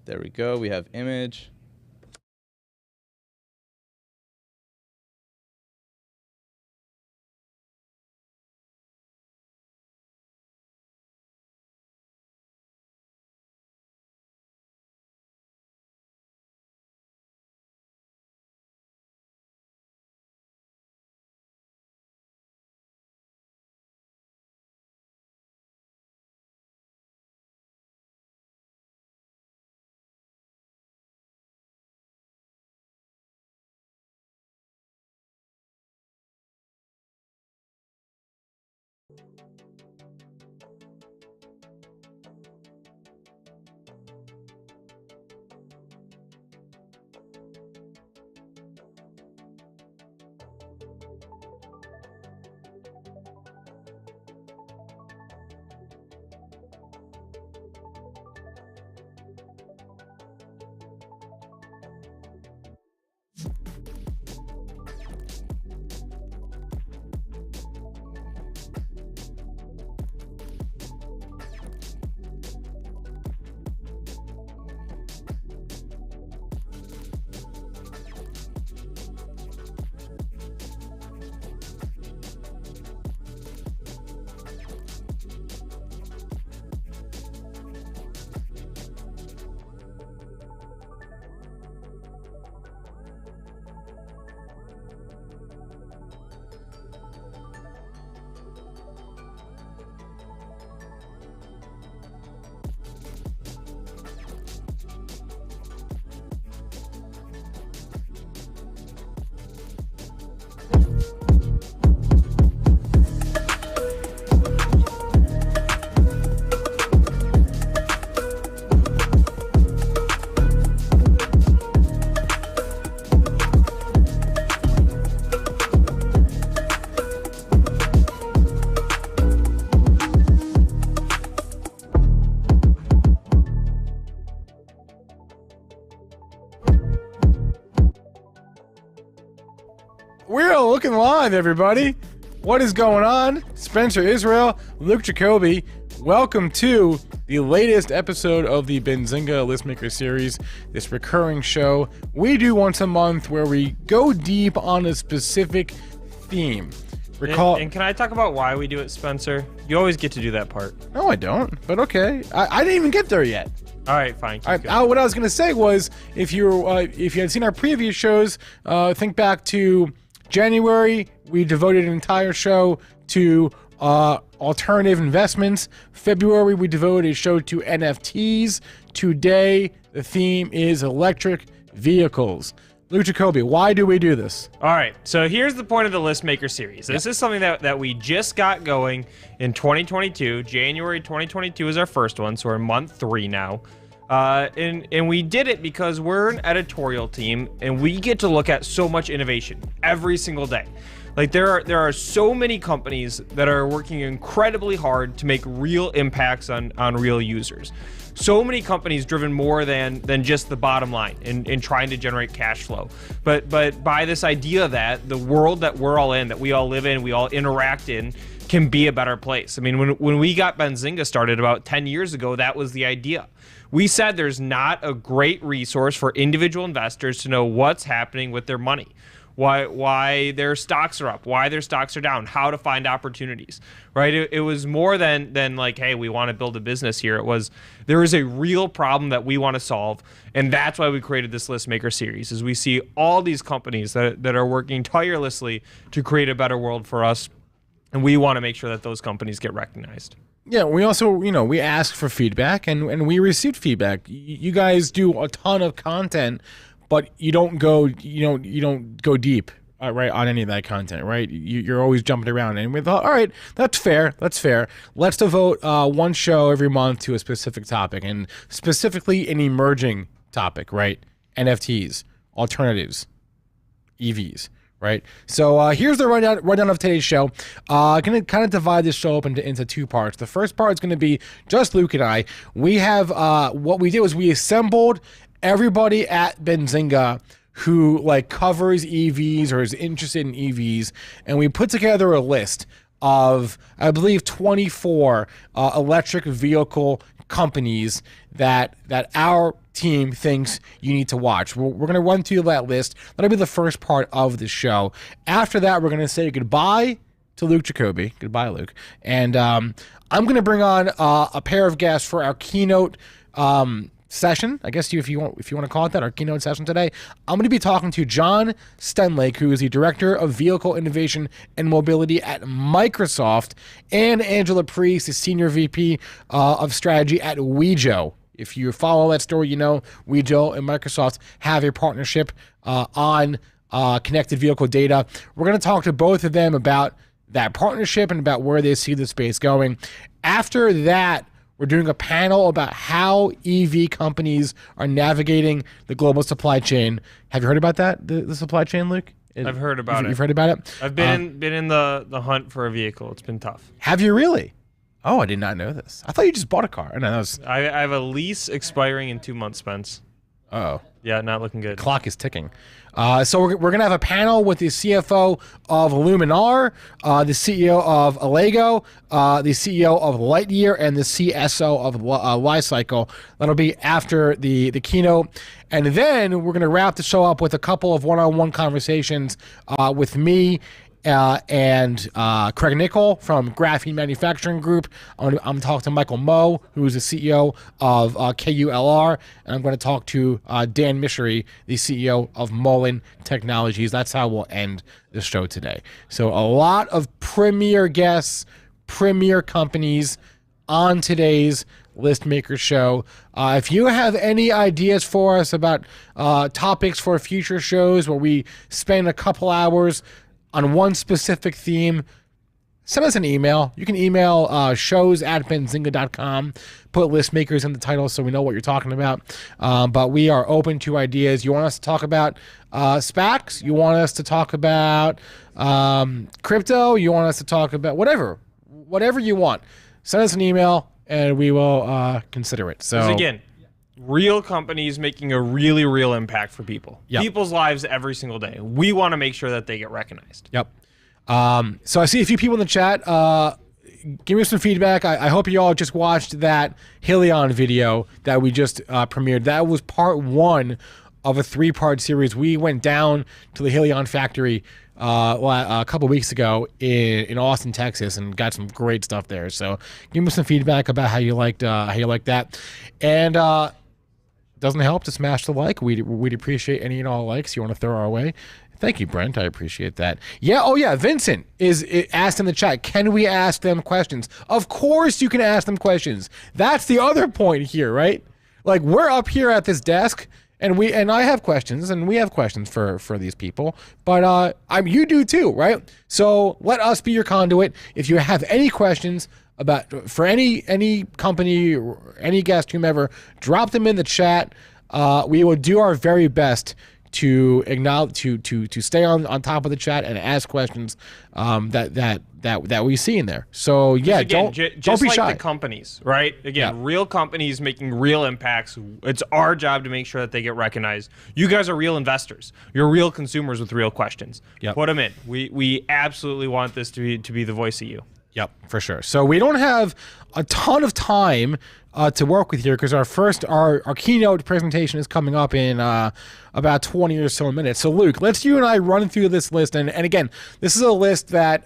There we go. We have image. We're looking live, everybody. What is going on? Spencer Israel, Luke Jacobi. Welcome to the latest episode of the Benzinga Listmaker Series, this recurring show we do once a month where we go deep on a specific theme. And can I talk about why we do it, Spencer? You always get to do that part. No, I don't, but okay. I didn't even get there yet. All right, fine. What I was going to say was, if you had seen our previous shows, think back to January, we devoted an entire show to alternative investments. February, we devoted a show to NFTs. Today, the theme is electric vehicles. Luke Jacobi, why do we do this? All right, so here's the point of the Listmaker series. This is something that we just got going in 2022. January 2022 is our first one, so we're in month 3 now. And we did it because we're an editorial team and we get to look at so much innovation every single day. Like there are so many companies that are working incredibly hard to make real impacts on real users. So many companies driven more than just the bottom line in trying to generate cash flow. But by this idea that the world that we're all in, that we all live in, we all interact in, can be a better place. I mean, when we got Benzinga started about 10 years ago, that was the idea. We said there's not a great resource for individual investors to know what's happening with their money, why their stocks are up, why their stocks are down, how to find opportunities, right? It was more than like, hey, we want to build a business here. It was, there is a real problem that we want to solve, and that's why we created this Listmaker series, is we see all these companies that are working tirelessly to create a better world for us, and we want to make sure that those companies get recognized. Yeah, we also, we ask for feedback and we received feedback. You guys do a ton of content, but you don't go deep, right, on any of that content, right? You're always jumping around, and we thought, all right, that's fair. Let's devote one show every month to a specific topic, and specifically an emerging topic, right? NFTs, alternatives, EVs. Right. So here's the rundown of today's show. I'm going to kind of divide this show up into 2 parts. The first part is going to be just Luke and I. We have what we did was we assembled everybody at Benzinga who covers EVs or is interested in EVs, and we put together a list of, I believe, 24 electric vehicle companies that our team thinks you need to watch. We're going to run through that list. That'll be the first part of the show. After that, we're going to say goodbye to Luke Jacobi. Goodbye, Luke. And I'm going to bring on a pair of guests for our keynote session. I guess if you want to call it that, our keynote session today. I'm going to be talking to John Stenlake, who is the Director of Vehicle Innovation and Mobility at Microsoft, and Angela Priest, the Senior VP of Strategy at Wejo. If you follow that story, you know Wejo and Microsoft have a partnership on connected vehicle data. We're going to talk to both of them about that partnership and about where they see the space going. After that, we're doing a panel about how EV companies are navigating the global supply chain. Have you heard about that, the supply chain, Luke? I've heard about it. You've heard about it? I've been in the hunt for a vehicle. It's been tough. Have you really? Oh, I did not know this. I thought you just bought a car. No, I have a lease expiring in 2 months, Spence. Oh. Yeah, not looking good. Clock is ticking. So we're going to have a panel with the CFO of Luminar, the CEO of Allego, the CEO of Lightyear, and the CSO of LICY. That'll be after the keynote. And then we're going to wrap the show up with a couple of one-on-one conversations with me and Craig Nicol from Graphene Manufacturing Group. I'm talking to Michael Moe, who's the CEO of KULR, and I'm going to talk to Dan Michery, the CEO of Mullen Technologies. That's how we'll end the show today. So a lot of premier guests, premier companies on today's Listmaker show. If you have any ideas for us about topics for future shows where we spend a couple hours on one specific theme, send us an email. You can email shows@benzinga.com. Put Listmakers in the title so we know what you're talking about. But we are open to ideas. You want us to talk about SPACs? You want us to talk about crypto? You want us to talk about whatever you want. Send us an email and we will consider it. So again, real companies making a really real impact for people. Yep. People's lives every single day. We want to make sure that they get recognized. Yep. So I see a few people in the chat. Give me some feedback. I hope you all just watched that Helion video that we just premiered. That was part one of a 3-part series. We went down to the Helion factory a couple weeks ago in Austin, Texas, and got some great stuff there. So give me some feedback about how you liked that. And doesn't help to smash the like. We'd appreciate any and all likes you want to throw our way. Thank you, Brent. I appreciate that. Yeah. Oh, yeah. Vincent is asked in the chat, can we ask them questions? Of course you can ask them questions. That's the other point here, right? Like, we're up here at this desk, and I have questions, and we have questions for these people, but you do too, right? So let us be your conduit. If you have any questions for any company, or any guest, whomever, drop them in the chat. We will do our very best to acknowledge, to stay on top of the chat and ask questions that we see in there. So yeah, again, don't be like shy. The companies, right? Again, real companies making real impacts. It's our job to make sure that they get recognized. You guys are real investors. You're real consumers with real questions. Yep. Put them in. We absolutely want this to be the voice of you. Yep, for sure. So we don't have a ton of time to work with here because our keynote presentation is coming up in about 20 or so minutes. So Luke, let's you and I run through this list. And again, this is a list that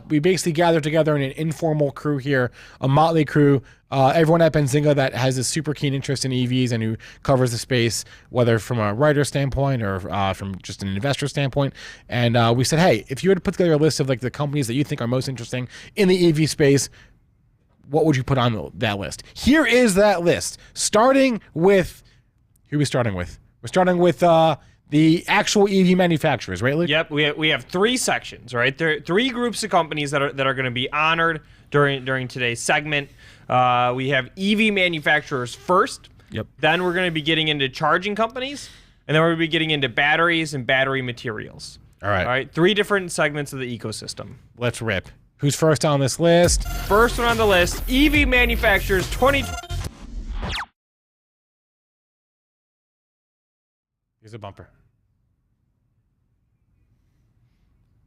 we basically gathered together in an informal crew here, a motley crew. Everyone at Benzinga that has a super keen interest in EVs and who covers the space, whether from a writer standpoint or from just an investor standpoint. And we said, hey, if you had to put together a list of like the companies that you think are most interesting in the EV space, what would you put on that list? Here is that list. Starting with, who are we starting with? We're starting with the actual EV manufacturers, right, Luke? Yep, we have 3 sections, right? There are 3 groups of companies that are going to be honored during today's segment. We have EV manufacturers first. Yep. Then we're going to be getting into charging companies, and then we're going to be getting into batteries and battery materials. All right. All right. 3 different segments of the ecosystem. Let's rip. Who's first on this list? First one on the list, EV manufacturers 2020. Here's a bumper.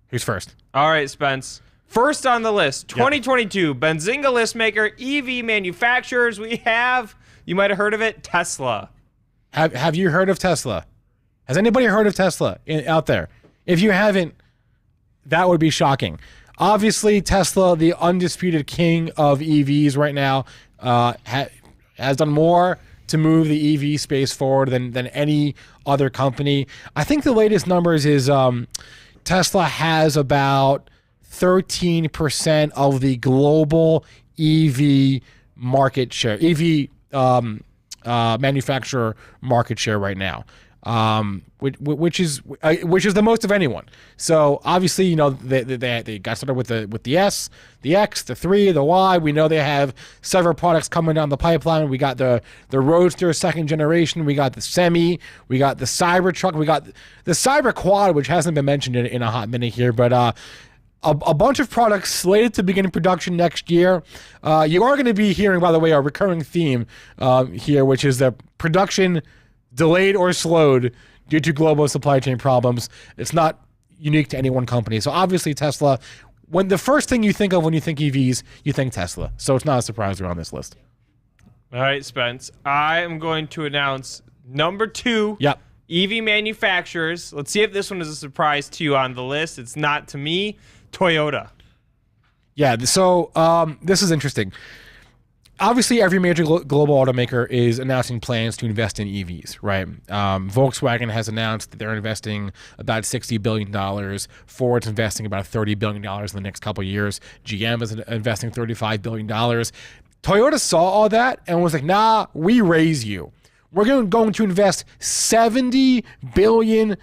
Who's first? All right, Spence. First on the list, 2022, Benzinga Listmaker EV manufacturers. We have, you might have heard of it, Tesla. Have you heard of Tesla? Has anybody heard of Tesla out there? If you haven't, that would be shocking. Obviously, Tesla, the undisputed king of EVs right now, has done more to move the EV space forward than any other company. I think the latest numbers is Tesla has about 13% of the global EV market share, EV manufacturer market share right now, which is the most of anyone. So obviously, you know, they got started with the S, the X, the 3, the Y. We know they have several products coming down the pipeline. We got the Roadster 2nd generation. We got the Semi. We got the Cybertruck. We got the Cyber Quad, which hasn't been mentioned in a hot minute here, but a bunch of products slated to begin production next year. You are going to be hearing, by the way, a recurring theme here, which is the production delayed or slowed due to global supply chain problems. It's not unique to any one company. So obviously Tesla, when the first thing you think of when you think EVs, you think Tesla. So it's not a surprise they're on this list. All right, Spence. I am going to announce number 2. Yep. EV manufacturers. Let's see if this one is a surprise to you on the list. It's not to me. Toyota. Yeah, so this is interesting. Obviously, every major global automaker is announcing plans to invest in EVs, right? Volkswagen has announced that they're investing about $60 billion. Ford's investing about $30 billion in the next couple of years. GM is investing $35 billion. Toyota saw all that and was like, nah, we raise you. We're going to invest $70 billion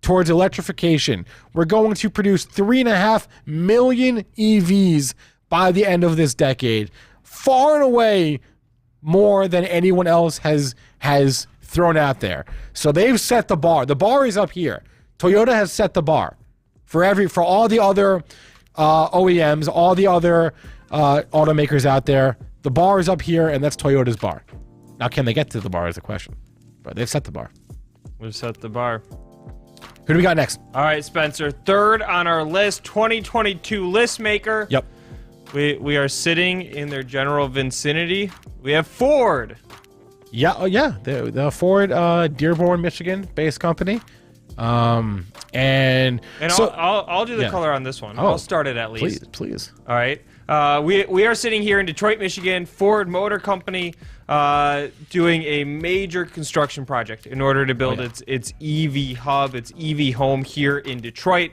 towards electrification. We're going to produce 3.5 million EVs by the end of this decade, far and away more than anyone else has thrown out there. So they've set the bar. The bar is up here. Toyota has set the bar for all the other OEMs, all the other automakers out there. The bar is up here, and that's Toyota's bar. Now, can they get to the bar is the question, but they've set the bar. We've set the bar. Who do we got next? All right, Spencer. Third on our list, 2022 Listmaker. Yep. We are sitting in their general vicinity. We have Ford. Yeah, the Ford, Dearborn, Michigan-based company. And so I'll do the color on this one. I'll start it at least. Please. All right. We are sitting here in Detroit, Michigan. Ford Motor Company doing a major construction project in order to build its EV hub, its EV home here in Detroit.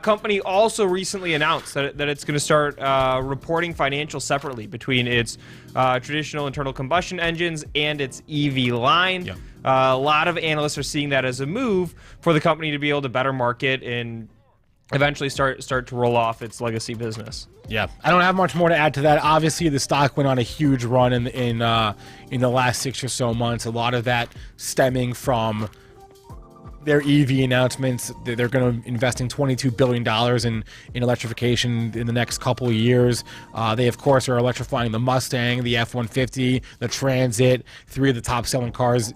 Company also recently announced that it's going to start reporting financials separately between its traditional internal combustion engines and its EV line. Yep. A lot of analysts are seeing that as a move for the company to be able to better market and eventually start to roll off its legacy business. Yeah, I don't have much more to add to that. Obviously, the stock went on a huge run in the last 6 or so months. A lot of that stemming from their EV announcements. They're going to invest in $22 billion in electrification in the next couple of years. They, of course, are electrifying the Mustang, the F-150, the Transit, 3 of the top-selling cars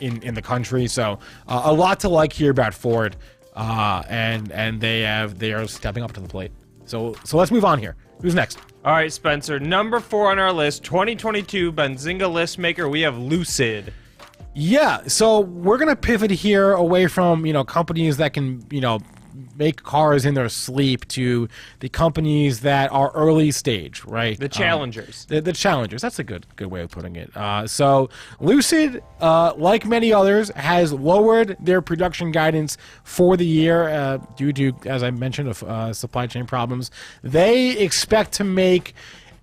in the country. So a lot to like here about Ford, and they are stepping up to the plate. So let's move on here. Who's next? All right, Spencer. Number 4 on our list, 2022 Benzinga Listmaker. We have Lucid. Yeah, so we're gonna pivot here away from companies that can make cars in their sleep to the companies that are early stage, right? The challengers. The challengers. That's a good way of putting it. So Lucid, like many others, has lowered their production guidance for the year due to, as I mentioned, supply chain problems. They expect to make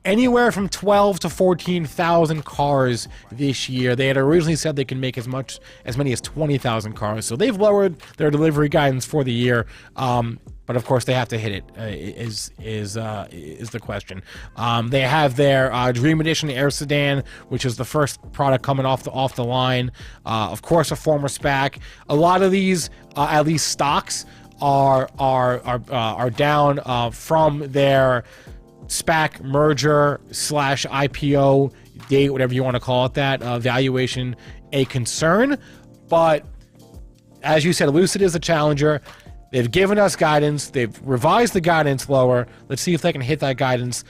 anywhere from 12 to 14,000 cars this year. They had originally said they can make as many as 20,000 cars. So they've lowered their delivery guidance for the year. But of course they have to hit it. Is the question. They have their Dream Edition Air Sedan, which is the first product coming off the line. Of course, a former SPAC. A lot of these, at least stocks, are down from their SPAC merger / IPO date, whatever you want to call it, that valuation a concern. But as you said, Lucid is a challenger. They've given us guidance. They've revised the guidance lower. Let's see if they can hit that guidance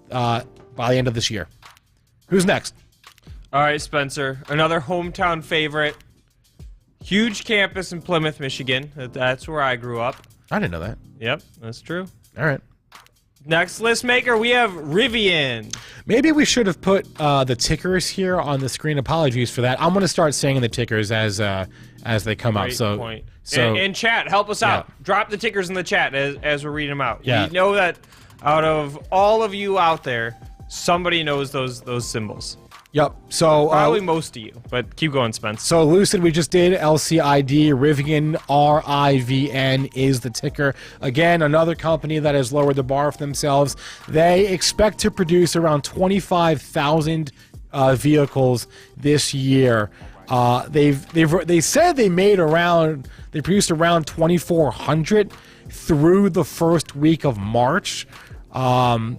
by the end of this year. Who's next? All right, Spencer, another hometown favorite. Huge campus in Plymouth, Michigan. That's where I grew up. I didn't know that. Yep, that's true. All right. Next list maker, we have Rivian. Maybe we should have put the tickers here on the screen. Apologies for that. I'm going to start saying the tickers as they come up. Great So, point. so And chat, help us out. Yeah. Drop the tickers in the chat as we're reading them out. Yeah. We know that out of all of you out there, somebody knows those symbols. Yep. So Probably most of you, but keep going, Spence. So Lucid, we just did LCID. Rivian, RIVN is the ticker. Again, another company that has lowered the bar for themselves. They expect to produce around 25,000 vehicles this year. They said they produced around 2,400 through the first week of March. So I'm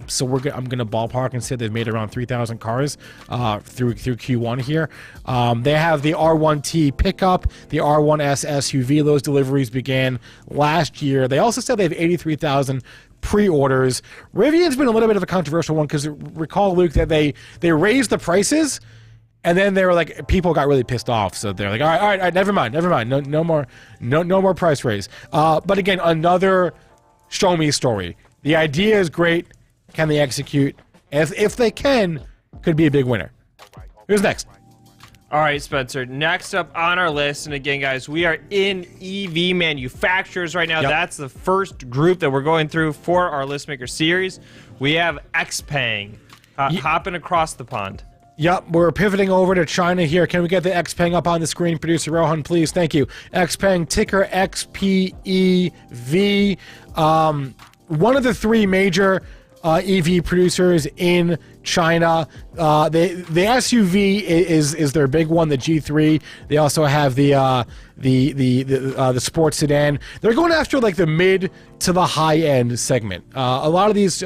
gonna ballpark and say they've made around 3,000 cars through Q1 here. They have the R1T pickup, the R1S SUV. Those deliveries began last year. They also said they have 83,000 pre-orders. Rivian's been a little bit of a controversial one because recall, Luke, that they raised the prices and then they were like, people got really pissed off. So they're like, all right, never mind, no more price raise. But again, another show me story. The idea is great. Can they execute? If they can, could be a big winner. Who's next? All right, Spencer. Next up on our list, and again, guys, we are in EV manufacturers right now. Yep. That's the first group that we're going through for our Listmaker series. We have XPeng hopping across the pond. Yep, we're pivoting over to China here. Can we get the XPeng up on the screen? Producer Rohan, please. Thank you. XPeng, ticker XPEV. One of the three major EV producers in China. The SUV is their big one, the G3. They also have the sports sedan. They're going after like the mid to the high end segment. A lot of these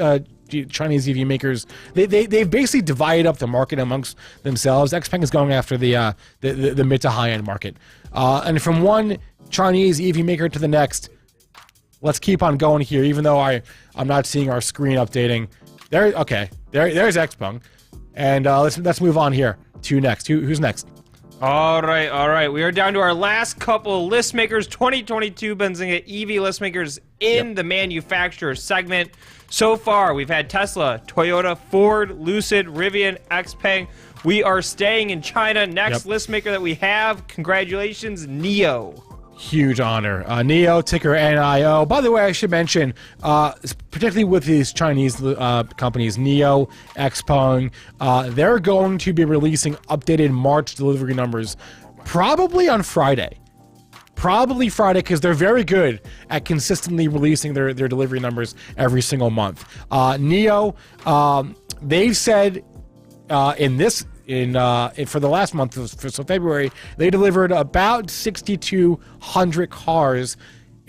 Chinese EV makers, they've basically divided up the market amongst themselves. XPeng is going after the mid to high end market. And from one Chinese EV maker to the next, let's keep on going here, even though I'm not seeing our screen updating. There's XPeng, and let's move on here to next. Who's next? All right. We are down to our last couple list makers, 2022 Benzinga EV list makers in the manufacturer segment. So far, we've had Tesla, Toyota, Ford, Lucid, Rivian, XPeng. We are staying in China. Next list maker that we have, congratulations, NIO. Huge honor. NIO, ticker NIO. By the way, I should mention, particularly with these Chinese companies, NIO, XPeng, they're going to be releasing updated March delivery numbers probably on Friday. Probably Friday, because they're very good at consistently releasing their delivery numbers every single month. NIO, they've said for the last month, so February, they delivered about 6,200 cars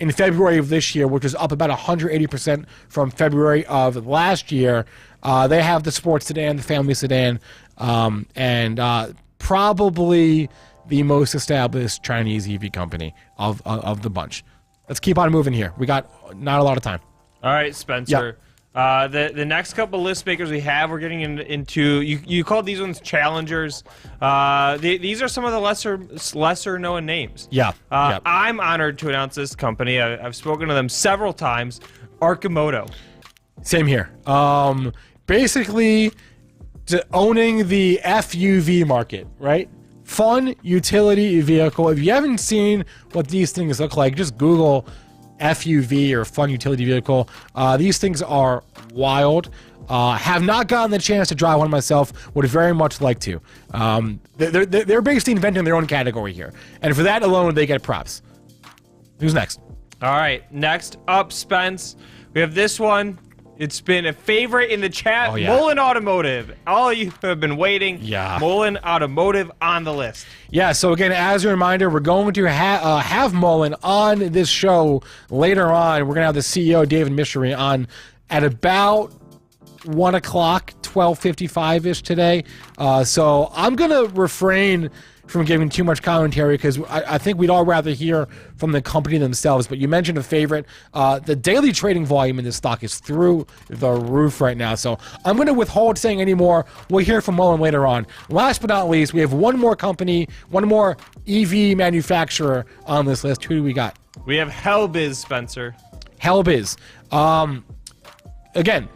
in February of this year, which is up about 180% from February of last year. They have the sports sedan, the family sedan, and probably the most established Chinese EV company of the bunch. Let's keep on moving here. We got not a lot of time. All right, Spencer. The next couple list makers we have, we're getting into you called these ones challengers. These are some of the lesser known names. I'm honored to announce this company. I've spoken to them several times. Arcimoto. Same here. Basically, owning the FUV market, right? Fun utility vehicle. If you haven't seen what these things look like, just Google FUV or fun utility vehicle. These things are wild. Have not gotten the chance to drive one myself. Would very much like to. They're basically inventing their own category here, and for that alone, they get props. Who's next? All right, next up, Spence. We have this one. It's been a favorite in the chat. Mullen Automotive. All of you have been waiting. Mullen Automotive on the list. Yeah, so again, as a reminder, we're going to have Mullen on this show later on. We're going to have the CEO, David Michery, on at about 1 o'clock, 12:55-ish today. So I'm going to refrain from giving too much commentary because I think we'd all rather hear from the company themselves. But you mentioned a favorite. The daily trading volume in this stock is through the roof right now. So I'm going to withhold saying any more. We'll hear from Mullen later on. Last but not least, we have one more company, one more EV manufacturer on this list. Who do we got? We have Hellbiz, Spencer. Hellbiz. Again,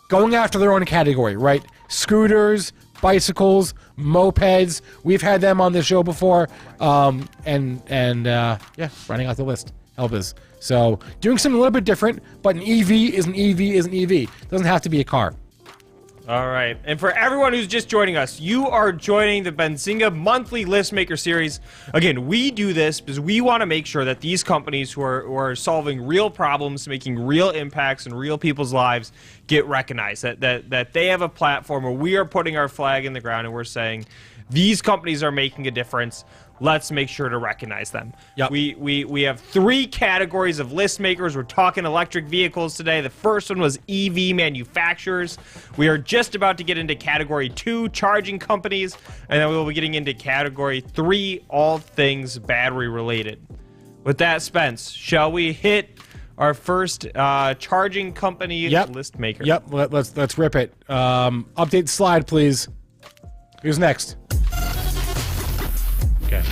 going after their own category, right? Scooters, bicycles, mopeds. We've had them on the show before. Yeah, running out the list. Hellbiz. So doing something a little bit different, but an EV is an EV is an EV. Doesn't have to be a car. All right. And for everyone who's just joining us, you are joining the Benzinga Monthly Listmaker Series. Again, we do this because we want to make sure that these companies who are solving real problems, making real impacts in real people's lives, get recognized. That they have a platform where we are putting our flag in the ground and we're saying, these companies are making a difference. Let's make sure to recognize them. Yep. We have 3 categories of list makers. We're talking electric vehicles today. The first one was EV manufacturers. We are just about to get into category 2, charging companies, and then we will be getting into category 3, all things battery related. With that, Spence, shall we hit our first charging company list maker? Yep. Let's rip it. Update slide, please. Who's next? Okay.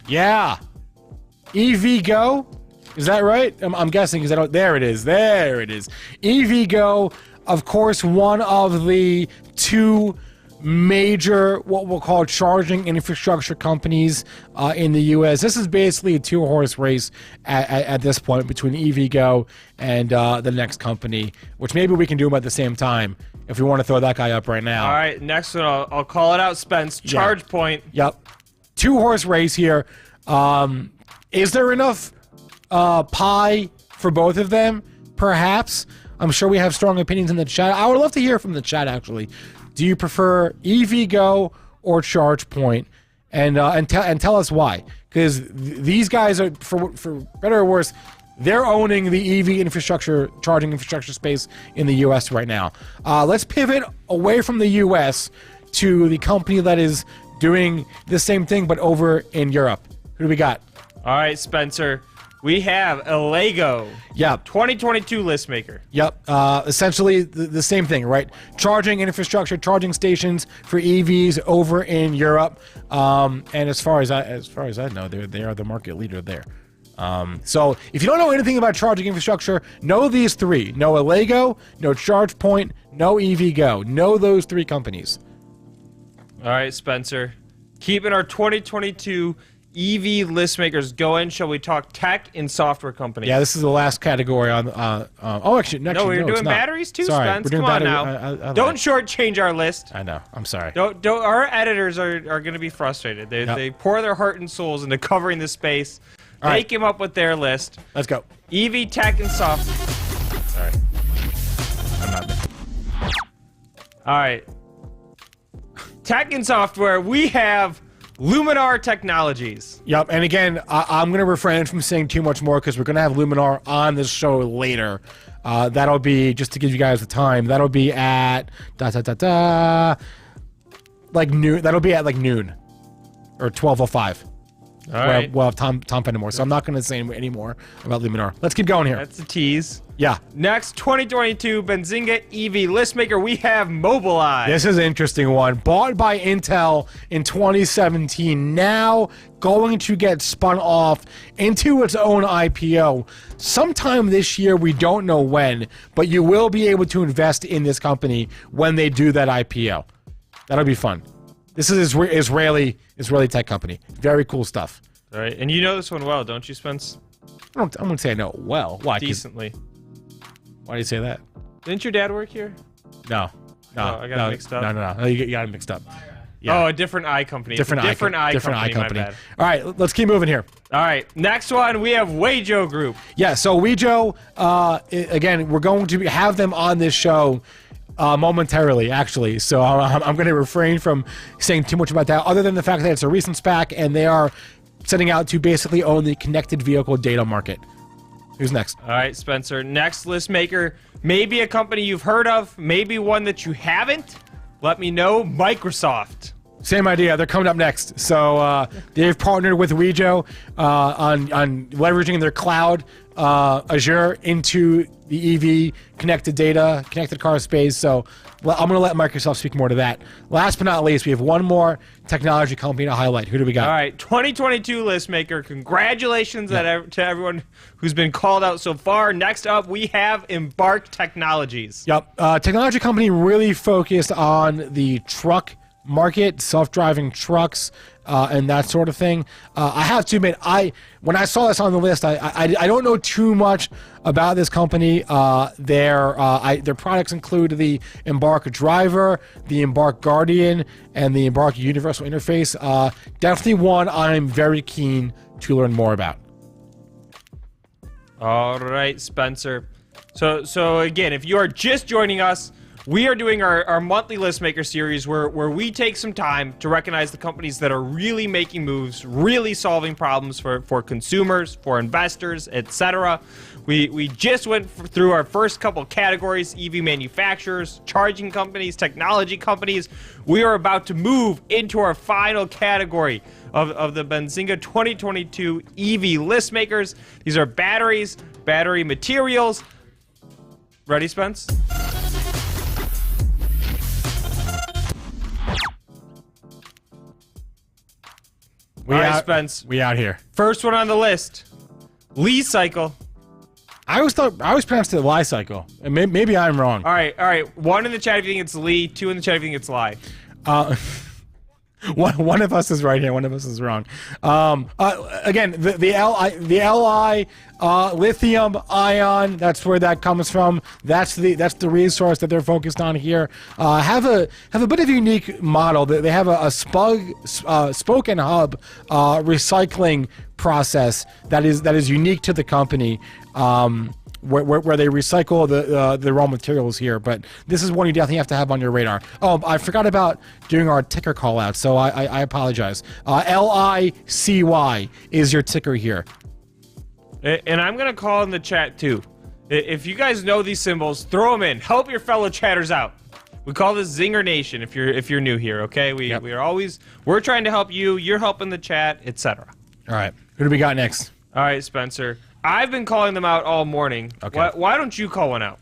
Yeah. EVgo. Is that right? I'm guessing because I don't. There it is. There it is. EVgo, of course, one of the 2 major, what we'll call charging infrastructure companies in the U.S. This is basically a 2-horse race at this point between EVgo and the next company, which maybe we can do them at the same time if we want to throw that guy up right now. All right, next one, I'll call it out, Spence. Charge point. Yep. 2-horse race here. Is there enough pie for both of them? Perhaps. I'm sure we have strong opinions in the chat. I would love to hear from the chat, actually. Do you prefer EVgo or ChargePoint? And tell us why. Because these guys are, for better or worse, they're owning the EV infrastructure, charging infrastructure space in the U.S. right now. Let's pivot away from the U.S. to the company that is doing the same thing, but over in Europe. Who do we got? All right, Spencer. We have Allego. Yep. 2022 list maker. Yep. Essentially the same thing, right? Charging infrastructure, charging stations for EVs over in Europe. And as far as I know, they are the market leader there. So if you don't know anything about charging infrastructure, know these 3. Know Allego, know ChargePoint, know EVgo. Know those 3 companies. All right, Spencer. Keeping our 2022 EV list makers going, shall we talk tech and software companies? Yeah, this is the last category on. Actually, we're doing batteries too, sorry, Spence. We're doing Come on battery, now. Don't shortchange our list. I know. I'm sorry. Don't. Our editors are going to be frustrated. They pour their heart and souls into covering this space. They came up with their list. Let's go. EV tech and software. Sorry. I'm not there. All right. Tech and software. We have Luminar Technologies. Yep, and again, I'm going to refrain from saying too much more because we're going to have Luminar on this show later. That'll be, just to give you guys the time, that'll be at like noon. That'll be at like noon or 12:05. All right. We'll have Tom Fennimore, so I'm not going to say any more about Luminar. Let's keep going here. That's a tease. Yeah. Next, 2022 Benzinga EV listmaker, we have Mobileye. This is an interesting one. Bought by Intel in 2017, now going to get spun off into its own IPO sometime this year. We don't know when, but you will be able to invest in this company when they do that IPO. That'll be fun. This is Israeli tech company. Very cool stuff. All right, and you know this one well, don't you, Spence? I wouldn't say I know it well. Why? Decently. Why do you say that? Didn't your dad work here? No. I got it mixed up. No. You got it mixed up. Yeah. Oh, a different eye company. Different eye company. My bad. All right, let's keep moving here. All right, next one, we have Wejo Group. Yeah, so Wejo, again, we're going to have them on this show momentarily, actually. So I'm going to refrain from saying too much about that, other than the fact that it's a recent SPAC, and they are setting out to basically own the connected vehicle data market. Who's next? All right, Spencer. Next list maker, maybe a company you've heard of, maybe one that you haven't. Let me know. Microsoft. Same idea. They're coming up next. So they've partnered with Wejo on leveraging their cloud Azure into the EV connected data, connected car space. So I'm going to let Microsoft speak more to that. Last but not least, we have one more technology company to highlight. Who do we got? All right, 2022 list maker. Congratulations to everyone who's been called out so far. Next up, we have Embark Technologies. Yep. Technology company really focused on the truck market, self-driving trucks, and that sort of thing. I have to admit, when I saw this on the list, I don't know too much about this company. Their products include the Embark Driver, the Embark Guardian, and the Embark Universal Interface. Definitely one I'm very keen to learn more about. All right, Spencer. So again, if you are just joining us, we are doing our monthly Listmaker series where we take some time to recognize the companies that are really making moves, really solving problems for consumers, for investors, etc. We just went through our first couple categories: EV manufacturers, charging companies, technology companies. We are about to move into our final category of the Benzinga 2022 EV Listmakers. These are batteries, battery materials. Ready, Spence? Spence. We out here. First one on the list, LICY. I always pronounced it LICY. And maybe I'm wrong. All right. One in the chat if you think it's Lee. Two in the chat if you think it's Lie. One of us is right here. One of us is wrong. Again, the Li lithium ion. That's where that comes from. That's the resource that they're focused on here. Have a bit of a unique model. They have a spoke and hub recycling process that is unique to the company. Where they recycle the raw materials here, but this is one you definitely have to have on your radar. Oh, I forgot about doing our ticker call out, so I apologize. LICY is your ticker here. And I'm gonna call in the chat too. If you guys know these symbols, throw them in. Help your fellow chatters out. We call this Zinger Nation if you're new here. Okay, we're trying to help you. You're helping the chat, etc. All right, who do we got next? All right, Spencer. I've been calling them out all morning. Okay. Why don't you call one out?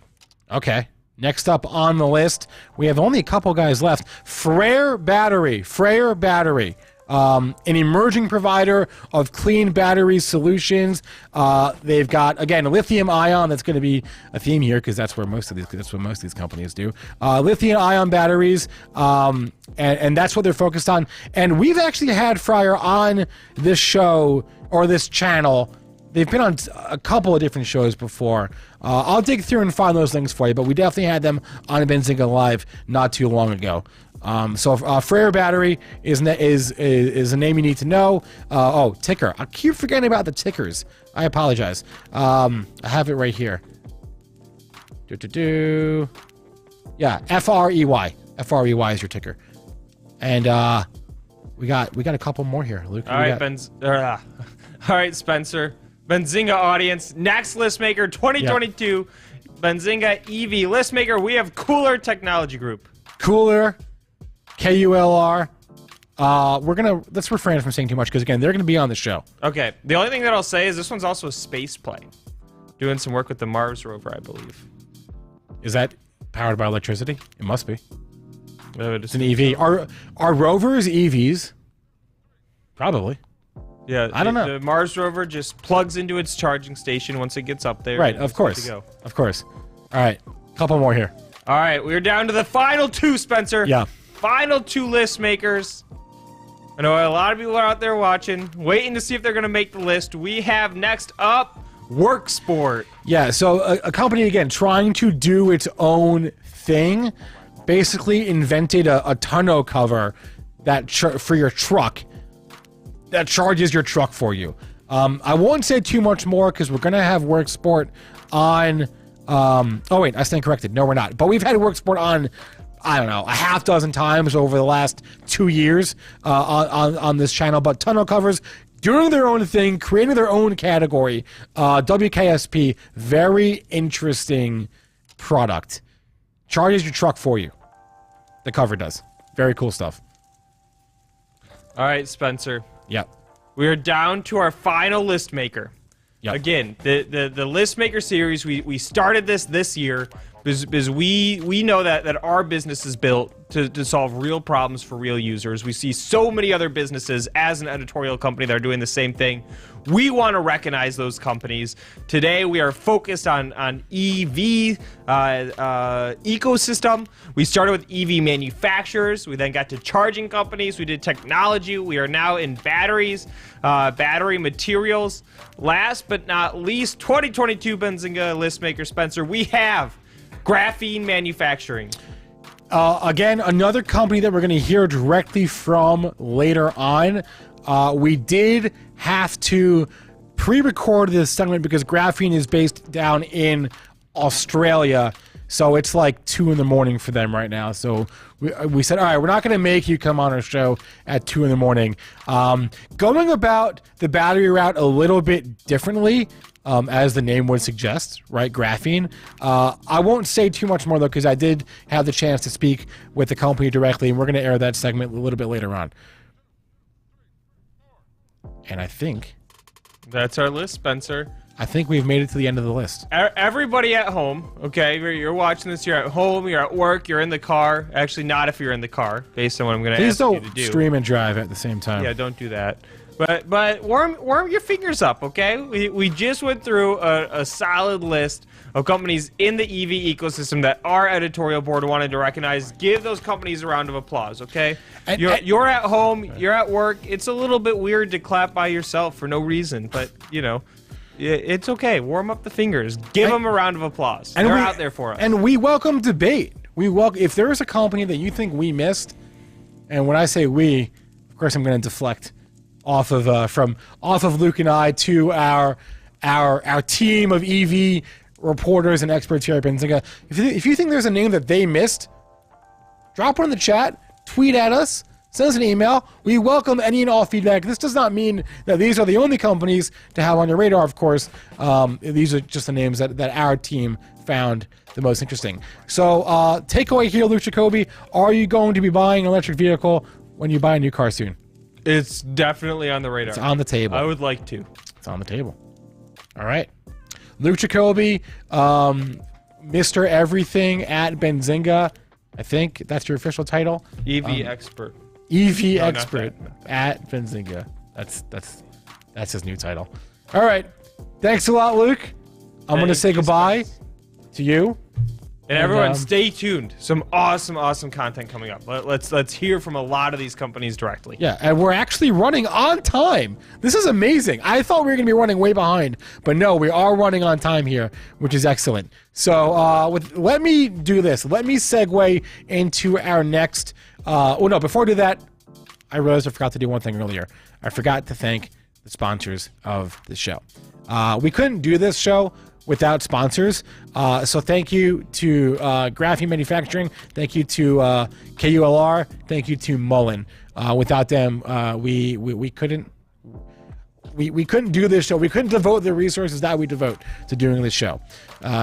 Okay. Next up on the list, we have only a couple guys left. Freyr Battery. An emerging provider of clean battery solutions. They've got, again, lithium ion. That's going to be a theme here because that's what most of these companies do. Lithium ion batteries, and that's what they're focused on. And we've actually had Freyr on this show or this channel. They've been on a couple of different shows before. I'll dig through and find those links for you, but we definitely had them on Benzinga Live not too long ago. So Freyr Battery is a name you need to know. Ticker. I keep forgetting about the tickers. I apologize. I have it right here. Yeah, FREY. FREY is your ticker. And we got a couple more here, Luke. All right, Spencer. Benzinga audience, next Listmaker 2022, Benzinga EV Listmaker. We have KULR Technology Group. KULR, KULR. Let's refrain from saying too much because again, they're gonna be on the show. Okay. The only thing that I'll say is this one's also a space plane, doing some work with the Mars rover, I believe. Is that powered by electricity? It must be. It's an EV. Are rovers EVs? Probably. Yeah, I don't know. The Mars rover just plugs into its charging station once it gets up there. Right, of course. Of course. All right, couple more here. All right, we're down to the final two, Spencer. Yeah. Final two list makers. I know a lot of people are out there watching, waiting to see if they're going to make the list. We have next up WorkSport. Yeah, so a company, again, trying to do its own thing, basically invented a tonneau cover that for your truck that charges your truck for you. I won't say too much more because we're going to have WorkSport on... oh, wait, I stand corrected. No, we're not. But we've had WorkSport on, I don't know, a half dozen times over the last 2 years on this channel. But tonneau covers doing their own thing, creating their own category. WKSP, very interesting product. Charges your truck for you. The cover does. Very cool stuff. All right, Spencer. Yep. We are down to our final list maker. Yep. Again, the list maker series, we started this year because we know that our business is built to solve real problems for real users. We see so many other businesses as an editorial company that are doing the same thing. We want to recognize those companies. Today we are focused on EV ecosystem. We started with EV manufacturers. We then got to charging companies. We did technology. We are now in batteries, battery materials. Last but not least, 2022 Benzinga Listmaker Spencer, we have graphene manufacturing. Again, another company that we're going to hear directly from later on. We did have to pre-record this segment because Graphene is based down in Australia, so it's like 2 in the morning for them right now. So we said, all right, we're not going to make you come on our show at 2 in the morning. Going about the battery route a little bit differently, as the name would suggest, right? Graphene. I won't say too much more though, because I did have the chance to speak with the company directly, and we're going to air that segment a little bit later on. And I think that's our list, Spencer. I think we've made it to the end of the list. Everybody at home, okay? You're watching this. You're at home. You're at work. You're in the car. Actually, not if you're in the car, based on what I'm going to ask you to do. Please don't stream and drive at the same time. Yeah, don't do that. But warm your fingers up, okay? We just went through a solid list of companies in the EV ecosystem that our editorial board wanted to recognize. Give those companies a round of applause, okay? You're at home, you're at work. It's a little bit weird to clap by yourself for no reason, but you know, it's okay. Warm up the fingers. Give them a round of applause. They're out there for us. And we welcome debate. If there is a company that you think we missed, and when I say we, of course I'm going to deflect off of Luke and I to our team of EV reporters and experts here at Benzinga. If you think there's a name that they missed, drop one in the chat, tweet at us, send us an email. We welcome any and all feedback. This does not mean that these are the only companies to have on your radar, of course. These are just the names that our team found the most interesting. So takeaway here, Luke Jacobi, are you going to be buying an electric vehicle when you buy a new car soon? It's definitely on the radar. It's on the table. I would like to. It's on the table. All right. Luke Jacobi, Mr. Everything at Benzinga. I think that's your official title. EV expert. EV expert at Benzinga. That's his new title. All right. Thanks a lot, Luke. I'm going to say goodbye to you. And everyone, stay tuned. Some awesome content coming up. Let's hear from a lot of these companies directly. Yeah, and we're actually running on time. This is amazing. I thought we were going to be running way behind, but no, we are running on time here, which is excellent. So let me do this. Let me segue into our next... before I do that, I realized I forgot to do one thing earlier. I forgot to thank the sponsors of the show. We couldn't do this show without sponsors. So thank you to Graphene Manufacturing. Thank you to KULR. Thank you to Mullen. Without them, we couldn't do this show. We couldn't devote the resources that we devote to doing this show.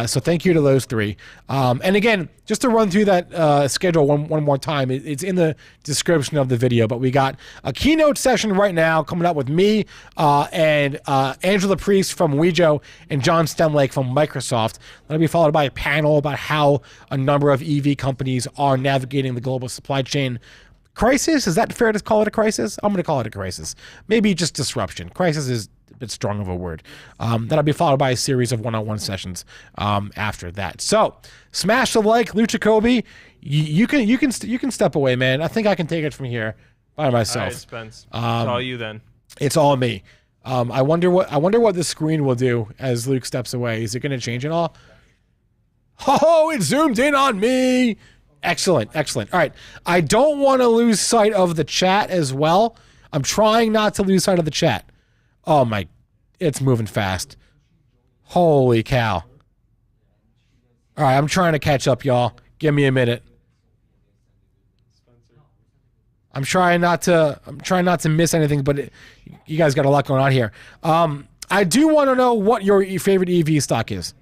So thank you to those three. And again, just to run through that schedule one more time, it's in the description of the video, but we got a keynote session right now coming up with me and Angela Priest from Wejo and John Stenlake from Microsoft. That'll be followed by a panel about how a number of EV companies are navigating the global supply chain crisis. Is that fair to call it a crisis? I'm going to call it a crisis. Maybe just disruption. Crisis is a bit strong of a word. That'll be followed by a series of one-on-one sessions after that. So smash the like, Luke Jacobi. You can step away, man. I think I can take it from here by myself. All right, Spence. It's all you then. It's all me. I wonder what the screen will do as Luke steps away. Is it going to change at all? Oh, it zoomed in on me. Excellent. All right. I don't want to lose sight of the chat as well. I'm trying not to lose sight of the chat. Oh my, it's moving fast. Holy cow. All right, I'm trying to catch up, y'all. Give me a minute. I'm trying not to miss anything, but you guys got a lot going on here. I do want to know what your favorite EV stock is.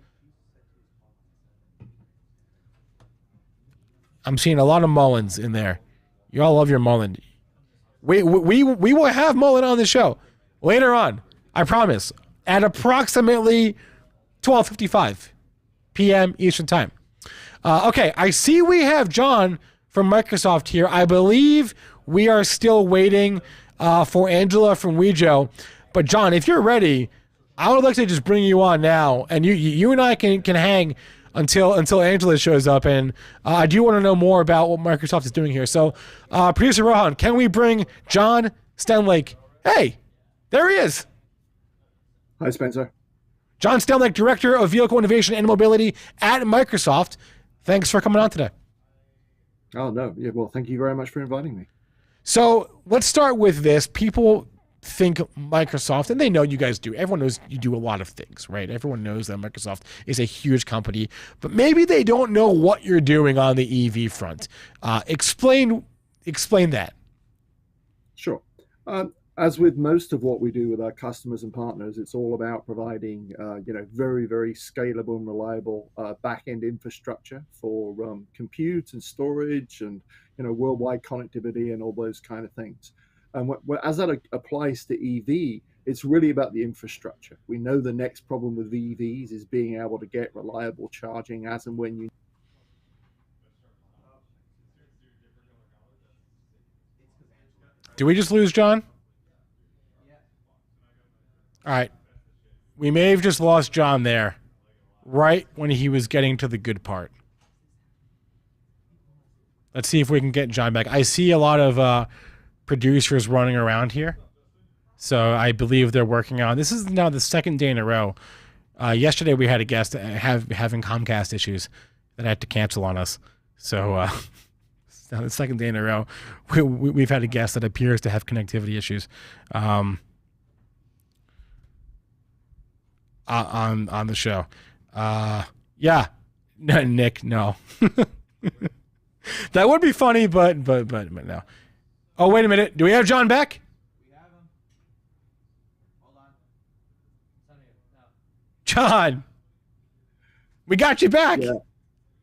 I'm seeing a lot of Mullens in there. You all love your Mullen. We will have Mullen on the show later on. I promise. At approximately 12:55 p.m. Eastern Time. Okay, I see we have John from Microsoft here. I believe we are still waiting for Angela from Wejo. But John, if you're ready, I would like to just bring you on now, and you and I can hang until Angela shows up. And I do want to know more about what Microsoft is doing here. So, producer Rohan, can we bring John Stenlake? Hey, there he is. Hi, Spencer. John Stenlake, Director of Vehicle Innovation and Mobility at Microsoft. Thanks for coming on today. Oh, no. Yeah, well, thank you very much for inviting me. So let's start with this. People think Microsoft, and they know you guys do. Everyone knows you do a lot of things, right? Everyone knows that Microsoft is a huge company, but maybe they don't know what you're doing on the EV front. Explain that. Sure. As with most of what we do with our customers and partners, it's all about providing, very, very scalable and reliable back-end infrastructure for compute and storage and, worldwide connectivity and all those kind of things. And as that applies to EV, it's really about the infrastructure. We know the next problem with EVs is being able to get reliable charging as and when you. Did we just lose John? All right. We may have just lost John there, right when he was getting to the good part. Let's see if we can get John back. I see a lot of producers running around here. So I believe they're working on, this is now the second day in a row. Yesterday we had a guest having Comcast issues that had to cancel on us. So now the second day in a row, we've had a guest that appears to have connectivity issues. On the show. Yeah. No, Nick, no. That would be funny, but no. Oh, wait a minute. Do we have John back? We have him. Hold on. No. John, we got you back.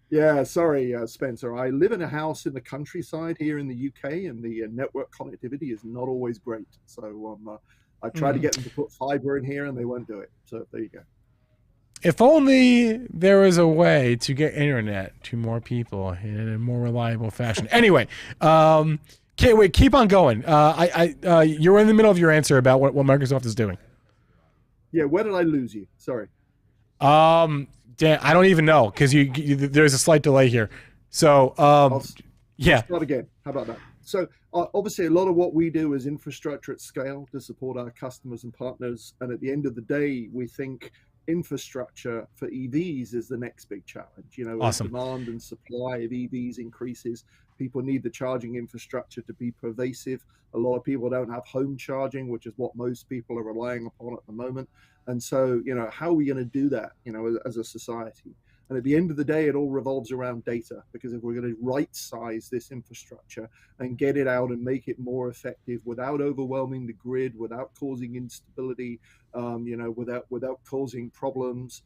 Yeah, sorry, Spencer. I live in a house in the countryside here in the UK, and the network connectivity is not always great. So I tried to get them to put fiber in here, and they won't do it. So there you go. If only there was a way to get internet to more people in a more reliable fashion. Anyway, keep on going. You're in the middle of your answer about what Microsoft is doing. Yeah, where did I lose you? Sorry. Dan, I don't even know because there's a slight delay here. So I'll yeah. start again. How about that? So obviously a lot of what we do is infrastructure at scale to support our customers and partners. And at the end of the day, we think infrastructure for EVs is the next big challenge. Awesome. As demand and supply of EVs increases, people need the charging infrastructure to be pervasive. A lot of people don't have home charging, which is what most people are relying upon at the moment. And so, how are we going to do that, as a society? And at the end of the day, it all revolves around data, because if we're going to right size this infrastructure and get it out and make it more effective without overwhelming the grid, without causing instability, without causing problems,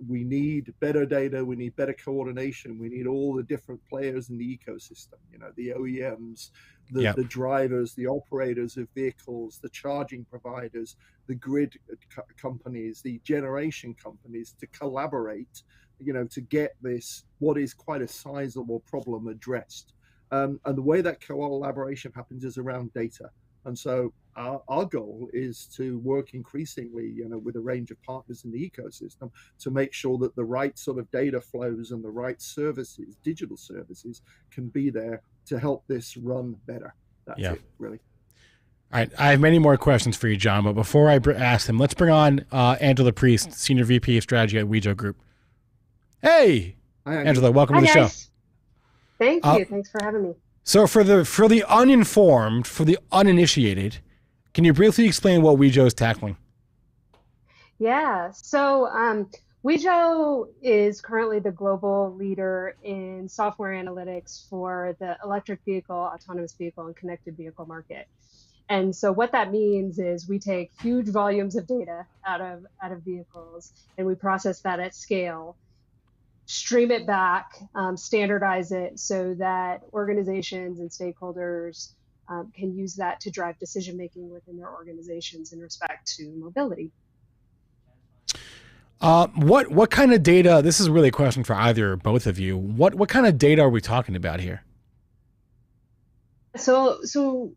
we need better data, we need better coordination, we need all the different players in the ecosystem, the OEMs, the drivers, the operators of vehicles, the charging providers, the grid companies, the generation companies to collaborate, to get this, what is quite a sizable problem, addressed. And the way that collaboration happens is around data. And so our goal is to work increasingly, with a range of partners in the ecosystem to make sure that the right sort of data flows and the right services, digital services, can be there to help this run better. That's it, really. All right, I have many more questions for you, John, but before I ask them, let's bring on Angela Priest, Senior VP of Strategy at Wejo Group. Hey, Hi, Angela, welcome to the show. Thank you. Thanks for having me. So for the uninformed, for the uninitiated, can you briefly explain what Wejo is tackling? Yeah. So Wejo is currently the global leader in software analytics for the electric vehicle, autonomous vehicle, and connected vehicle market. And so what that means is we take huge volumes of data out of vehicles and we process that at scale, stream it back, standardize it so that organizations and stakeholders can use that to drive decision making within their organizations in respect to mobility. What kind of data? This is really a question for either or both of you. What kind of data are we talking about here? So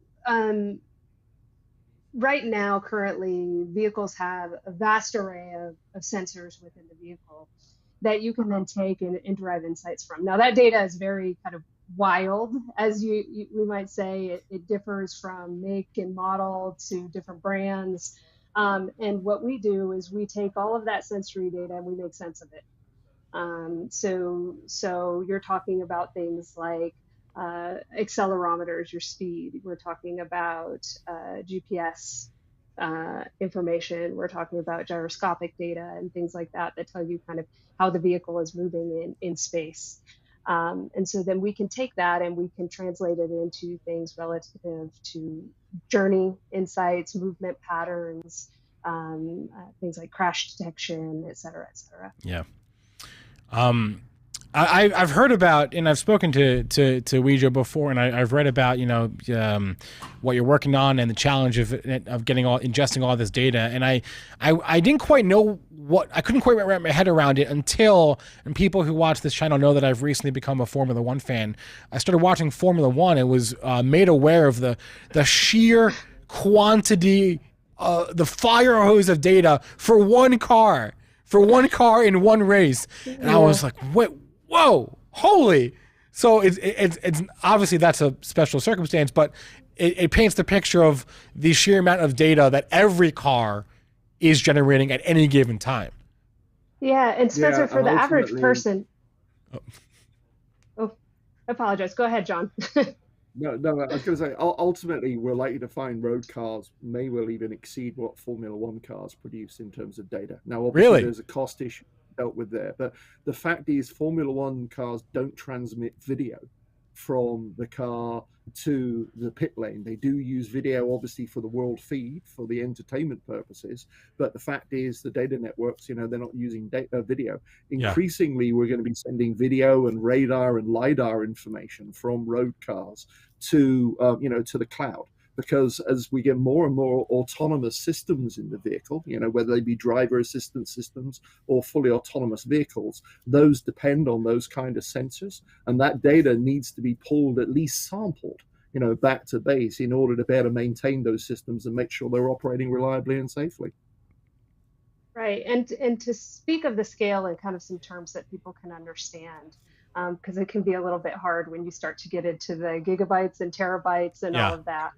right now, currently, vehicles have a vast array of sensors within the vehicle that you can then take and derive insights from. Now, that data is very kind of wild, as we might say. It differs from make and model to different brands. And what we do is we take all of that sensory data and we make sense of it. So you're talking about things like accelerometers, your speed. We're talking about GPS information. We're talking about gyroscopic data and things like that that tell you kind of how the vehicle is moving in space. And so then we can take that and we can translate it into things relative to journey insights, movement patterns, things like crash detection, et cetera, et cetera. Yeah. I've heard about, and I've spoken to Wejo before, and I've read about, what you're working on and the challenge of ingesting all this data. And I didn't quite know I couldn't quite wrap my head around it until, and people who watch this channel know that I've recently become a Formula One fan. I started watching Formula One and was made aware of the sheer quantity, the fire hose of data for one car in one race. And I was like, whoa, holy. So it's obviously that's a special circumstance, but it paints the picture of the sheer amount of data that every car is generating at any given time. Yeah, and Spencer, for the average person. Oh, I apologize. Go ahead, John. No, I was going to say, ultimately, we're likely to find road cars may well even exceed what Formula One cars produce in terms of data. Now, obviously, there's a cost issue dealt with there, but the fact is Formula One cars don't transmit video from the car to the pit lane. They do use video, obviously, for the world feed, for the entertainment purposes, but the fact is the data networks, they're not using video. Increasingly, we're going to be sending video and radar and LiDAR information from road cars to the cloud, because as we get more and more autonomous systems in the vehicle, whether they be driver assistance systems or fully autonomous vehicles, those depend on those kind of sensors, and that data needs to be pulled, at least sampled, back to base in order to be able to maintain those systems and make sure they're operating reliably and safely. Right, and to speak of the scale in kind of some terms that people can understand, because it can be a little bit hard when you start to get into the gigabytes and terabytes and all of that.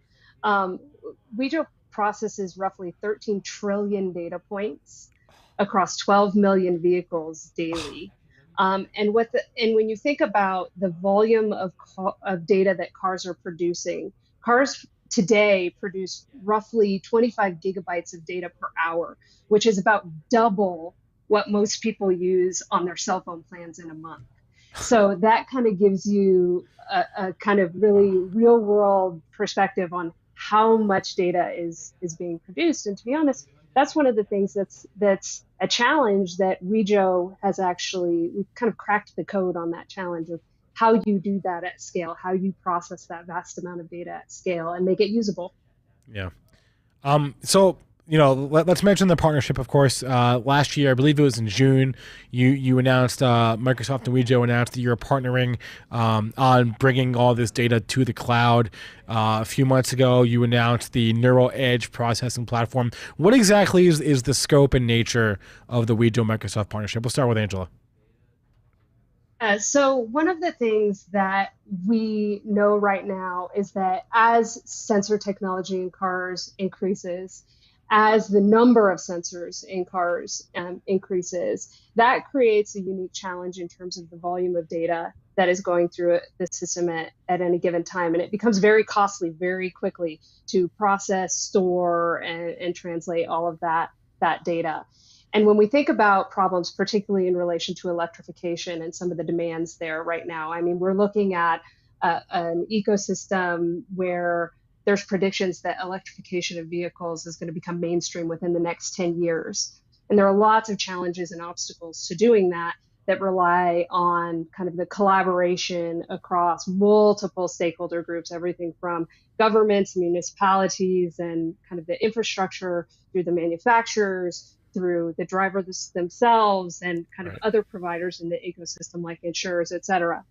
Wejo processes roughly 13 trillion data points across 12 million vehicles daily. And when you think about the volume of data that cars are producing, cars today produce roughly 25 gigabytes of data per hour, which is about double what most people use on their cell phone plans in a month. So that kind of gives you a kind of really real world perspective on how much data is being produced. And to be honest, that's one of the things that's a challenge that Wejo has we've kind of cracked the code on that challenge of how you do that at scale, how you process that vast amount of data at scale and make it usable. Yeah. So, let's mention the partnership, of course. Last year, I believe it was in June, you announced, Microsoft and Wejo announced that you're partnering on bringing all this data to the cloud. A few months ago, you announced the Neural Edge processing platform. What exactly is the scope and nature of the Wejo Microsoft partnership? We'll start with Angela. So one of the things that we know right now is that as sensor technology in cars increases, as the number of sensors in cars increases, that creates a unique challenge in terms of the volume of data that is going through the system at any given time. And it becomes very costly very quickly to process, store, and translate all of that data. And when we think about problems, particularly in relation to electrification and some of the demands there right now, I mean, we're looking at an ecosystem where there's predictions that electrification of vehicles is going to become mainstream within the next 10 years. And there are lots of challenges and obstacles to doing that rely on kind of the collaboration across multiple stakeholder groups, everything from governments, municipalities, and kind of the infrastructure through the manufacturers, through the drivers themselves, and kind of other providers in the ecosystem like insurers, et cetera.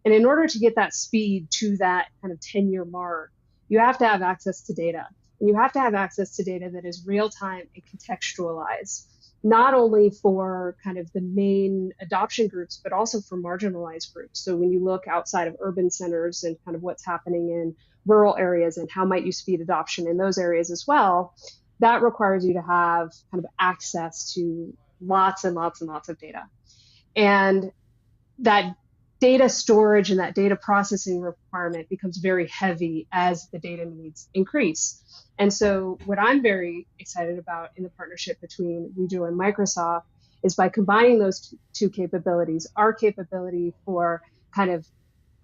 And in order to get that speed to that kind of 10-year mark, you have to have access to data. And you have to have access to data that is real time and contextualized, not only for kind of the main adoption groups, but also for marginalized groups. So when you look outside of urban centers and kind of what's happening in rural areas and how might you speed adoption in those areas as well, that requires you to have kind of access to lots and lots and lots of data. And that data storage and that data processing requirement becomes very heavy as the data needs increase. And so what I'm very excited about in the partnership between Wejo and Microsoft is by combining those two capabilities, our capability for kind of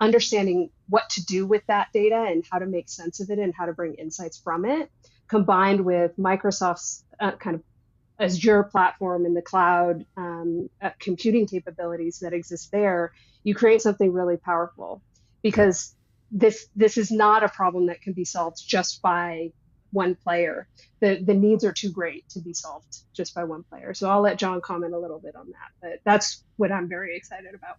understanding what to do with that data and how to make sense of it and how to bring insights from it, combined with Microsoft's kind of Azure platform and the cloud computing capabilities that exist there, you create something really powerful, because this is not a problem that can be solved just by one player. The needs are too great to be solved just by one player. So I'll let John comment a little bit on that, but that's what I'm very excited about.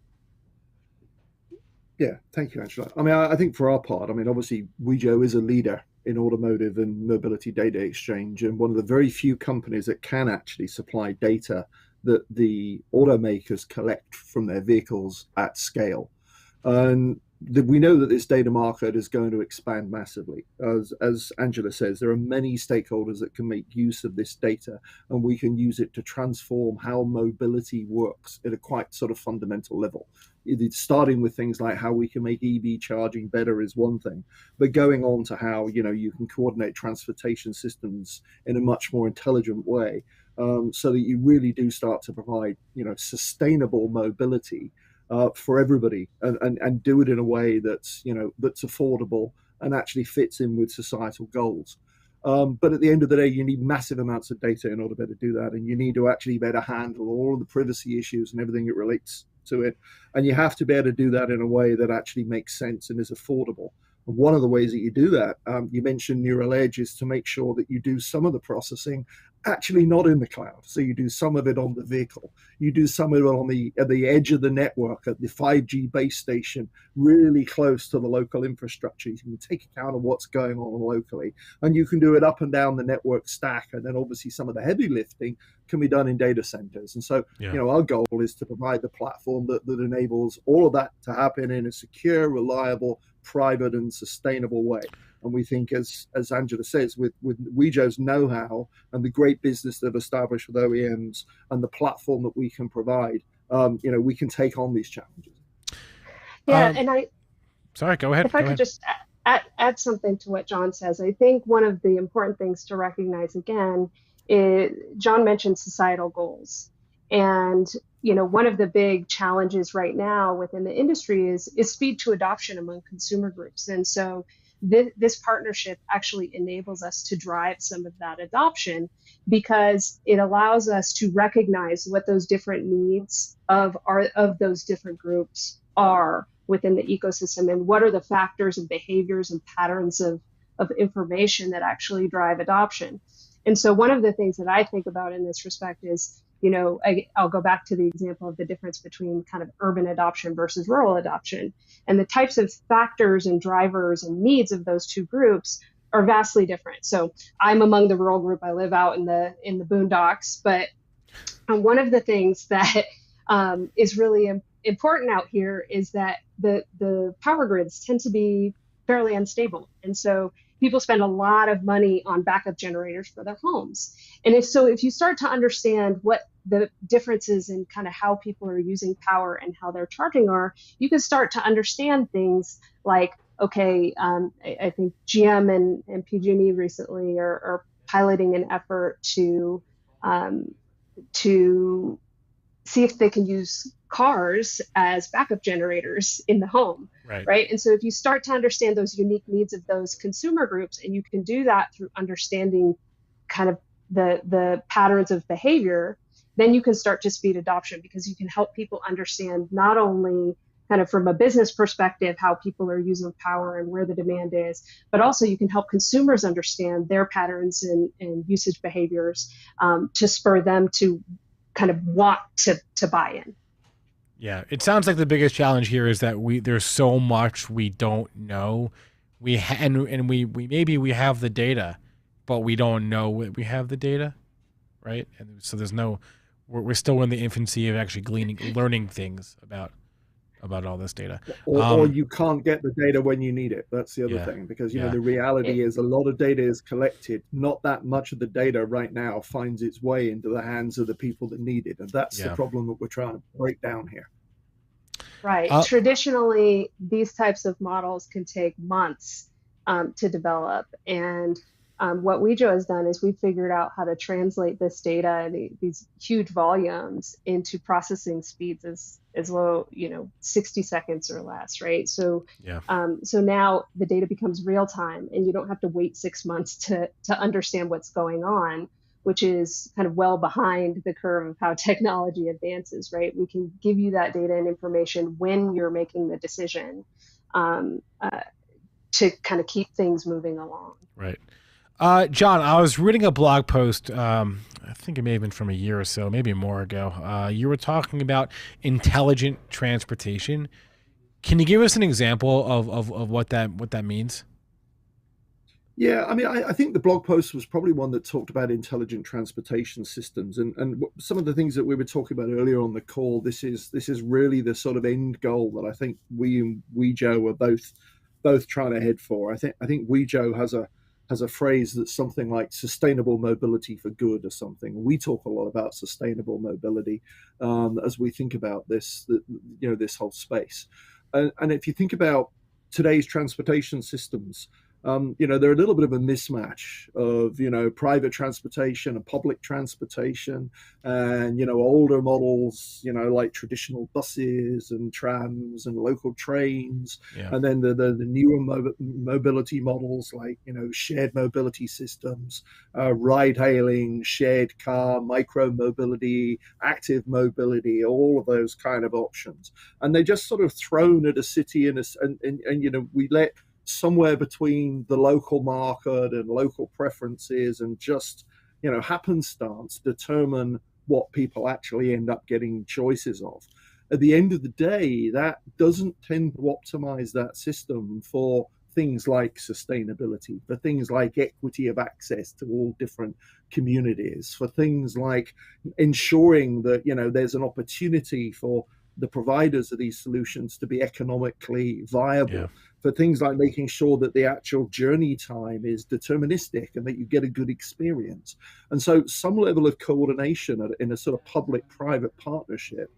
Yeah, thank you, Angela. I mean, I think for our part, I mean, obviously, Wejo is a leader in automotive and mobility data exchange, and one of the very few companies that can actually supply data that the automakers collect from their vehicles at scale. And we know that this data market is going to expand massively. As Angela says, there are many stakeholders that can make use of this data, and we can use it to transform how mobility works at a quite sort of fundamental level. It's starting with things like how we can make EV charging better is one thing, but going on to how, you know, you can coordinate transportation systems in a much more intelligent way, so that you really do start to provide, you know, sustainable mobility for everybody, and do it in a way that's, you know, that's affordable and actually fits in with societal goals. But at the end of the day, you need massive amounts of data in order to better do that, and you need to actually better handle all of the privacy issues and everything that relates to it. And you have to be able to do that in a way that actually makes sense and is affordable. And one of the ways that you do that, you mentioned Neural Edge, is to make sure that you do some of the processing actually not in the cloud. So you do some of it on the vehicle. You do some of it on at the edge of the network, at the 5G base station, really close to the local infrastructure. You can take account of what's going on locally, and you can do it up and down the network stack. And then obviously some of the heavy lifting can be done in data centers. And so, you know, our goal is to provide the platform that enables all of that to happen in a secure, reliable, private, and sustainable way. And we think, as Angela says, with Wejo's know-how and the great business they've established with OEMs and the platform that we can provide, you know, we can take on these challenges. Yeah, and sorry, go ahead. If I could just add something to what John says, I think one of the important things to recognize again is John mentioned societal goals, and you know, one of the big challenges right now within the industry is speed to adoption among consumer groups, and so this partnership actually enables us to drive some of that adoption, because it allows us to recognize what those different needs of those different groups are within the ecosystem, and what are the factors and behaviors and patterns of information that actually drive adoption. And so one of the things that I think about in this respect is, you know, I'll go back to the example of the difference between kind of urban adoption versus rural adoption. And the types of factors and drivers and needs of those two groups are vastly different. So I'm among the rural group. I live out in the boondocks. But one of the things that is really important out here is that the power grids tend to be fairly unstable. And so people spend a lot of money on backup generators for their homes. And if you start to understand what the differences in kind of how people are using power and how they're charging are, you can start to understand things like, okay, I think GM and PG&E recently are piloting an effort to to see if they can use cars as backup generators in the home, right? And so if you start to understand those unique needs of those consumer groups, and you can do that through understanding kind of the patterns of behavior, then you can start to speed adoption, because you can help people understand not only kind of from a business perspective how people are using power and where the demand is, but also you can help consumers understand their patterns and usage behaviors to spur them to kind of want to buy in. Yeah, it sounds like the biggest challenge here is that there's so much we don't know. We maybe we have the data, but we don't know we have the data, right? And so there's no, we're still in the infancy of actually learning things about all this data. Or you can't get the data when you need it. That's the other thing, because, you know, the reality is a lot of data is collected. Not that much of the data right now finds its way into the hands of the people that need it. And that's the problem that we're trying to break down here. Right. Traditionally, these types of models can take months to develop. And what Wejo has done is we've figured out how to translate this data and these huge volumes into processing speeds as low, 60 seconds or less, right? So, so now the data becomes real time, and you don't have to wait 6 months to understand what's going on, which is kind of well behind the curve of how technology advances, right? We can give you that data and information when you're making the decision to kind of keep things moving along. Right. John, I was reading a blog post, I think it may have been from a year or so, maybe more ago. You were talking about intelligent transportation. Can you give us an example of what that means? Yeah, I mean, I think the blog post was probably one that talked about intelligent transportation systems, and some of the things that we were talking about earlier on the call. This is really the sort of end goal that I think we and Wejo are both trying to head for. I think Wejo has a phrase that's something like sustainable mobility for good or something. We talk a lot about sustainable mobility as we think about this whole space. And if you think about today's transportation systems, they're a little bit of a mismatch of, private transportation and public transportation and, older models, like traditional buses and trams and local trains. And then the newer mobility models like, shared mobility systems, ride hailing, shared car, micro mobility, active mobility, all of those kind of options. And they just sort of thrown at a city and we let somewhere between the local market and local preferences and just, happenstance determine what people actually end up getting choices of. At the end of the day, that doesn't tend to optimize that system for things like sustainability, for things like equity of access to all different communities, for things like ensuring that, there's an opportunity for the providers of these solutions to be economically viable, for things like making sure that the actual journey time is deterministic and that you get a good experience. And so some level of coordination in a sort of public-private partnership,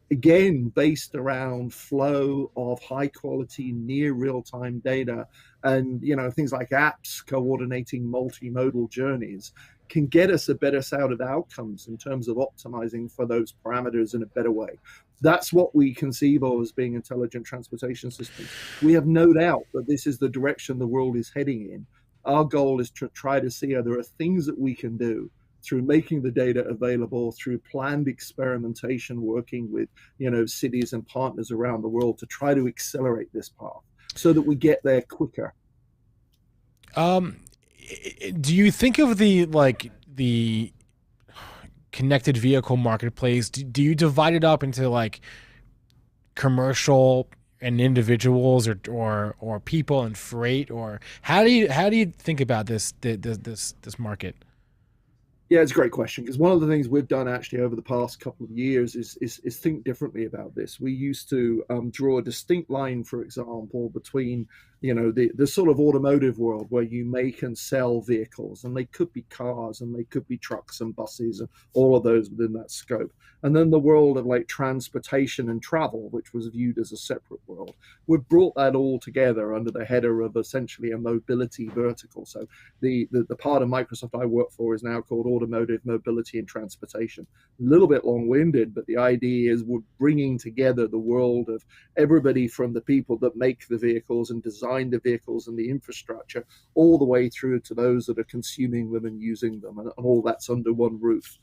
again, based around flow of high quality, near real-time data and, things like apps coordinating multimodal journeys, can get us a better set of outcomes in terms of optimizing for those parameters in a better way. That's what we conceive of as being intelligent transportation systems. We have no doubt that this is the direction the world is heading in. Our goal is to try to see are there things that we can do through making the data available, through planned experimentation, working with, cities and partners around the world to try to accelerate this path so that we get there quicker. Do you think of the connected vehicle marketplace? Do you divide it up into commercial and individuals or people and freight, or how do you think about this market? Yeah, it's a great question, because one of the things we've done actually over the past couple of years is think differently about this. We used to draw a distinct line, for example, between the sort of automotive world where you make and sell vehicles, and they could be cars and they could be trucks and buses and all of those within that scope. And then the world of transportation and travel, which was viewed as a separate world. We've brought that all together under the header of essentially a mobility vertical. So the part of Microsoft I work for is now called automotive mobility and transportation. A little bit long-winded, but the idea is we're bringing together the world of everybody from the people that make the vehicles and design the vehicles and the infrastructure, all the way through to those that are consuming them and using them, and all that's under one roof.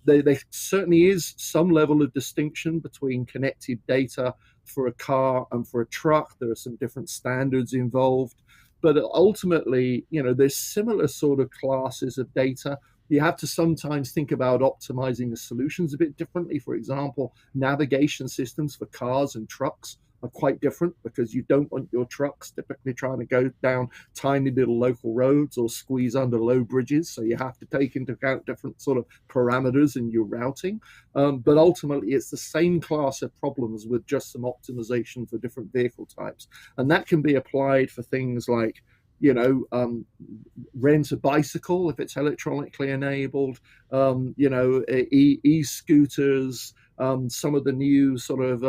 There certainly is some level of distinction between connected data for a car and for a truck. There are some different standards involved, but ultimately, there's similar sort of classes of data. You have to sometimes think about optimizing the solutions a bit differently. For example, navigation systems for cars and trucks are quite different, because you don't want your trucks typically trying to go down tiny little local roads or squeeze under low bridges. So you have to take into account different sort of parameters in your routing. But ultimately, it's the same class of problems with just some optimization for different vehicle types. And that can be applied for things like, rent a bicycle if it's electronically enabled, e-scooters, some of the new sort of,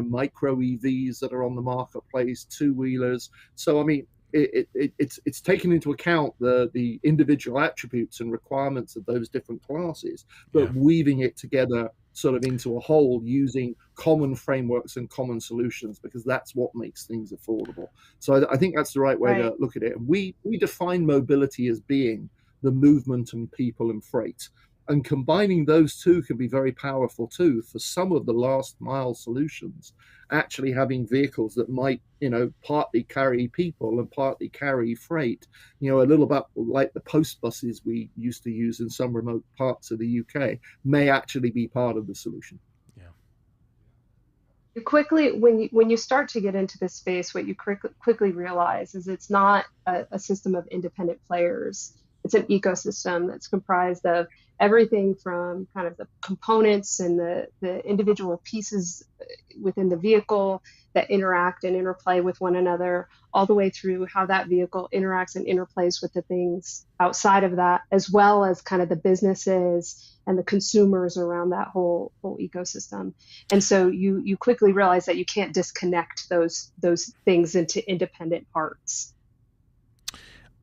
micro EVs that are on the marketplace, two-wheelers. So, I mean, it's taken into account the individual attributes and requirements of those different classes, but weaving it together sort of into a whole using common frameworks and common solutions, because that's what makes things affordable. So I think that's the right way to look at it. We define mobility as being the movement and people and freight. And combining those two can be very powerful too. For some of the last mile solutions, actually having vehicles that might, partly carry people and partly carry freight, a little bit like the post buses we used to use in some remote parts of the UK, may actually be part of the solution. You quickly, when you start to get into this space, what you quickly realize is it's not a system of independent players. It's an ecosystem that's comprised of everything from kind of the components and the individual pieces within the vehicle that interact and interplay with one another, all the way through how that vehicle interacts and interplays with the things outside of that, as well as kind of the businesses and the consumers around that whole ecosystem. And so you quickly realize that you can't disconnect those things into independent parts.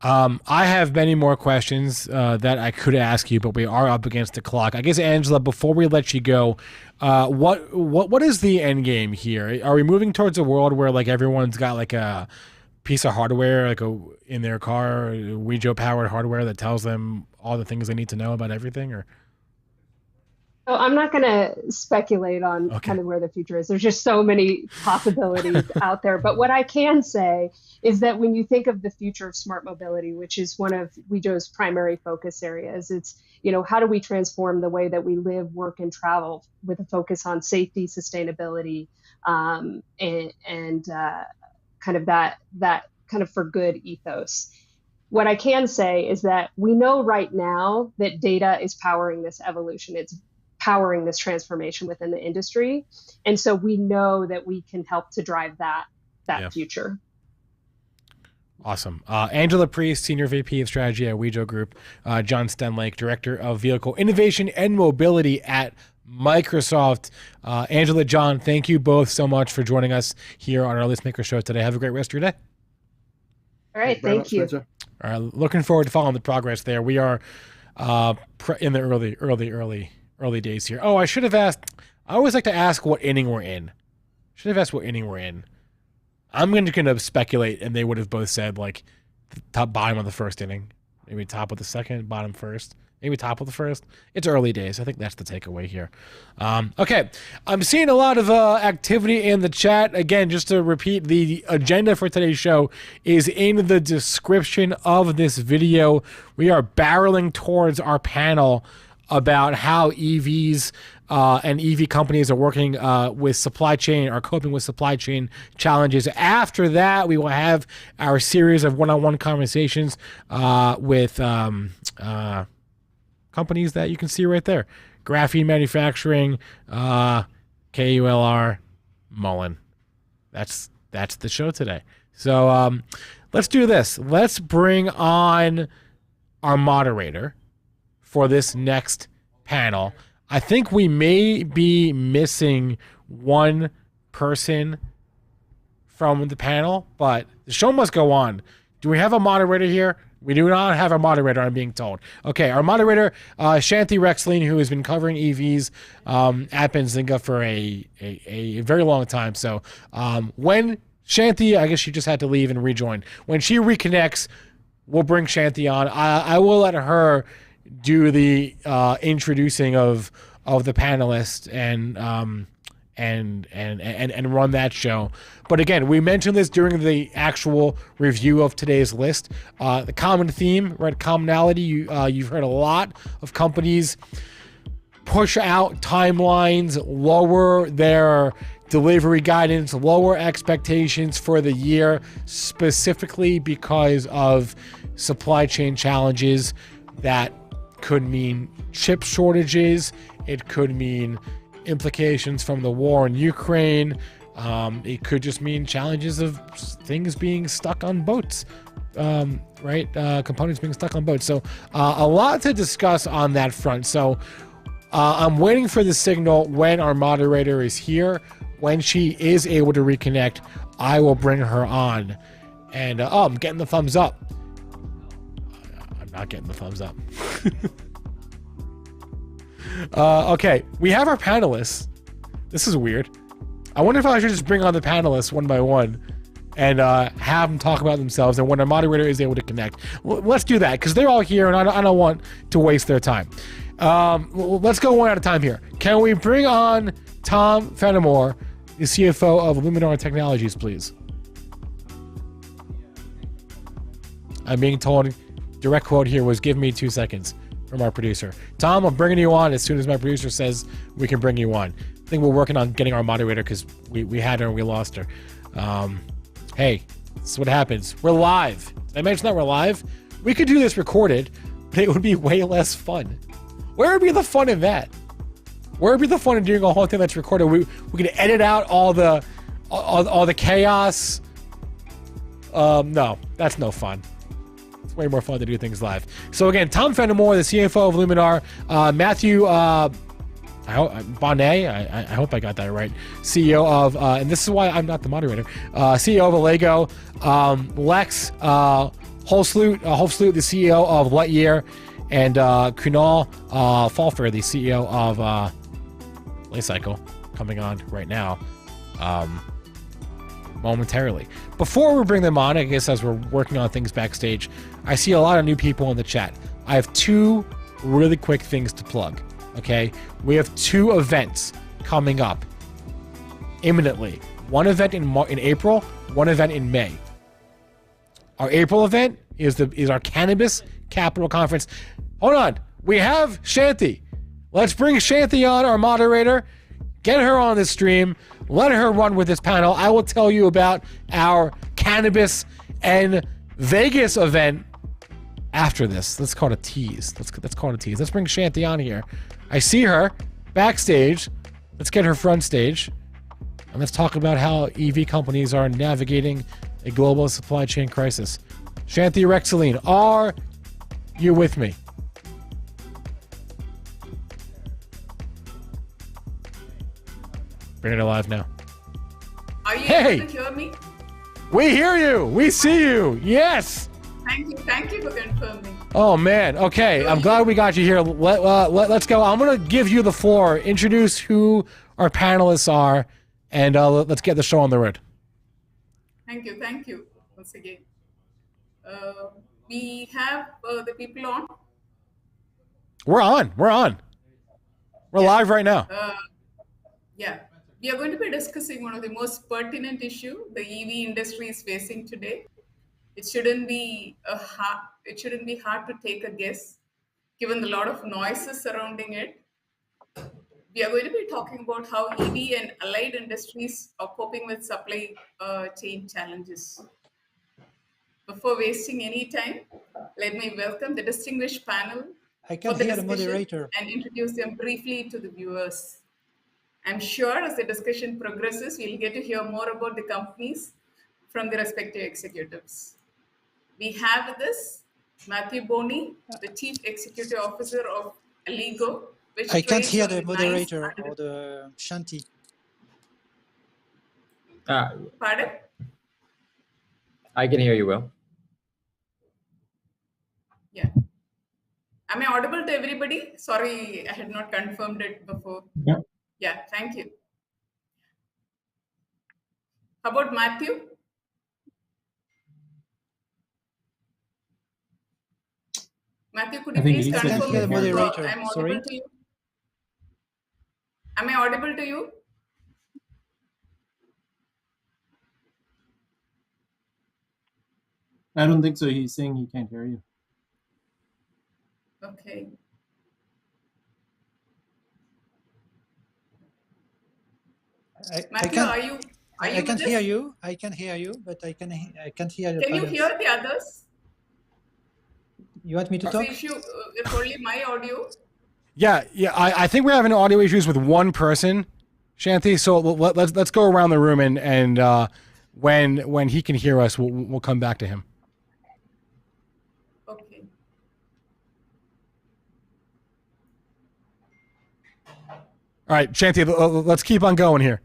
I have many more questions that I could ask you, but we are up against the clock. I guess, Angela, before we let you go, what is the end game here? Are we moving towards a world where like everyone's got like a piece of hardware, like in their car, Wejo powered hardware that tells them all the things they need to know about everything, or? So I'm not going to speculate on kind of where the future is. There's just so many possibilities out there. But what I can say is that when you think of the future of smart mobility, which is one of Wejo's primary focus areas, it's, how do we transform the way that we live, work, and travel with a focus on safety, sustainability, and kind of that kind of for good ethos. What I can say is that we know right now that data is powering this evolution. It's powering this transformation within the industry. And so we know that we can help to drive that future. Awesome. Angela Priest, Senior VP of Strategy at Wejo Group. John Stenlake, Director of Vehicle Innovation and Mobility at Microsoft. Angela, John, thank you both so much for joining us here on our Listmaker show today. Have a great rest of your day. All right. Thank you. Spencer. All right. Looking forward to following the progress there. We are in the early days here. Oh, I should have asked. I always like to ask what inning we're in. Should have asked what inning we're in. I'm going to speculate, and they would have both said like the top bottom of the first inning, maybe top of the second, bottom first, maybe top of the first. It's early days. I think that's the takeaway here. Okay, I'm seeing a lot of activity in the chat. Again, just to repeat, the agenda for today's show is in the description of this video. We are barreling towards our panel about how EVs and EV companies are working with supply chain, are coping with supply chain challenges. After that, we will have our series of one-on-one conversations with companies that you can see right there. Graphene Manufacturing, KULR, Mullen. That's the show today. So let's do this. Let's bring on our moderator for this next panel. I think we may be missing one person from the panel, but the show must go on. Do we have a moderator here? We do not have a moderator, I'm being told. Okay, our moderator, Shanthi Rexaline, who has been covering EVs at Benzinga for a very long time. So when Shanthi, I guess she just had to leave and rejoin. When she reconnects, we'll bring Shanthi on. I will let her do the introducing of the panelists and run that show. But again, we mentioned this during the actual review of today's list. The common theme, right? Commonality. You've heard a lot of companies push out timelines, lower their delivery guidance, lower expectations for the year, specifically because of supply chain challenges. That could mean chip shortages. It could mean implications from the war in Ukraine. It could just mean challenges of things being stuck on boats, right? Components being stuck on boats. So a lot to discuss on that front. So I'm waiting for the signal when our moderator is here. When she is able to reconnect, I will bring her on. And I'm getting the thumbs up. I'm not getting the thumbs up. Okay, we have our panelists. This is weird. I wonder if I should just bring on the panelists one by one and have them talk about themselves, and when our moderator is able to connect. Let's do that, because they're all here, and I don't want to waste their time. Let's go one at a time here. Can we bring on Tom Fennimore, the CFO of Luminar Technologies, please? I'm being told, direct quote here was, "Give me 2 seconds," from our producer. Tom, I'm bringing you on as soon as my producer says we can bring you on. I think we're working on getting our moderator because we had her and we lost her. Hey, this is what happens. We're live. Did I mention that we're live? We could do this recorded, but it would be way less fun. Where would be the fun in that? Where would be the fun in doing a whole thing that's recorded? We could edit out all the chaos. No, that's no fun. Way more fun to do things live. So again, Tom Fennimore, the CFO of Luminar, Mathieu Bonnet, I hope I got that right, CEO of, and this is why I'm not the moderator, CEO of Allego, Lex Hoefsloot, the CEO of Lightyear, and Kunal Phalpher, the CEO of LICY, coming on right now. Momentarily. Before we bring them on, I guess as we're working on things backstage, I see a lot of new people in the chat. I have 2 really quick things to plug, okay? We have 2 events coming up imminently. One event in April, one event in May. Our April event is our Cannabis Capital Conference. Hold on. We have Shanthi. Let's bring Shanthi on, our moderator. Get her on the stream. Let her run with this panel. I will tell you about our cannabis and Vegas event after this. Let's call it a tease. Let's call it a tease. Let's bring Shanthi on here. I see her backstage. Let's get her front stage. And let's talk about how EV companies are navigating a global supply chain crisis. Shanthi Rexaline, are you with me? Bring it alive now. Are you Hey! able to hear me? We hear you. We see you. Yes. Thank you for confirming. Oh man. Okay. I'm glad we got you here. Let's go. I'm gonna give you the floor. Introduce who our panelists are, and let's get the show on the road. Thank you once again. We have the people on. We're on. We're live right now. Yeah. We are going to be discussing one of the most pertinent issues the EV industry is facing today. It shouldn't be hard to take a guess, given the lot of noises surrounding it. We are going to be talking about how EV and allied industries are coping with supply chain challenges. Before wasting any time, let me welcome the distinguished panel I can hear the moderator and introduce them briefly to the viewers. I'm sure as the discussion progresses, we'll get to hear more about the companies from the respective executives. We have with us Mathieu Bonnet, the Chief Executive Officer of Allego. I can't hear the moderator or the Shanthi. Pardon? I can hear you well. Yeah. Am I audible to everybody? Sorry, I had not confirmed it before. Yeah. Yeah, thank you. How about Matthew? Matthew, could you I think please he said I can't confirm hear if the moderator. I'm audible Sorry. to you? Am I audible to you? I don't think so. He's saying he can't hear you. Okay. Matthew, are you I with can't us? hear you. I can hear you, but I can't hear the Can you panels. hear the others? You want me to What's talk? the issue with only my audio? Yeah. I think we're having audio issues with one person, Shanthi. So let's go around the room and when he can hear us, we'll come back to him. Okay. All right, Shanthi, let's keep on going here.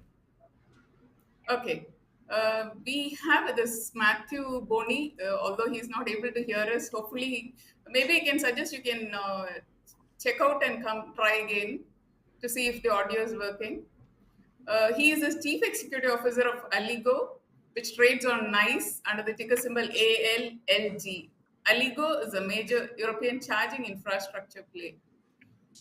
Okay. We have this Matthew Bonnet, although he's not able to hear us. Hopefully, maybe I can suggest you can check out and come try again to see if the audio is working. He is the Chief Executive Officer of Allego, which trades on NYSE under the ticker symbol ALLG. Allego is a major European charging infrastructure play.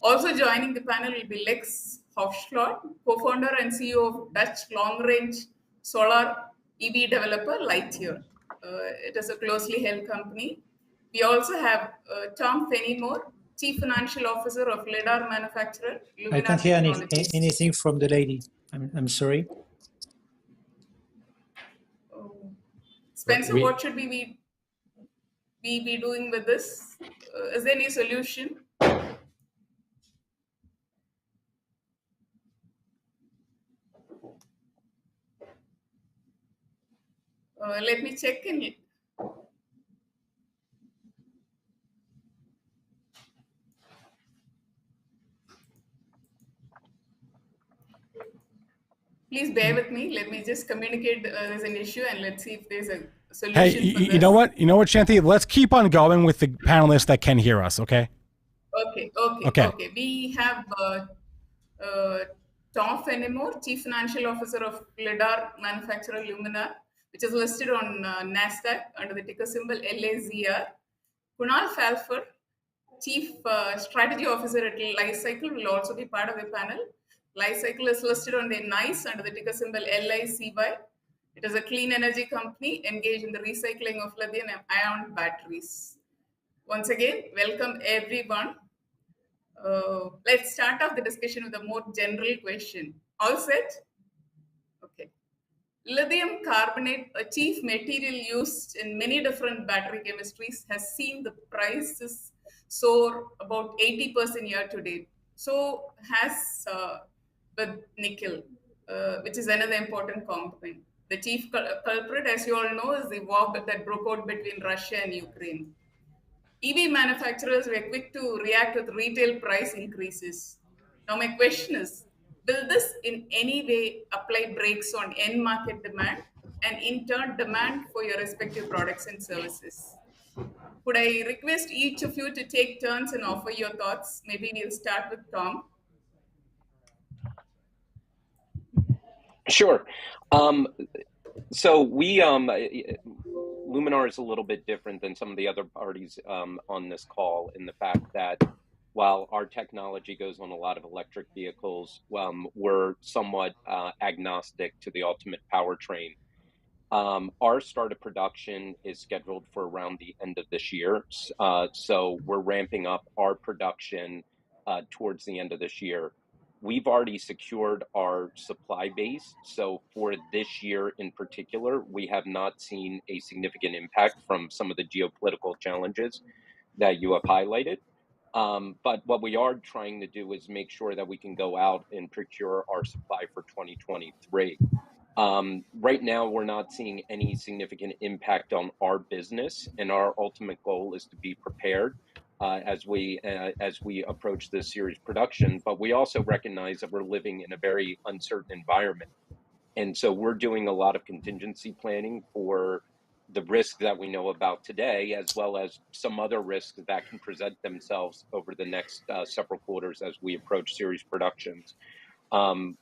Also joining the panel will be Lex Hoefsloot, co-founder and CEO of Dutch long-range solar EV developer Lightyear. It is a closely held company. We also have Tom Fennimore, Chief Financial Officer of LIDAR manufacturer Luminar I can't hear Technologies. anything from the lady. I'm sorry. Spencer, what should we be doing with this? Is there any solution? Let me check in it. Please bear with me. Let me just communicate there's an issue and let's see if there's a solution. Hey, for you know what? You know what, Shanthi? Let's keep on going with the panelists that can hear us, okay? Okay. We have Tom Fennimore, Chief Financial Officer of LIDAR manufacturer Luminar, which is listed on NASDAQ under the ticker symbol LAZR. Kunal Phalpher, Chief Strategy Officer at LICY, will also be part of the panel. LICY is listed on the NYSE under the ticker symbol LICY. It is a clean energy company engaged in the recycling of lithium-ion batteries. Once again, welcome everyone. Let's start off the discussion with a more general question. All set? Okay. Lithium carbonate, a chief material used in many different battery chemistries, has seen the prices soar about 80% year to date. So has with nickel, which is another important component. The chief culprit, as you all know, is the war that broke out between Russia and Ukraine. EV manufacturers were quick to react with retail price increases. Now my question is, will this in any way apply brakes on end market demand and in turn demand for your respective products and services? Could I request each of you to take turns and offer your thoughts? Maybe we'll start with Tom. Sure. So we, Luminar is a little bit different than some of the other parties on this call in the fact that while our technology goes on a lot of electric vehicles, we're somewhat agnostic to the ultimate powertrain. Our start of production is scheduled for around the end of this year. So we're ramping up our production towards the end of this year. We've already secured our supply base. So for this year in particular, we have not seen a significant impact from some of the geopolitical challenges that you have highlighted. But what we are trying to do is make sure that we can go out and procure our supply for 2023. Right now, we're not seeing any significant impact on our business, and our ultimate goal is to be prepared as we approach this series production. But we also recognize that we're living in a very uncertain environment, and so we're doing a lot of contingency planning for the risks that we know about today, as well as some other risks that can present themselves over the next several quarters as we approach series productions.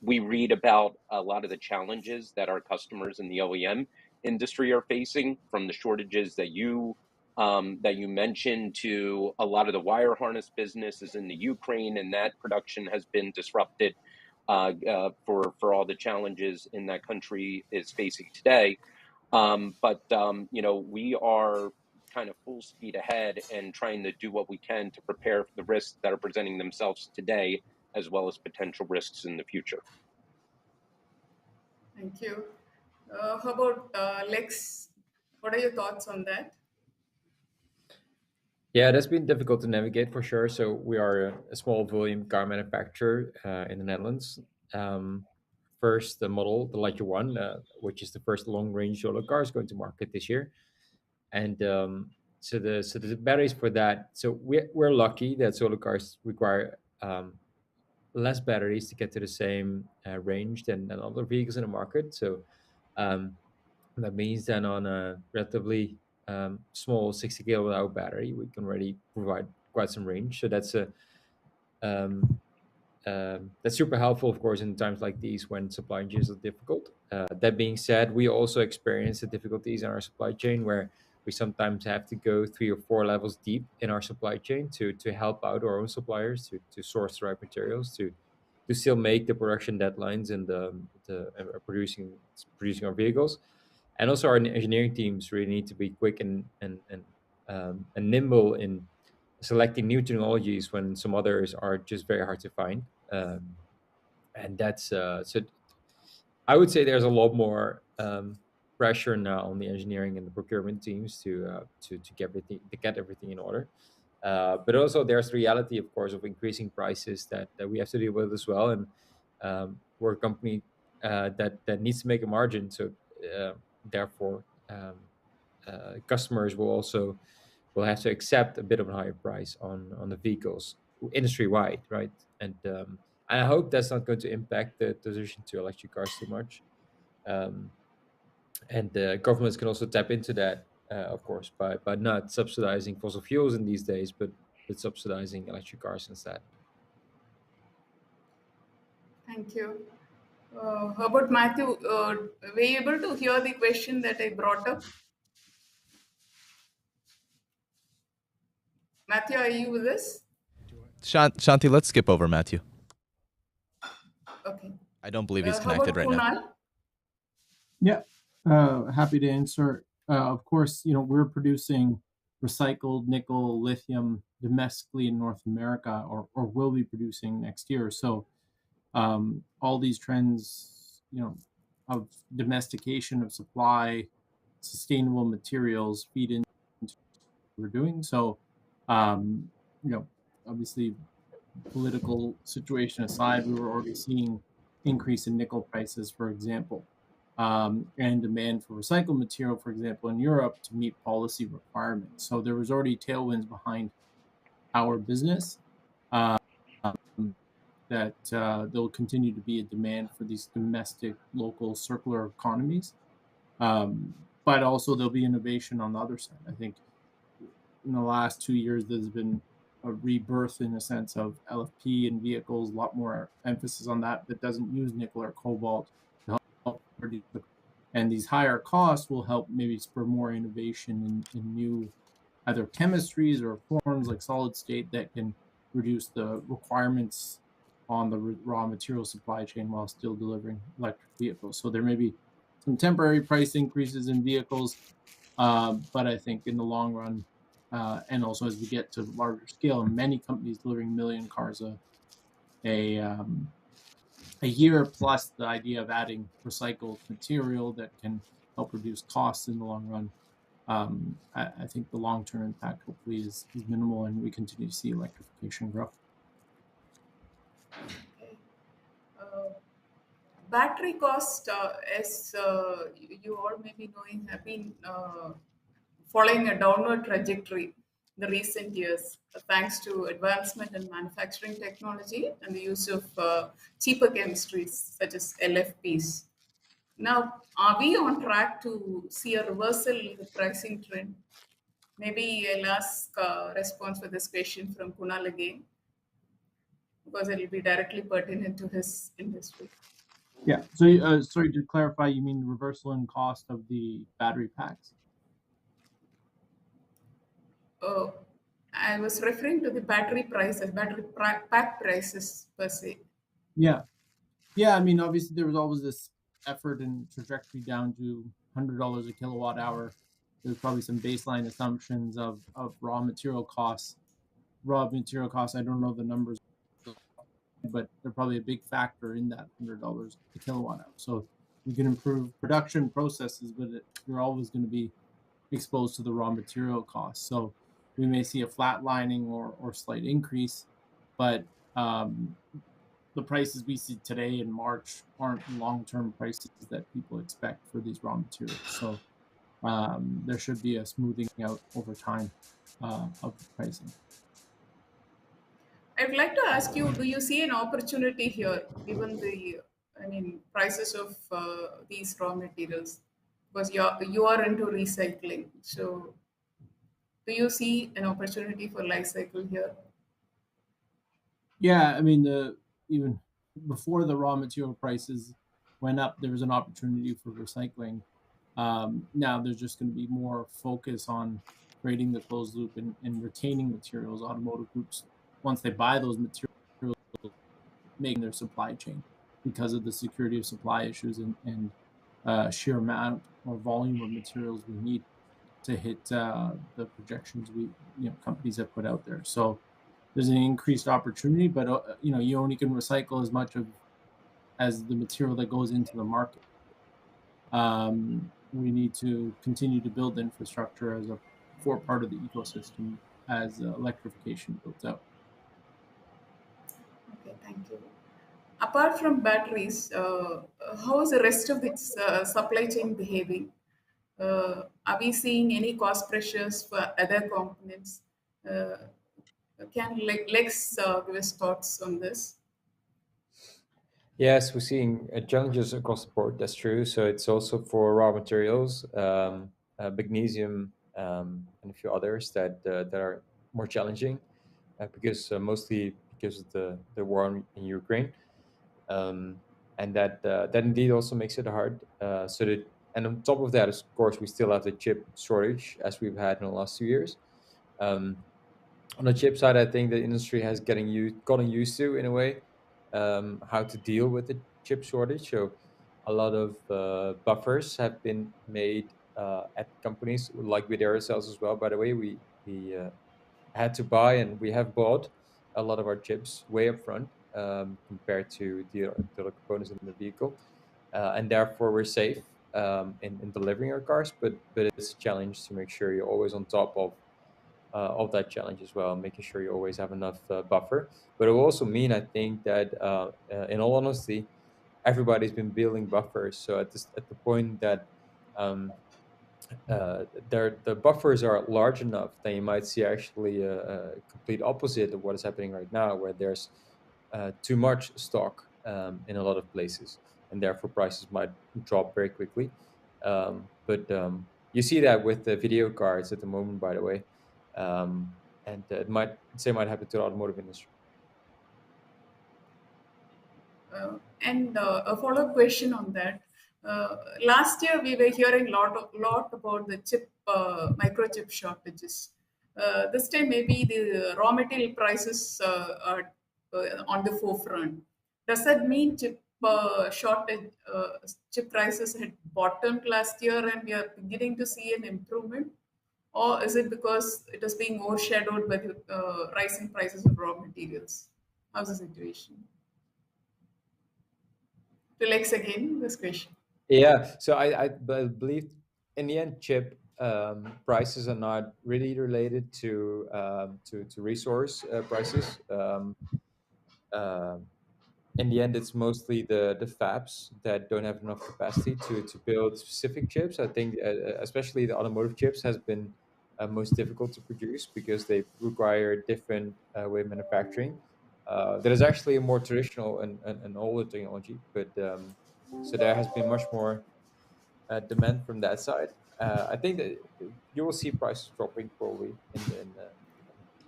We read about a lot of the challenges that our customers in the OEM industry are facing, from the shortages that you mentioned to a lot of the wire harness businesses in the Ukraine, and that production has been disrupted for all the challenges in that country is facing today. We are kind of full speed ahead and trying to do what we can to prepare for the risks that are presenting themselves today, as well as potential risks in the future. Thank you. How about Lex? What are your thoughts on that? Yeah, that's been difficult to navigate for sure. So we are a small volume car manufacturer in the Netherlands. First, the model, the Lightyear 1, which is the first long-range solar car, is going to market this year. And so the batteries for that. So we're lucky that solar cars require less batteries to get to the same range than other vehicles in the market. So that means that on a relatively small 60 kilowatt hour battery, we can already provide quite some range. So that's super helpful, of course, in times like these when supply chains are difficult. That being said, we also experience the difficulties in our supply chain where we sometimes have to go 3 or 4 levels deep in our supply chain to help out our own suppliers to source the right materials to still make the production deadlines and producing our vehicles. And also our engineering teams really need to be quick and nimble in selecting new technologies when some others are just very hard to find. And that's so I would say there's a lot more pressure now on the engineering and the procurement teams to get everything in order. But also there's the reality, of course, of increasing prices that we have to deal with as well. And we're a company that needs to make a margin. So therefore, customers will have to accept a bit of a higher price on the vehicles industry wide, right? And I hope that's not going to impact the transition to electric cars too much. And governments can also tap into that, of course, by not subsidizing fossil fuels in these days, but subsidizing electric cars instead. Thank you. How about Matthew? Were you able to hear the question that I brought up? Matthew, are you with us? Shanthi, let's skip over Matthew. Okay. I don't believe he's connected right now. Yeah, happy to answer. Of course, we're producing recycled nickel, lithium domestically in North America, or will be producing next year. So all these trends, of domestication of supply, sustainable materials feed into what we're doing. So, obviously, political situation aside, we were already seeing increase in nickel prices, for example, and demand for recycled material, for example, in Europe to meet policy requirements. So there was already tailwinds behind our business that there'll continue to be a demand for these domestic, local, circular economies. But also there'll be innovation on the other side. I think in the last 2 years, there's been a rebirth in a sense of LFP in vehicles, a lot more emphasis on that doesn't use nickel or cobalt to help reduce and these higher costs will help maybe spur more innovation in new either chemistries or forms like solid state that can reduce the requirements on the raw material supply chain while still delivering electric vehicles. So there may be some temporary price increases in vehicles, but I think in the long run, and also as we get to larger scale, and many companies delivering 1 million cars a year, plus the idea of adding recycled material that can help reduce costs in the long run. I think the long-term impact hopefully is minimal, and we continue to see electrification grow. Battery cost, as you all may be knowing, have been following a downward trajectory in the recent years, thanks to advancement in manufacturing technology and the use of cheaper chemistries such as LFPs. Now, are we on track to see a reversal in the pricing trend? Maybe I'll ask a response for this question from Kunal again, because it will be directly pertinent to his industry. Yeah. So, sorry to clarify, you mean reversal in cost of the battery packs? I was referring to the battery prices, pack prices per se. Yeah. Yeah. I mean, obviously, there was always this effort and trajectory down to $100 a kilowatt hour. There's probably some baseline assumptions of raw material costs. I don't know the numbers, but they're probably a big factor in that $100 a kilowatt hour. So you can improve production processes, but you're always going to be exposed to the raw material costs. So we may see a flatlining or slight increase, but the prices we see today in March aren't long-term prices that people expect for these raw materials. So there should be a smoothing out over time of the pricing. I'd like to ask you, do you see an opportunity here, given the, prices of these raw materials? Because you are into recycling. So do you see an opportunity for life cycle here? Yeah, I mean, even before the raw material prices went up, there was an opportunity for recycling. Now there's just going to be more focus on creating the closed loop and retaining materials. Automotive groups, once they buy those materials, making their supply chain because of the security of supply issues and sheer amount or volume of materials we need to hit the projections companies have put out there. So there's an increased opportunity, but you only can recycle as much as the material that goes into the market. We need to continue to build infrastructure as a core part of the ecosystem as electrification builds out. Okay, thank you. Apart from batteries, how is the rest of the supply chain behaving? Are we seeing any cost pressures for other components? Can Lex give us thoughts on this? Yes, we're seeing challenges across the board. That's true. So it's also for raw materials, magnesium, and a few others that are more challenging because mostly because of the war in Ukraine, and that indeed also makes it hard. And on top of that, of course, we still have the chip shortage as we've had in the last 2 years. On the chip side, I think the industry has gotten used to, in a way, how to deal with the chip shortage. So a lot of buffers have been made at companies like with ourselves as well. By the way, we had to buy, and we have bought a lot of our chips way up front compared to the other components in the vehicle, and therefore we're safe in delivering our cars. But it's a challenge to make sure you're always on top of that challenge as well, making sure you always have enough buffer. But it will also mean, I think, that in all honesty, everybody's been building buffers. So at the point that the buffers are large enough, then you might see actually a complete opposite of what is happening right now, where there's too much stock in a lot of places, and therefore prices might drop very quickly. But you see that with the video cards at the moment, by the way. And it might happen to the automotive industry. And a follow-up question on that. Last year, we were hearing a lot about the microchip shortages. This time, maybe the raw material prices are on the forefront. Does that mean chip prices had bottomed last year and we are beginning to see an improvement? Or is it because it is being overshadowed by the rising prices of raw materials? How's the situation? To Lex again, this question. Yeah, so I believe in the end, chip prices are not really related to resource prices. In the end, it's mostly the fabs that don't have enough capacity to build specific chips. I think especially the automotive chips has been most difficult to produce because they require different way of manufacturing. That is actually a more traditional and older technology, but So there has been much more demand from that side. I think that you will see prices dropping probably in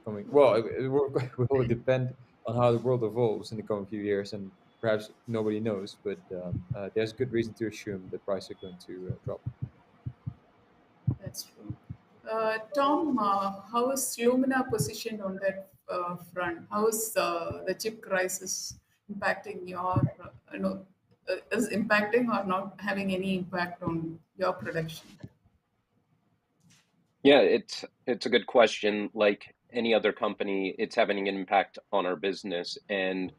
coming. Well, it will depend on how the world evolves in the coming few years, and perhaps nobody knows. But there's good reason to assume the price are going to drop. That's true. Tom, how is Luminar positioned on that front? How is the chip crisis impacting your, is impacting or not having any impact on your production? Yeah, it's a good question. Like any other company, it's having an impact on our business, and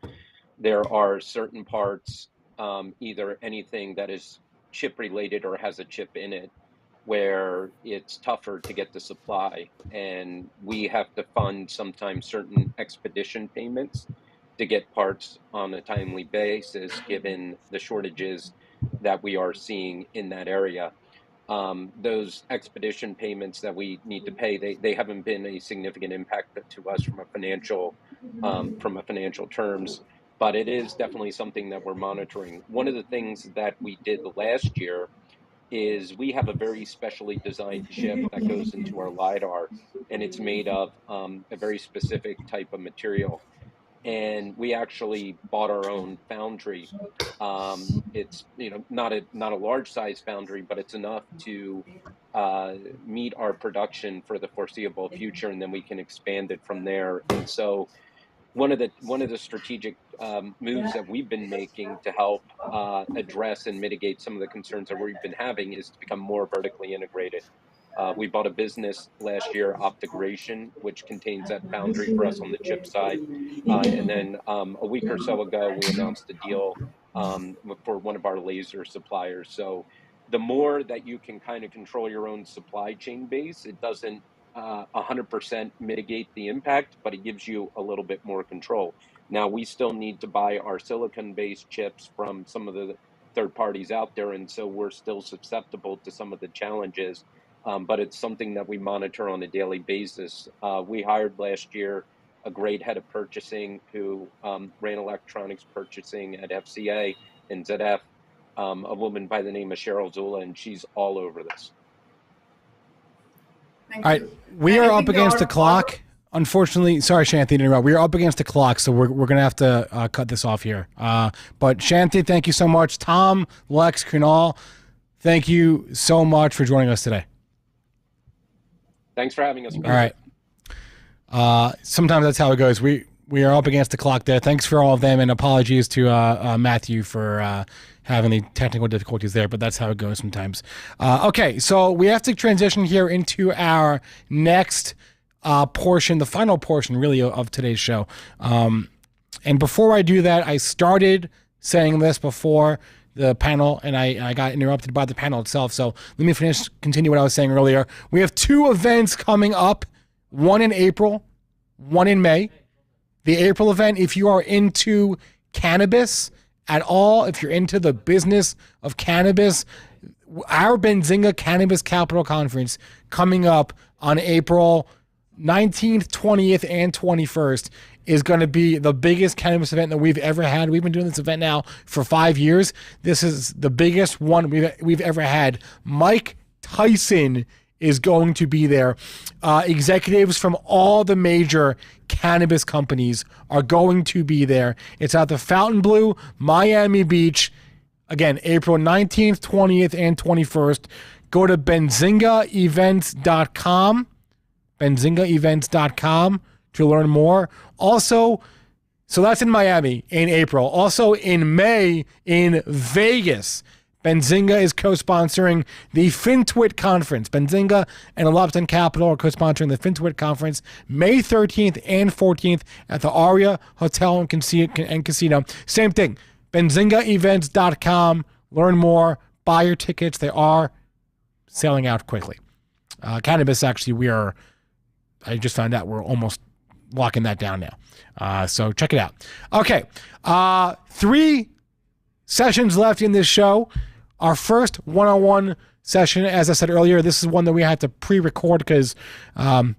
there are certain parts, either anything that is chip related or has a chip in it, where it's tougher to get the supply, and we have to fund sometimes certain expedition payments to get parts on a timely basis, given the shortages that we are seeing in that area. Those expedition payments that we need to pay, they haven't been a significant impact to us from a financial terms, but it is definitely something that we're monitoring. One of the things that we did last year is we have a very specially designed chip that goes into our LiDAR, and it's made of a very specific type of material. And we actually bought our own foundry. It's not a large size foundry, but it's enough to meet our production for the foreseeable future, and then we can expand it from there. And so one of the strategic moves that we've been making to help address and mitigate some of the concerns that we've been having is to become more vertically integrated. We bought a business last year, Optigration, which contains that foundry for us on the chip side. And then a week or so ago, we announced a deal for one of our laser suppliers. So the more that you can kind of control your own supply chain base, it doesn't 100% mitigate the impact, but it gives you a little bit more control. Now, we still need to buy our silicon-based chips from some of the third parties out there, and so we're still susceptible to some of the challenges. But it's something that we monitor on a daily basis. We hired last year a great head of purchasing who ran electronics purchasing at FCA and ZF, a woman by the name of Cheryl Zula, and she's all over this. Thank All right, you. we are up against the clock. Unfortunately, sorry, Shanthi, to interrupt. We are up against the clock, so we're going to have to cut this off here. But Shanthi, thank you so much. Tom, Lex, Kunal, thank you so much for joining us today. Thanks for having us. All right. Sometimes that's how it goes. We are up against the clock there. Thanks for all of them, and apologies to Mathieu for having the technical difficulties there, but that's how it goes sometimes. Okay, so we have to transition here into our next portion, the final portion, really, of today's show. And before I do that, I started saying this before the panel, and I got interrupted by the panel itself. So let me continue what I was saying earlier. We have two events coming up, one in April, one in May. The April event, if you are into cannabis at all, if you're into the business of cannabis, our Benzinga Cannabis Capital Conference coming up on April 19th, 20th, and 21st is going to be the biggest cannabis event that we've ever had. We've been doing this event now for 5 years. This is the biggest one we've ever had. Mike Tyson is going to be there. Executives from all the major cannabis companies are going to be there. It's at the Fontainebleau, Miami Beach. Again, April 19th, 20th, and 21st. Go to benzingaevents.com. benzingaevents.com to learn more. Also, so that's in Miami in April. Also in May in Vegas, Benzinga is co-sponsoring the FinTwit Conference. Benzinga and Lobson Capital are co-sponsoring the FinTwit Conference May 13th and 14th at the Aria Hotel and Casino. Same thing, benzingaevents.com. Learn more, buy your tickets. They are selling out quickly. Cannabis, actually, I just found out we're almost locking that down now. So check it out. Okay. 3 sessions left in this show. Our first one-on-one session, as I said earlier, this is one that we had to pre-record because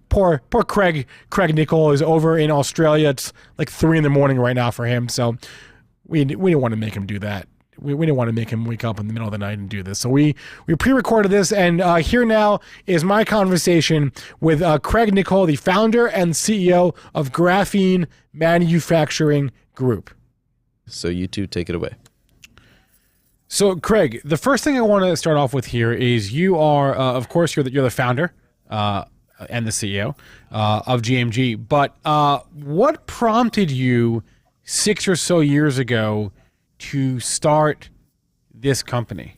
poor Craig Nicol is over in Australia. It's like 3 a.m. right now for him. So we didn't want to make him do that. we didn't want to make him wake up in the middle of the night and do this. So we pre-recorded this, and here now is my conversation with Craig Nicol, the founder and CEO of Graphene Manufacturing Group. So you two take it away. So Craig, the first thing I want to start off with here is you are, of course, you're the founder and the CEO of GMG. But what prompted you 6 or so years ago to start this company?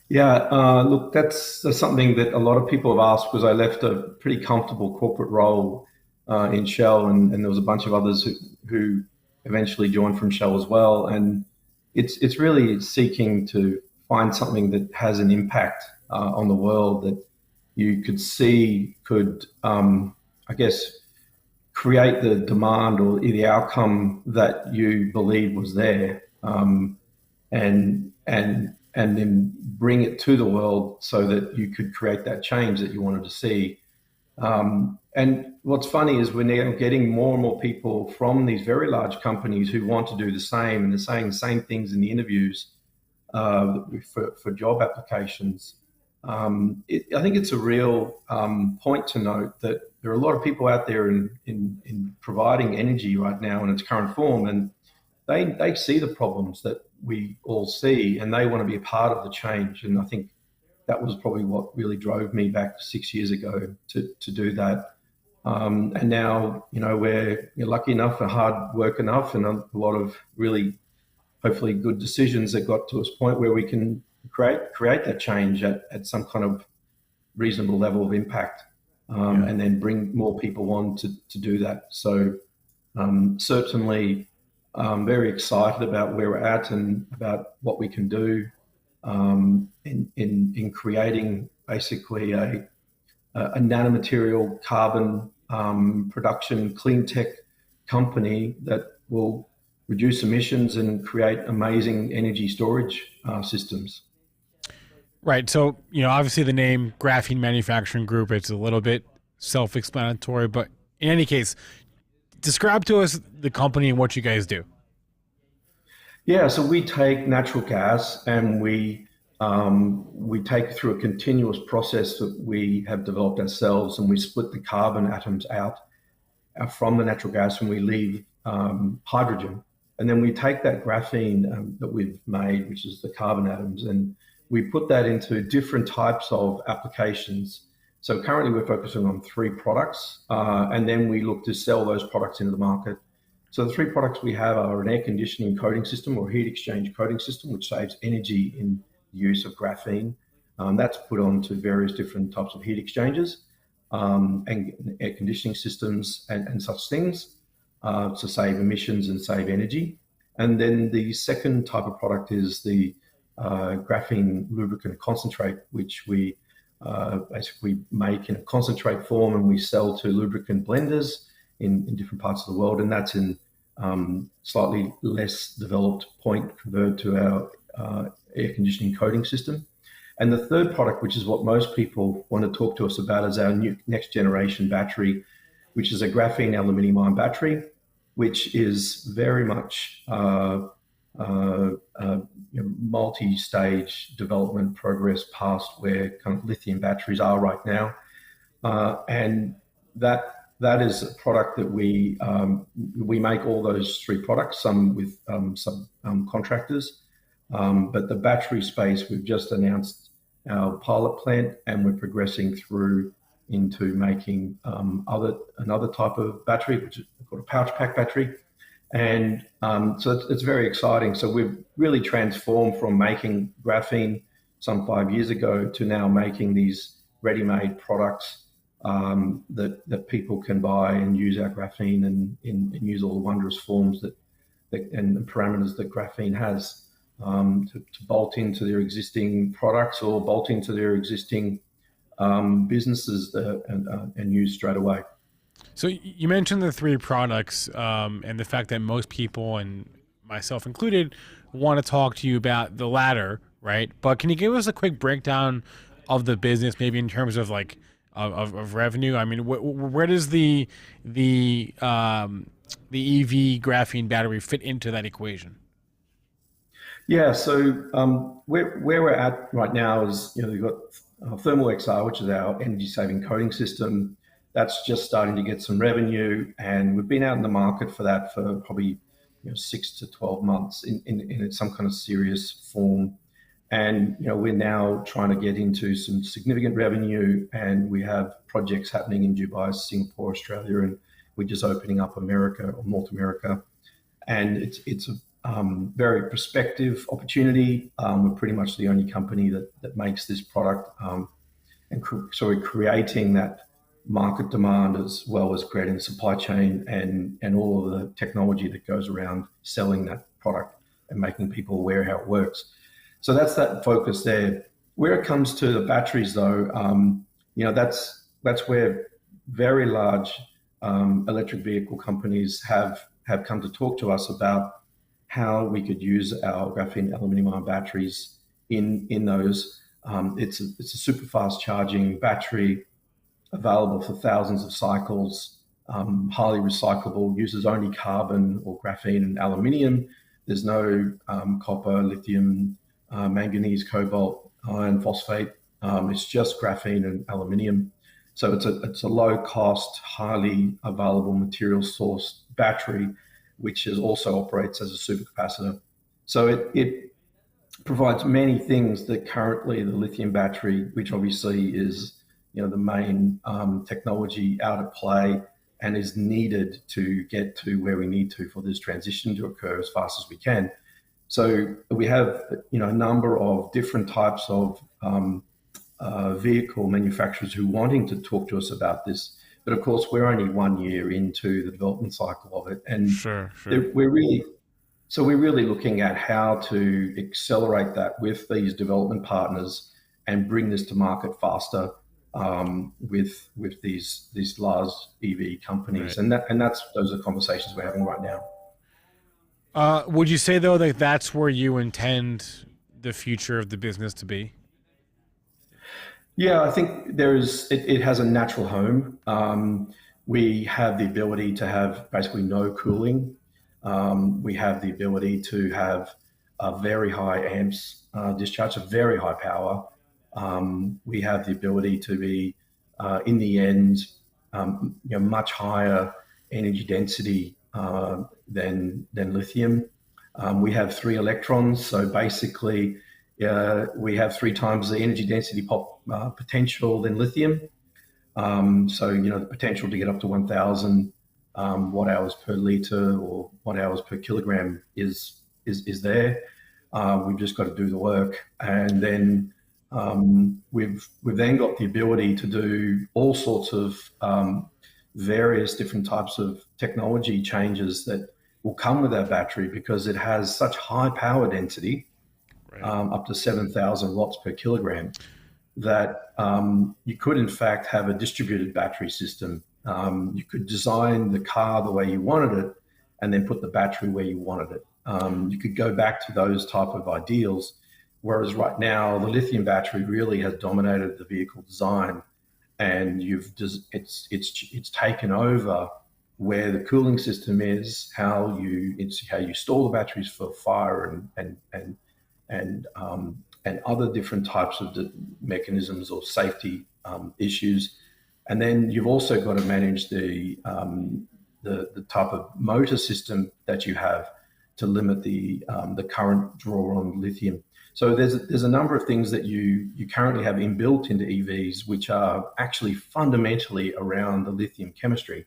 Yeah, look, that's something that a lot of people have asked, because I left a pretty comfortable corporate role in Shell, and there was a bunch of others who eventually joined from Shell as well. And it's really seeking to find something that has an impact on the world that you could see could, I guess, create the demand or the outcome that you believe was there, and then bring it to the world so that you could create that change that you wanted to see. And what's funny is we're now getting more and more people from these very large companies who want to do the same, and they're saying the same things in the interviews for job applications. I think it's a real point to note that there are a lot of people out there in providing energy right now in its current form, and they see the problems that we all see, and they want to be a part of the change. And I think that was probably what really drove me back 6 years ago to do that. And now, we're lucky enough and hard work enough, and a lot of really, hopefully, good decisions that got to a point where we can create that change at some kind of reasonable level of impact, and then bring more people on to do that. So certainly very excited about where we're at and about what we can do in creating basically a nanomaterial carbon production clean tech company that will reduce emissions and create amazing energy storage systems. Right. So, obviously the name Graphene Manufacturing Group, it's a little bit self-explanatory, but in any case, describe to us the company and what you guys do. Yeah, so we take natural gas and we take it through a continuous process that we have developed ourselves, and we split the carbon atoms out from the natural gas, and we leave hydrogen. And then we take that graphene that we've made, which is the carbon atoms, and we put that into different types of applications. So currently we're focusing on 3 products, and then we look to sell those products into the market. So the 3 products we have are an air conditioning coating system or heat exchange coating system, which saves energy in the use of graphene. That's put onto various different types of heat exchangers and air conditioning systems and such things to save emissions and save energy. And then the second type of product is the graphene lubricant concentrate, which we basically make in a concentrate form, and we sell to lubricant blenders in different parts of the world, and that's in slightly less developed point compared to our air conditioning coating system. And the third product, which is what most people want to talk to us about, is our new next generation battery, which is a graphene aluminium ion battery, which is very much multi-stage development progress past where kind of lithium batteries are right now. And that is a product that we make all those 3 products, some with some contractors. But the battery space, we've just announced our pilot plant, and we're progressing through into making another type of battery, which is called a pouch pack battery. And so it's very exciting. So we've really transformed from making graphene some 5 years ago to now making these ready-made products that people can buy and use our graphene and use all the wondrous forms and the parameters that graphene has to bolt into their existing products or bolt into their existing businesses and use straight away. So you mentioned the 3 products and the fact that most people, and myself included, want to talk to you about the latter, right? But can you give us a quick breakdown of the business, maybe in terms of like of revenue? I mean, where does the EV graphene battery fit into that equation? Yeah, so where we're at right now is, you've got Thermal XR, which is our energy saving coating system. That's just starting to get some revenue, and we've been out in the market for that for probably 6 to 12 months in some kind of serious form. And we're now trying to get into some significant revenue, and we have projects happening in Dubai, Singapore, Australia, and we're just opening up America or North America. And it's a very prospective opportunity. We're pretty much the only company that makes this product, so we're creating that market demand as well as creating the supply chain and all of the technology that goes around selling that product and making people aware how it works. So that's that focus there. Where it comes to the batteries, though, that's where very large electric vehicle companies have come to talk to us about how we could use our graphene aluminium-ion batteries in those. It's a super fast charging battery, available for thousands of cycles, highly recyclable, uses only carbon or graphene and aluminium. There's no copper, lithium, manganese, cobalt, iron, phosphate. It's just graphene and aluminium. So it's a low cost, highly available material source battery, which also operates as a supercapacitor. So it provides many things that currently the lithium battery, which obviously is the main technology out of play and is needed to get to where we need to for this transition to occur as fast as we can. So we have a number of different types of vehicle manufacturers who are wanting to talk to us about this. But of course, we're only 1 year into the development cycle of it, and we're really looking at how to accelerate that with these development partners and bring this to market faster with these large EV companies, right. and those are conversations we're having right now. Would you say though that that's where you intend the future of the business to be? Yeah, I think it has a natural home. We have the ability to have basically no cooling. We have the ability to have a very high amps discharge, a very high power. We have the ability to be, in the end, much higher energy density than lithium. We have 3 electrons, so basically we have 3 times the energy density potential than lithium. So the potential to get up to 1,000 watt hours per liter or watt hours per kilogram is there. We've just got to do the work, and then we've then got the ability to do all sorts of various different types of technology changes that will come with our battery because it has such high power density, right. Up to 7,000 watts per kilogram, that you could in fact have a distributed battery system. You could design the car the way you wanted it and then put the battery where you wanted it. You could go back to those type of ideals, whereas right now the lithium battery really has dominated the vehicle design, and it's taken over where the cooling system is, how you store the batteries for fire and other different types of mechanisms or safety issues. And then you've also got to manage the type of motor system that you have to limit the current draw on lithium. So there's a number of things that you currently have inbuilt into EVs, which are actually fundamentally around the lithium chemistry.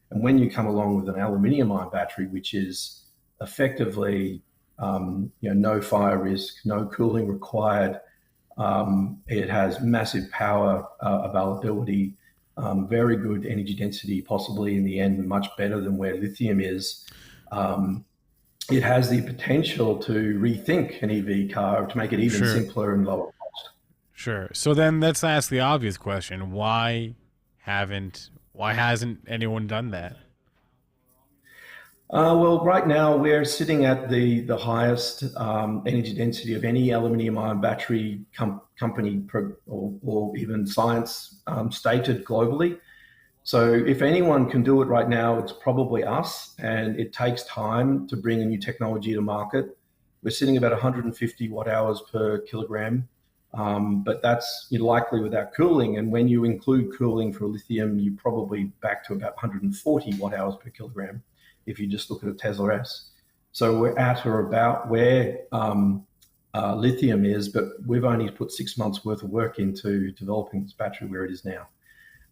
And when you come along with an aluminium-ion battery, which is effectively no fire risk, no cooling required, it has massive power availability, very good energy density, possibly in the end much better than where lithium is. It has the potential to rethink an EV car to make it even simpler and lower cost. Sure. So then let's ask the obvious question: why hasn't anyone done that? Well, right now we're sitting at the highest energy density of any aluminium-ion battery company or even science stated globally. So if anyone can do it right now, it's probably us, and it takes time to bring a new technology to market. we're sitting about 150 watt hours per kilogram. But that's likely without cooling. And when you include cooling for lithium, you're probably back to about 140 watt hours per kilogram if you just look at a Tesla S. So we're at or about where lithium is, but we've only put 6 months worth of work into developing this battery where it is now.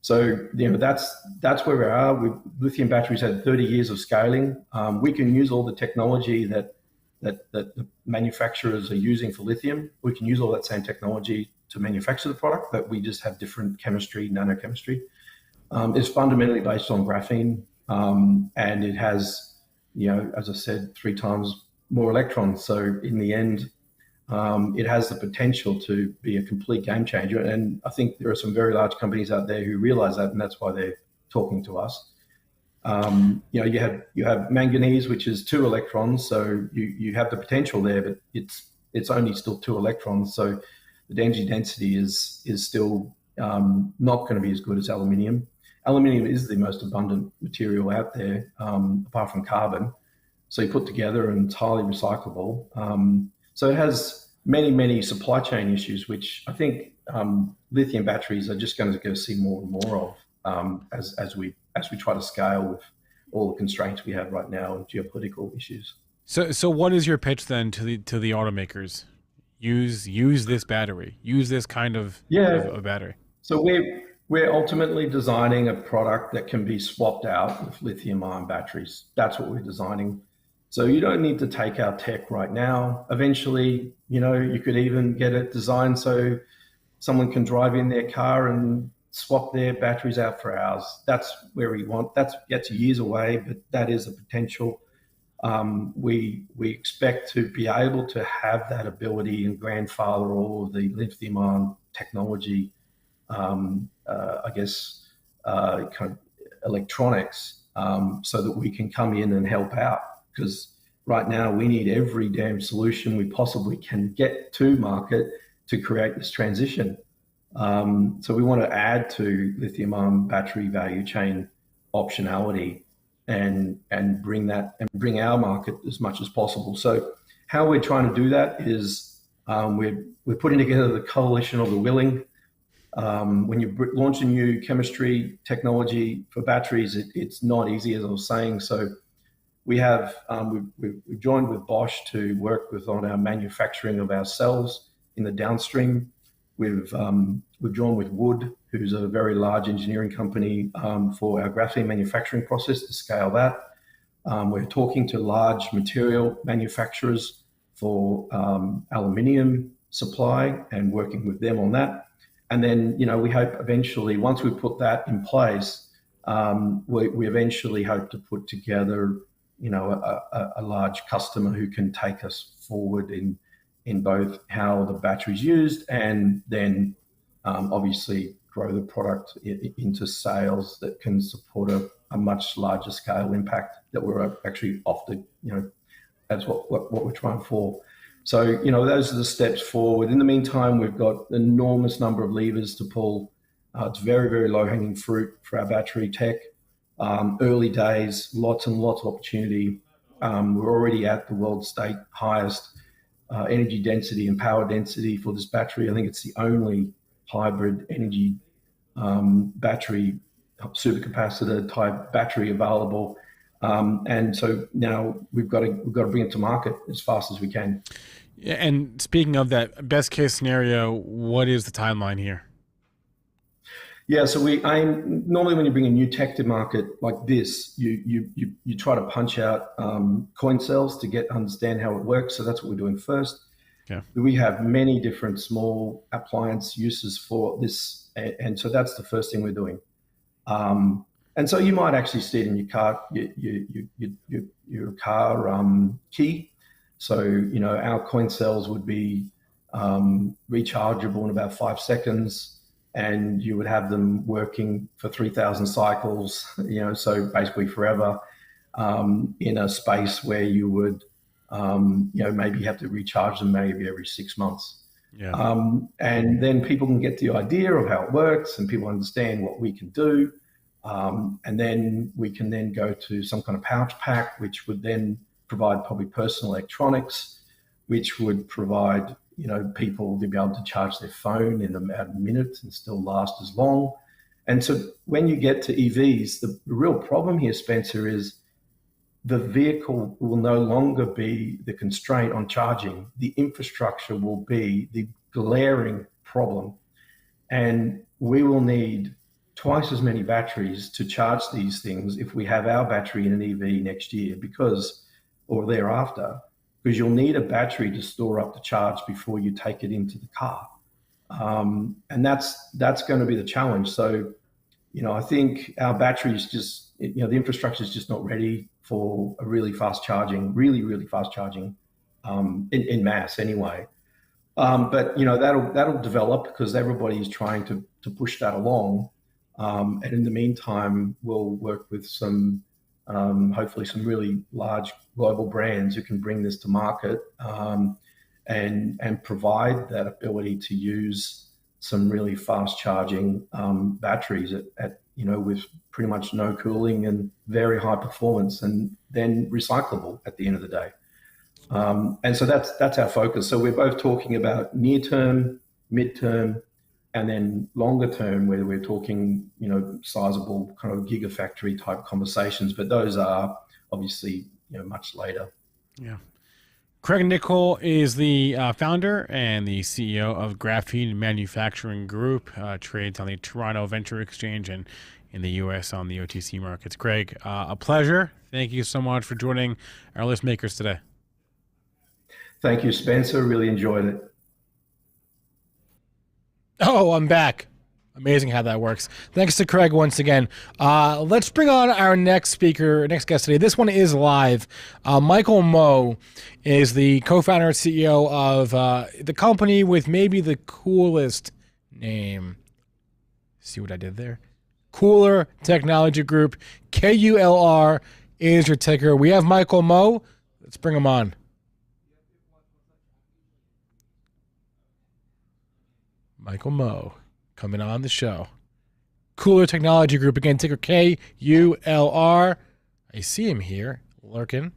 So that's where we are. Lithium batteries had 30 years of scaling. We can use all the technology that the manufacturers are using for lithium. We can use all that same technology to manufacture the product, but we just have different chemistry, nanochemistry. It's fundamentally based on graphene, and it has, as I said, 3 times more electrons. So in the end, it has the potential to be a complete game changer. And I think there are some very large companies out there who realize that, and that's why they're talking to us. You have manganese, which is 2 electrons, so you have the potential there, but it's only still 2 electrons. So the energy density is still not going to be as good as aluminium. Aluminium is the most abundant material out there, apart from carbon. So you put together and it's highly recyclable. So it has many supply chain issues, which I think lithium batteries are just going to go see more and more of as we try to scale with all the constraints we have right now and geopolitical issues. So what is your pitch then to the automakers? Use this battery. Use this kind of battery. So we're ultimately designing a product that can be swapped out with lithium-ion batteries. That's what we're designing. So you don't need to take our tech right now. Eventually, you could even get it designed so someone can drive in their car and swap their batteries out for ours. That's where we want. That's years away, but that is a potential. We expect to be able to have that ability and grandfather all of the lithium-ion technology, kind of electronics, so that we can come in and help out. Because right now we need every damn solution we possibly can get to market to create this transition. So we want to add to lithium-ion battery value chain optionality and bring our market as much as possible. So how we're trying to do that is we're putting together the coalition of the willing. When you launch a new chemistry technology for batteries, it's not easy, as I was saying. So we have we've joined with Bosch to work on our manufacturing of our cells in the downstream. We've joined with Wood, who's a very large engineering company, for our graphene manufacturing process to scale that. We're talking to large material manufacturers for aluminium supply and working with them on that. And then, we hope eventually, once we put that in place, we eventually hope to put together, a large customer who can take us forward in both how the battery's used and then obviously grow the product into sales that can support a much larger scale impact that we're actually that's what we're trying for. So, those are the steps forward. In the meantime, we've got an enormous number of levers to pull. It's very, very low-hanging fruit for our battery tech. Early days, lots and lots of opportunity. We're already at the world state highest energy density and power density for this battery. I think it's the only hybrid energy battery, supercapacitor type battery available. And so now we've got to bring it to market as fast as we can. Yeah, and speaking of that, best case scenario, what is the timeline here? Yeah, so we aim, normally when you bring a new tech to market like this, you try to punch out coin cells to understand how it works. So that's what we're doing first. Yeah. We have many different small appliance uses for this, and so that's the first thing we're doing. And so you might actually see it in your car, your car key. So our coin cells would be rechargeable in about 5 seconds. And you would have them working for 3,000 cycles, so basically forever, in a space where you would, maybe have to recharge them maybe every 6 months. Yeah. And then people can get the idea of how it works and people understand what we can do. And then we can then go to some kind of pouch pack, which would then provide probably personal electronics. which would provide, people to be able to charge their phone in about a minute and still last as long. And so when you get to EVs, the real problem here, Spencer, is the vehicle will no longer be the constraint on charging. The infrastructure will be the glaring problem. And we will need twice as many batteries to charge these things if we have our battery in an EV next year or thereafter, because you'll need a battery to store up the charge before you take it into the car. And that's going to be the challenge. So, I think our batteries the infrastructure is just not ready for a really fast charging, really fast charging in mass anyway. But that'll develop because everybody's trying to push that along. And in the meantime, we'll work with some, hopefully some really large global brands who can bring this to market and provide that ability to use some really fast charging batteries at with pretty much no cooling and very high performance, and then recyclable at the end of the day. And so that's our focus. So we're both talking about near term, mid-term, and then longer term, where we're talking, sizable kind of gigafactory type conversations. But those are obviously, much later. Yeah. Craig Nicol is the founder and the CEO of Graphene Manufacturing Group, trades on the Toronto Venture Exchange and in the U.S. on the OTC markets. Craig, a pleasure. Thank you so much for joining our Listmakers today. Thank you, Spencer. Really enjoyed it. Oh, I'm back. Amazing how that works. Thanks to Craig once again. Let's bring on our next guest today. This one is live. Michael Moe is the co-founder and CEO of the company with maybe the coolest name. See what I did there? KULR Technology Group. KULR is your ticker. We have Michael Moe. Let's bring him on. Michael Moe coming on the show. KULR Technology Group, again, ticker KULR. I see him here, lurking.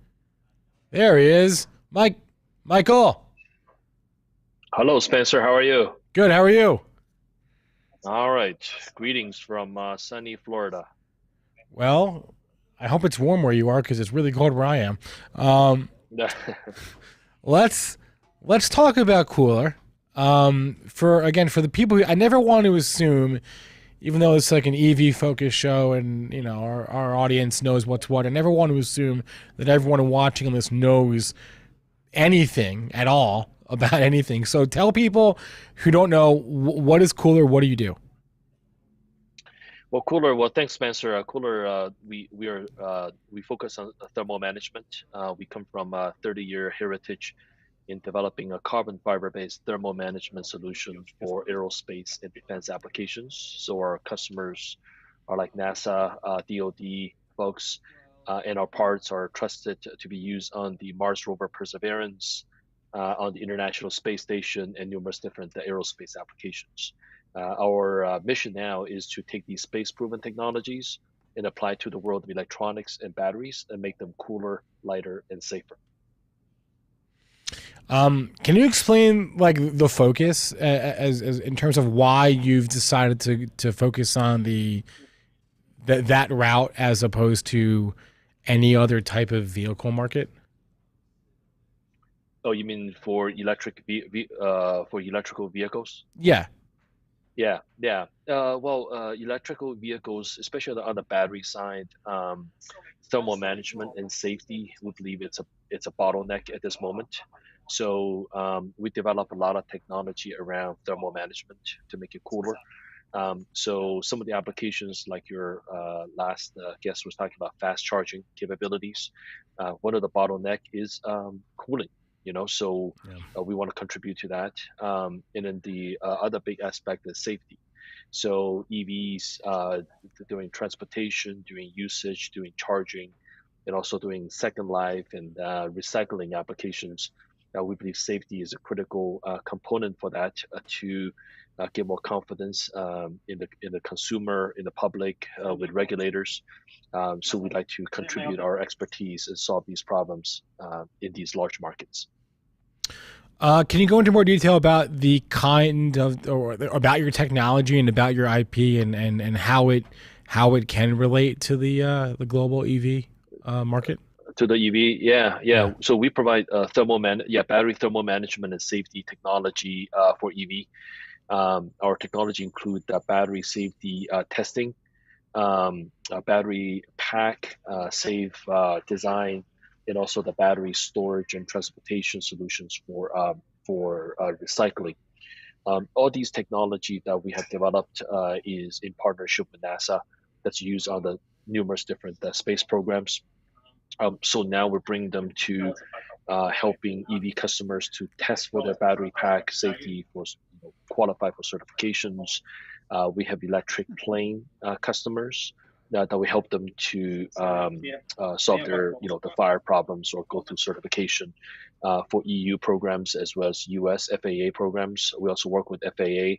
There he is. Michael. Hello, Spencer. How are you? Good. How are you? All right. Greetings from sunny Florida. Well, I hope it's warm where you are because it's really cold where I am. Let's talk about KULR. For the people I never want to assume, even though it's like an EV focused show and our audience knows what's what, I never want to assume that everyone watching this knows anything at all about anything. So tell people who don't know, what is KULR? What do you do? Well, KULR. Well, thanks, Spencer. KULR. We focus on thermal management. We come from a 30-year heritage in developing a carbon fiber-based thermal management solution for aerospace and defense applications. So our customers are like NASA, DoD folks, and our parts are trusted to be used on the Mars rover Perseverance, on the International Space Station, and numerous different aerospace applications. Our mission now is to take these space-proven technologies and apply to the world of electronics and batteries and make them cooler, lighter, and safer. Can you explain the focus as in terms of why you've decided to focus on that route as opposed to any other type of vehicle market? Oh, you mean for electrical vehicles? Yeah. Yeah. Electrical vehicles, especially on the battery side, thermal management and safety, we believe it's a bottleneck at this moment. So we develop a lot of technology around thermal management to make it cooler. So some of the applications, like your last guest was talking about, fast charging capabilities. One of the bottleneck is cooling. So we want to contribute to that. And then the other big aspect is safety. So EVs doing transportation, doing usage, doing charging, and also doing second life and recycling applications. We believe safety is a critical component for that to give more confidence in the consumer, in the public, with regulators. So we'd like to contribute our expertise and solve these problems in these large markets. Can you go into more detail about the kind of, or about your technology and about your IP and how it can relate to the global EV market? To the EV, yeah. So we provide battery thermal management and safety technology for EV. Our technology include battery safety testing, battery pack safe design, and also the battery storage and transportation solutions for recycling. All these technology that we have developed is in partnership with NASA. That's used on the numerous different space programs. So now we're bringing them to helping EV customers to test for their battery pack safety, for qualify for certifications. We have electric plane customers that we help them to solve their the fire problems or go through certification for EU programs as well as US FAA programs. We also work with FAA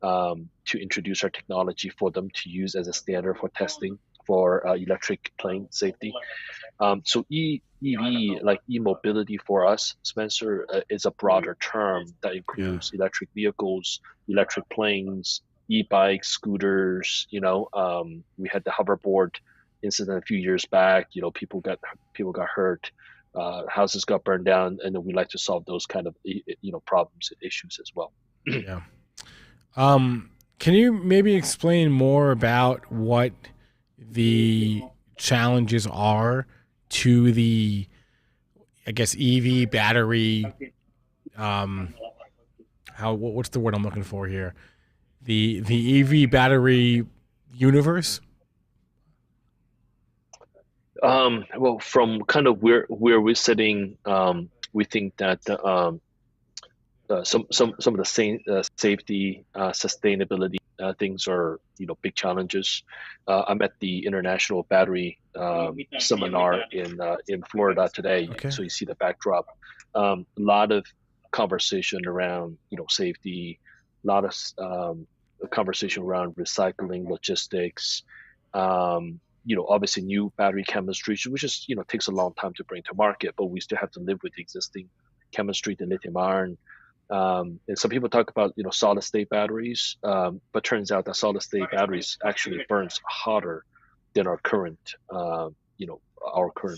to introduce our technology for them to use as a standard for testing for electric plane safety. So EV, like e-mobility for us, Spencer, is a broader term that includes electric vehicles, electric planes, e-bikes, scooters. We had the hoverboard incident a few years back. People got hurt, houses got burned down, and then we like to solve those kind of problems and issues as well. Yeah. Can you maybe explain more about what the challenges are to the, I guess, EV battery? What's the word I'm looking for here? The EV battery universe? Well, from kind of where we're sitting, we think that some of the safety, sustainability things are big challenges. I'm at the International Battery Seminar in Florida today, so you see the backdrop. A lot of conversation around safety, a lot of conversation around recycling, logistics. Obviously new battery chemistry, which is takes a long time to bring to market, but we still have to live with the existing chemistry, the lithium iron. And some people talk about solid state batteries, but turns out that solid state batteries actually burns hotter than our current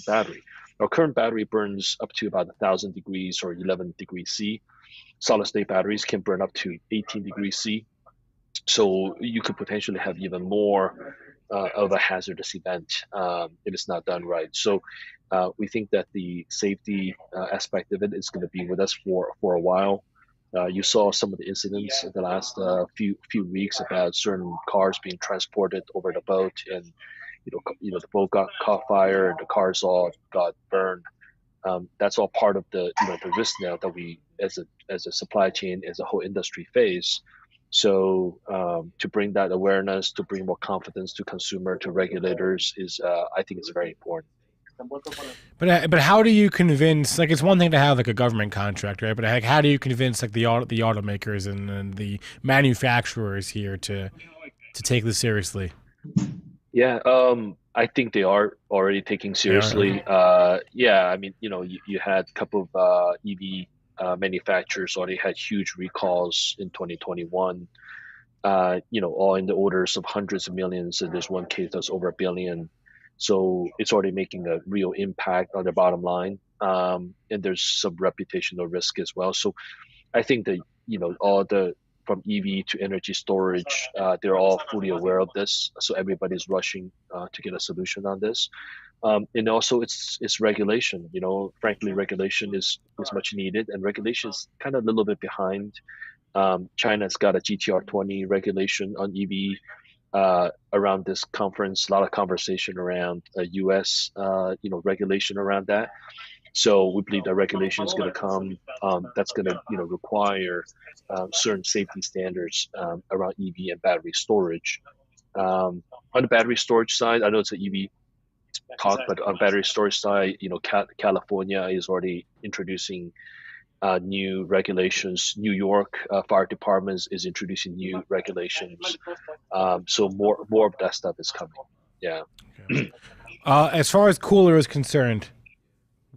battery. Our current battery burns up to about 1,000 degrees or 11 degrees C. Solid state batteries can burn up to 18 degrees C. So you could potentially have even more of a hazardous event if it's not done right. So we think that the safety aspect of it is going to be with us for a while. You saw some of the incidents in the last few weeks about certain cars being transported over the boat, and the boat caught fire, and the cars all got burned. That's all part of the the risk now that we as a supply chain, as a whole industry face. So to bring that awareness, to bring more confidence to consumer, to regulators is I think it's very important. But how do you convince? Like, it's one thing to have like a government contract, right? But how do you convince like the automakers and the manufacturers here to take this seriously? Yeah, I think they are already taking seriously. Yeah, I mean, you had a couple of EV manufacturers already had huge recalls in 2021. All in the orders of hundreds of millions, and there's one case that's over $1 billion. So it's already making a real impact on their bottom line, and there's some reputational risk as well. So I think that all from EV to energy storage, they're all fully aware of this. So everybody's rushing to get a solution on this. And also it's regulation. Frankly, regulation is much needed, and regulation is kind of a little bit behind. China's got a GTR 20 regulation on EV. Around this conference, a lot of conversation around US, regulation around that. So we believe that regulation is going to come. That's going to, require certain safety standards around EV and battery storage. On the battery storage side, I know it's an EV talk, but on battery storage side, California is already introducing new regulations. New York Fire Department is introducing new regulations. So more of that stuff is coming. Yeah. Okay. As far as KULR is concerned,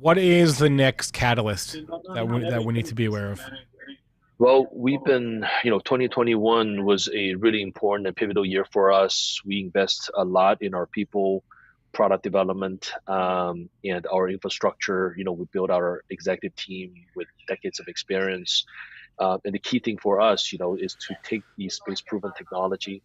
What is the next catalyst that we need to be aware of? Well, we've been, 2021 was a really important and pivotal year for us. We invest a lot in our people, product development, and our infrastructure. We built our executive team with decades of experience. And the key thing for us, is to take the space-proven technology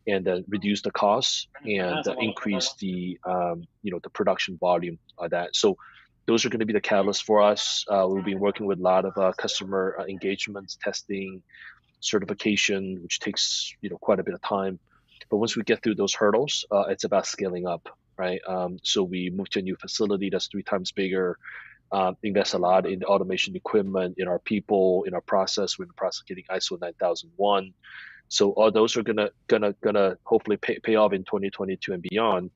and reduce the costs and increase the, the production volume of that. So those are going to be the catalysts for us. We've been working with a lot of customer engagements, testing, certification, which takes quite a bit of time. But once we get through those hurdles, it's about scaling up, right? So we moved to a new facility that's 3 times bigger. Invest a lot in the automation equipment, in our people, in our process. We're in the process of getting ISO 9001. So all those are gonna hopefully pay off in 2022 and beyond.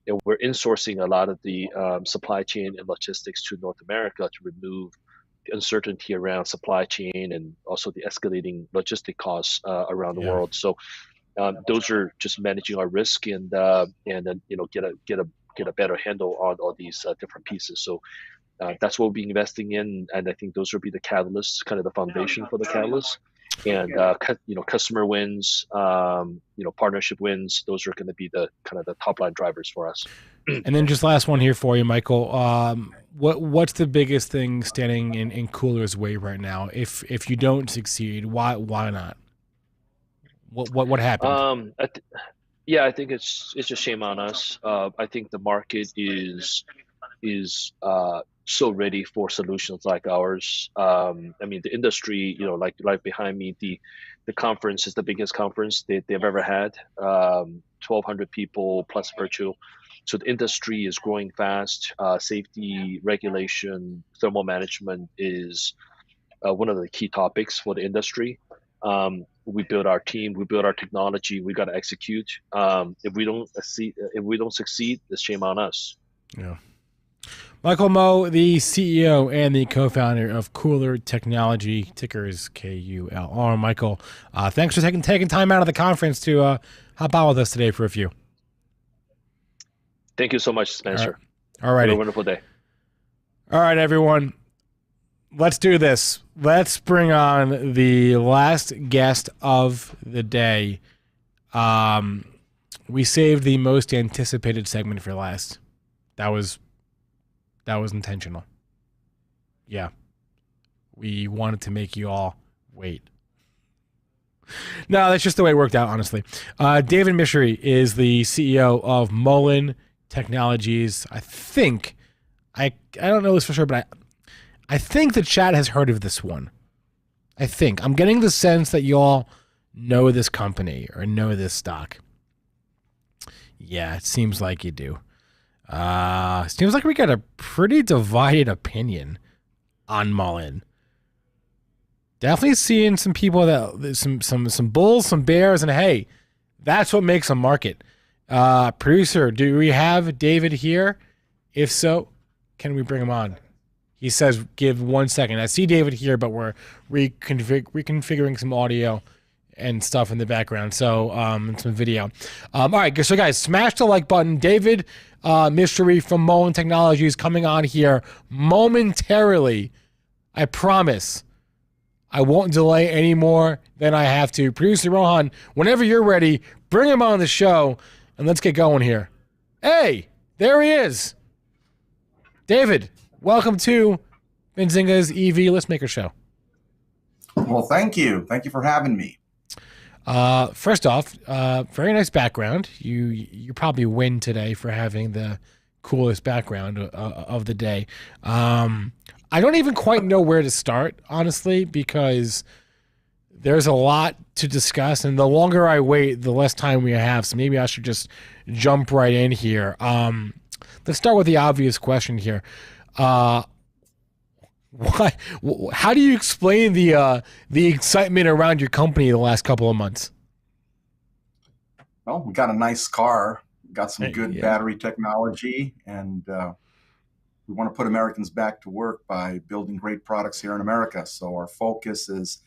And we're insourcing a lot of the supply chain and logistics to North America to remove the uncertainty around supply chain and also the escalating logistic costs around the world. So those are just managing our risk and then get a better handle on all these different pieces. So that's what we'll be investing in, and I think those will be the catalysts, kind of the foundation for the catalysts. And customer wins, partnership wins. Those are going to be the kind of the top line drivers for us. And then just last one here for you, Michael. What's the biggest thing standing in KULR's way right now? If you don't succeed, why not? What happened? I think it's just shame on us. I think the market is so ready for solutions like ours. The industry, like right behind me, the conference is the biggest conference they've ever had. 1,200 people plus virtual. So the industry is growing fast. Safety, regulation, thermal management is one of the key topics for the industry. We build our team, we build our technology. We got to execute. If we don't succeed, it's shame on us. Yeah. Michael Mo, the CEO and the co-founder of KULR Technology, ticker is KULR. Michael, thanks for taking time out of the conference to hop on with us today for a few. Thank you so much, Spencer. All right. Have a wonderful day. All right, everyone. Let's do this. Let's bring on the last guest of the day. We saved the most anticipated segment for last. That was intentional. Yeah. We wanted to make you all wait. No, that's just the way it worked out, honestly. David Michery is the CEO of Mullen Technologies. I don't know this for sure, but I think the chat has heard of this one. I'm getting the sense that you all know this company or know this stock. Yeah, it seems like you do. Seems like we got a pretty divided opinion on Mullen. Definitely seeing some people some bulls, some bears, and hey, that's what makes a market. Producer, do we have David here? If so, can we bring him on? He says, give 1 second. I see David here, but we're reconfiguring some audio and stuff in the background, so and some video. All right, so guys, smash the like button. David Michery from Mullen Technologies coming on here momentarily. I promise I won't delay any more than I have to. Producer Rohan, whenever you're ready, bring him on the show, and let's get going here. Hey, there he is. David, welcome to Benzinga's EV Listmaker Show. Well, thank you. Thank you for having me. First off, very nice background. You probably win today for having the coolest background of the day. I don't even quite know where to start, honestly, because there's a lot to discuss, and the longer I wait, the less time we have. So maybe I should just jump right in here. Let's start with the obvious question here. How do you explain the excitement around your company the last couple of months? Well, we got a nice car, got some good battery technology, and we want to put Americans back to work by building great products here in America. So our focus is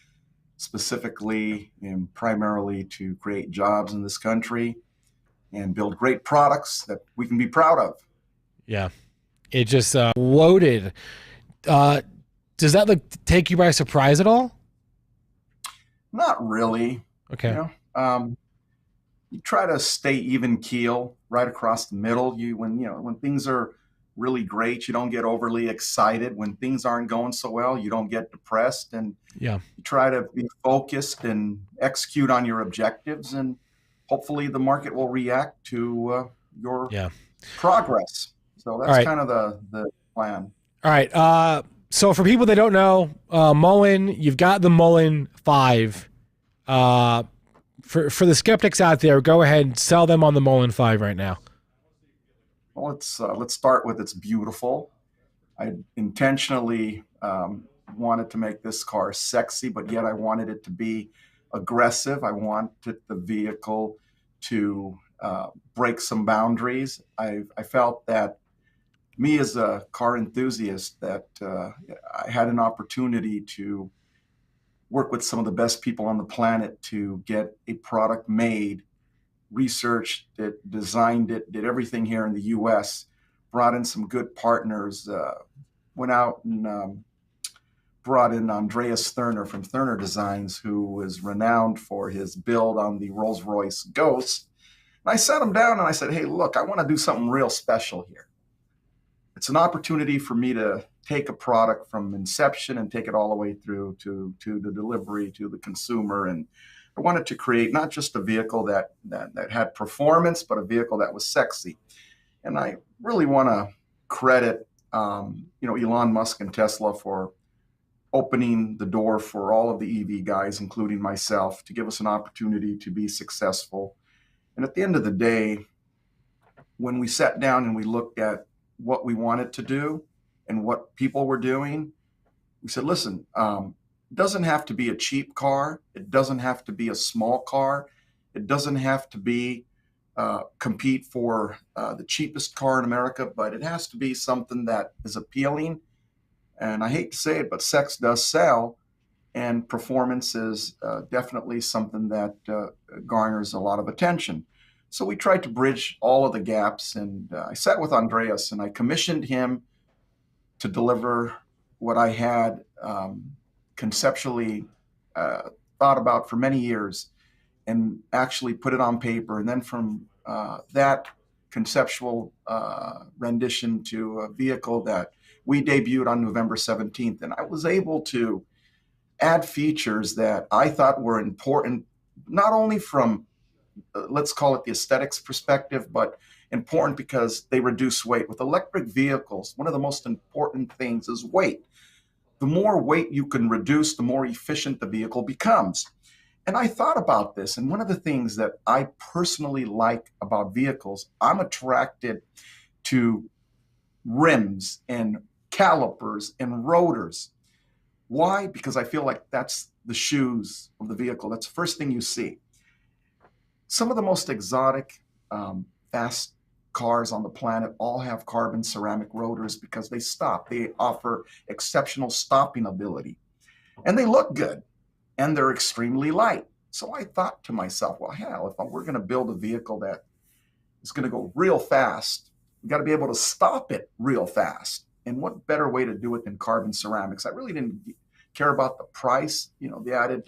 specifically and primarily to create jobs in this country and build great products that we can be proud of. Yeah. It just loaded. Does that take you by surprise at all? Not really. Okay. You know, you try to stay even keel right across the middle. When things are really great, you don't get overly excited. When things aren't going so well, you don't get depressed, and you try to be focused and execute on your objectives, and hopefully the market will react to your progress. So that's kind of the plan. All right. So for people that don't know, Mullen, you've got the Mullen 5. For the skeptics out there, go ahead and sell them on the Mullen 5 right now. Well, let's start with it's beautiful. I intentionally wanted to make this car sexy, but yet I wanted it to be aggressive. I wanted the vehicle to break some boundaries. I felt that me as a car enthusiast, that I had an opportunity to work with some of the best people on the planet to get a product made, researched it, designed it, did everything here in the US, brought in some good partners, went out and brought in Andreas Thurner from Thurner Designs, who is renowned for his build on the Rolls-Royce Ghost. And I sat him down and I said, hey, look, I want to do something real special here. It's an opportunity for me to take a product from inception and take it all the way through to the delivery to the consumer. And I wanted to create not just a vehicle that had performance, but a vehicle that was sexy. And I really want to credit, Elon Musk and Tesla for opening the door for all of the EV guys, including myself, to give us an opportunity to be successful. And at the end of the day, when we sat down and we looked at what we wanted to do and what people were doing, we said, listen, it doesn't have to be a cheap car. It doesn't have to be a small car. It doesn't have to be compete for the cheapest car in America, but it has to be something that is appealing. And I hate to say it, but sex does sell, and performance is definitely something that garners a lot of attention. So we tried to bridge all of the gaps, and I sat with Andreas and I commissioned him to deliver what I had conceptually thought about for many years and actually put it on paper. And then from that conceptual rendition to a vehicle that we debuted on November 17th. And I was able to add features that I thought were important, not only from, let's call it the aesthetics perspective, but important because they reduce weight. With electric vehicles, one of the most important things is weight. The more weight you can reduce, the more efficient the vehicle becomes. And I thought about this, and one of the things that I personally like about vehicles, I'm attracted to rims and calipers and rotors. Why? Because I feel like that's the shoes of the vehicle. That's the first thing you see. Some of the most exotic, fast cars on the planet all have carbon ceramic rotors because they stop. They offer exceptional stopping ability. And they look good. And they're extremely light. So I thought to myself, well, hell, if we're going to build a vehicle that is going to go real fast, we got to be able to stop it real fast. And what better way to do it than carbon ceramics? I really didn't care about the price, the added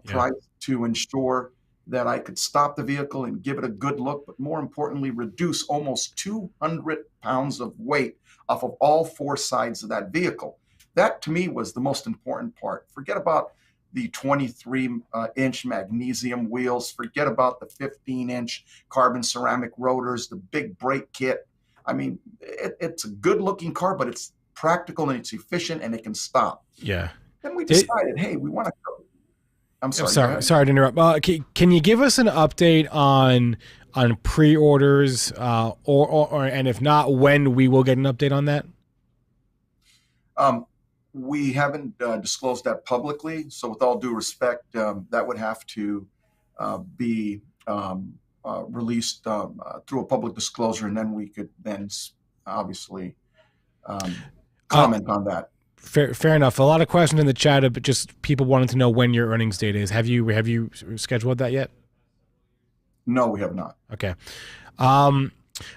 price to ensure that I could stop the vehicle and give it a good look, but more importantly, reduce almost 200 pounds of weight off of all four sides of that vehicle. That to me was the most important part. Forget about the 23-inch magnesium wheels, forget about the 15-inch carbon ceramic rotors, the big brake kit. I mean, it's a good-looking car, but it's practical and it's efficient and it can stop. Yeah. Then we decided, hey, we want to go. I'm sorry to interrupt. Can you give us an update on pre-orders, or and if not, when we will get an update on that? We haven't disclosed that publicly, so with all due respect, that would have to be released through a public disclosure, and then we could then obviously comment on that. Fair enough. A lot of questions in the chat, but just people wanting to know when your earnings date is. Have you scheduled that yet? No, we have not. Okay.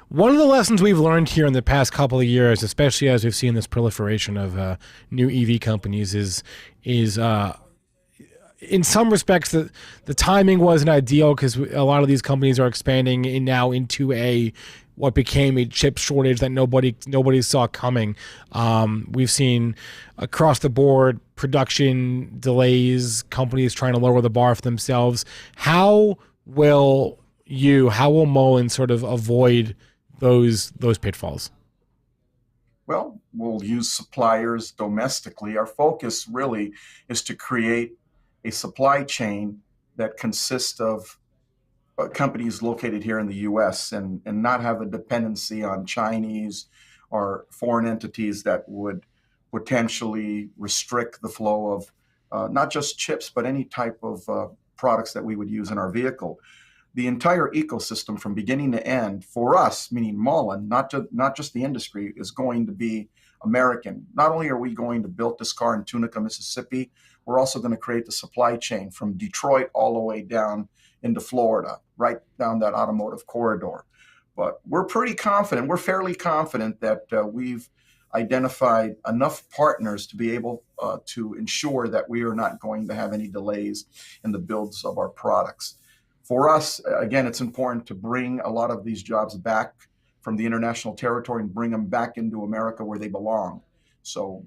One of the lessons we've learned here in the past couple of years, especially as we've seen this proliferation of new EV companies, is in some respects the timing wasn't ideal because a lot of these companies are expanding now into what became a chip shortage that nobody saw coming. We've seen across the board production delays, companies trying to lower the bar for themselves. How will Mullen sort of avoid those pitfalls? Well, we'll use suppliers domestically. Our focus really is to create a supply chain that consists of companies located here in the U.S. and not have a dependency on Chinese or foreign entities that would potentially restrict the flow of not just chips, but any type of products that we would use in our vehicle. The entire ecosystem from beginning to end for us, meaning Mullen, not just the industry, is going to be American. Not only are we going to build this car in Tunica, Mississippi, we're also going to create the supply chain from Detroit all the way down into Florida, right down that automotive corridor. But we're pretty confident, we're fairly confident that we've identified enough partners to be able to ensure that we are not going to have any delays in the builds of our products. For us, again, it's important to bring a lot of these jobs back from the international territory and bring them back into America where they belong. So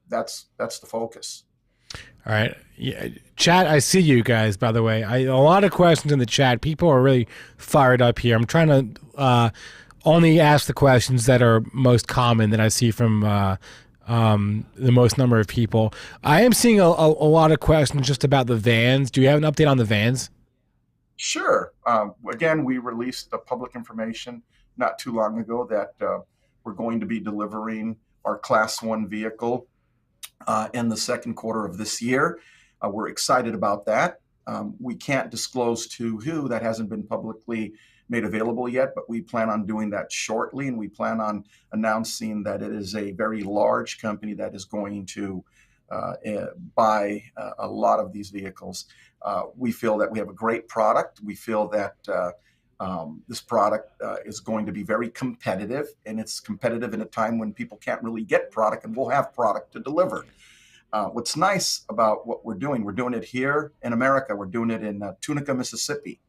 that's the focus. All right. Yeah. Chat, I see you guys, by the way. A lot of questions in the chat. People are really fired up here. I'm trying to only ask the questions that are most common that I see from the most number of people. I am seeing a lot of questions just about the vans. Do you have an update on the vans? Sure. Again, we released the public information not too long ago that we're going to be delivering our Class 1 vehicle in the second quarter of this year. We're excited about that. We can't disclose to who. That hasn't been publicly made available yet, but we plan on doing that shortly, and we plan on announcing that it is a very large company that is going to buy a lot of these vehicles. We feel that we have a great product. We feel that this product is going to be very competitive, and it's competitive in a time when people can't really get product, and we'll have product to deliver. What's nice about what we're doing it here in America. We're doing it in Tunica, Mississippi,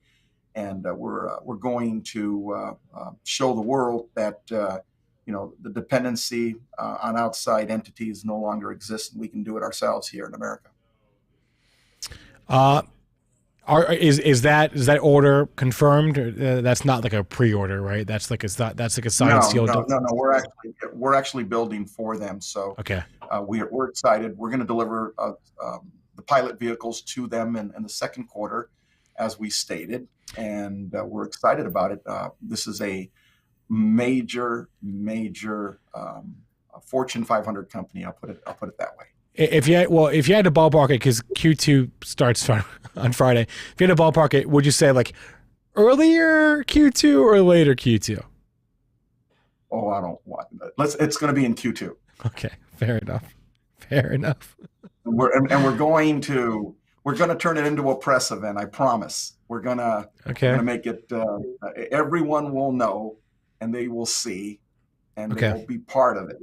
and we're going to show the world that the dependency on outside entities no longer exists, and we can do it ourselves here in America. Is that order confirmed? That's not like a pre-order, right? That's like a signed seal. No. We're actually building for them. So okay, we're excited. We're going to deliver the pilot vehicles to them in the second quarter, as we stated, and we're excited about it. This is a major Fortune 500 company. I'll put it that way. If you had to ballpark it, because Q2 starts on Friday, if you had to ballpark it, would you say like earlier Q2 or later Q2? Oh, I don't want. It's going to be in Q2. Okay, fair enough. We're going to turn it into a press event. I promise. We're gonna make it. Everyone will know, and they will see, and they will be part of it.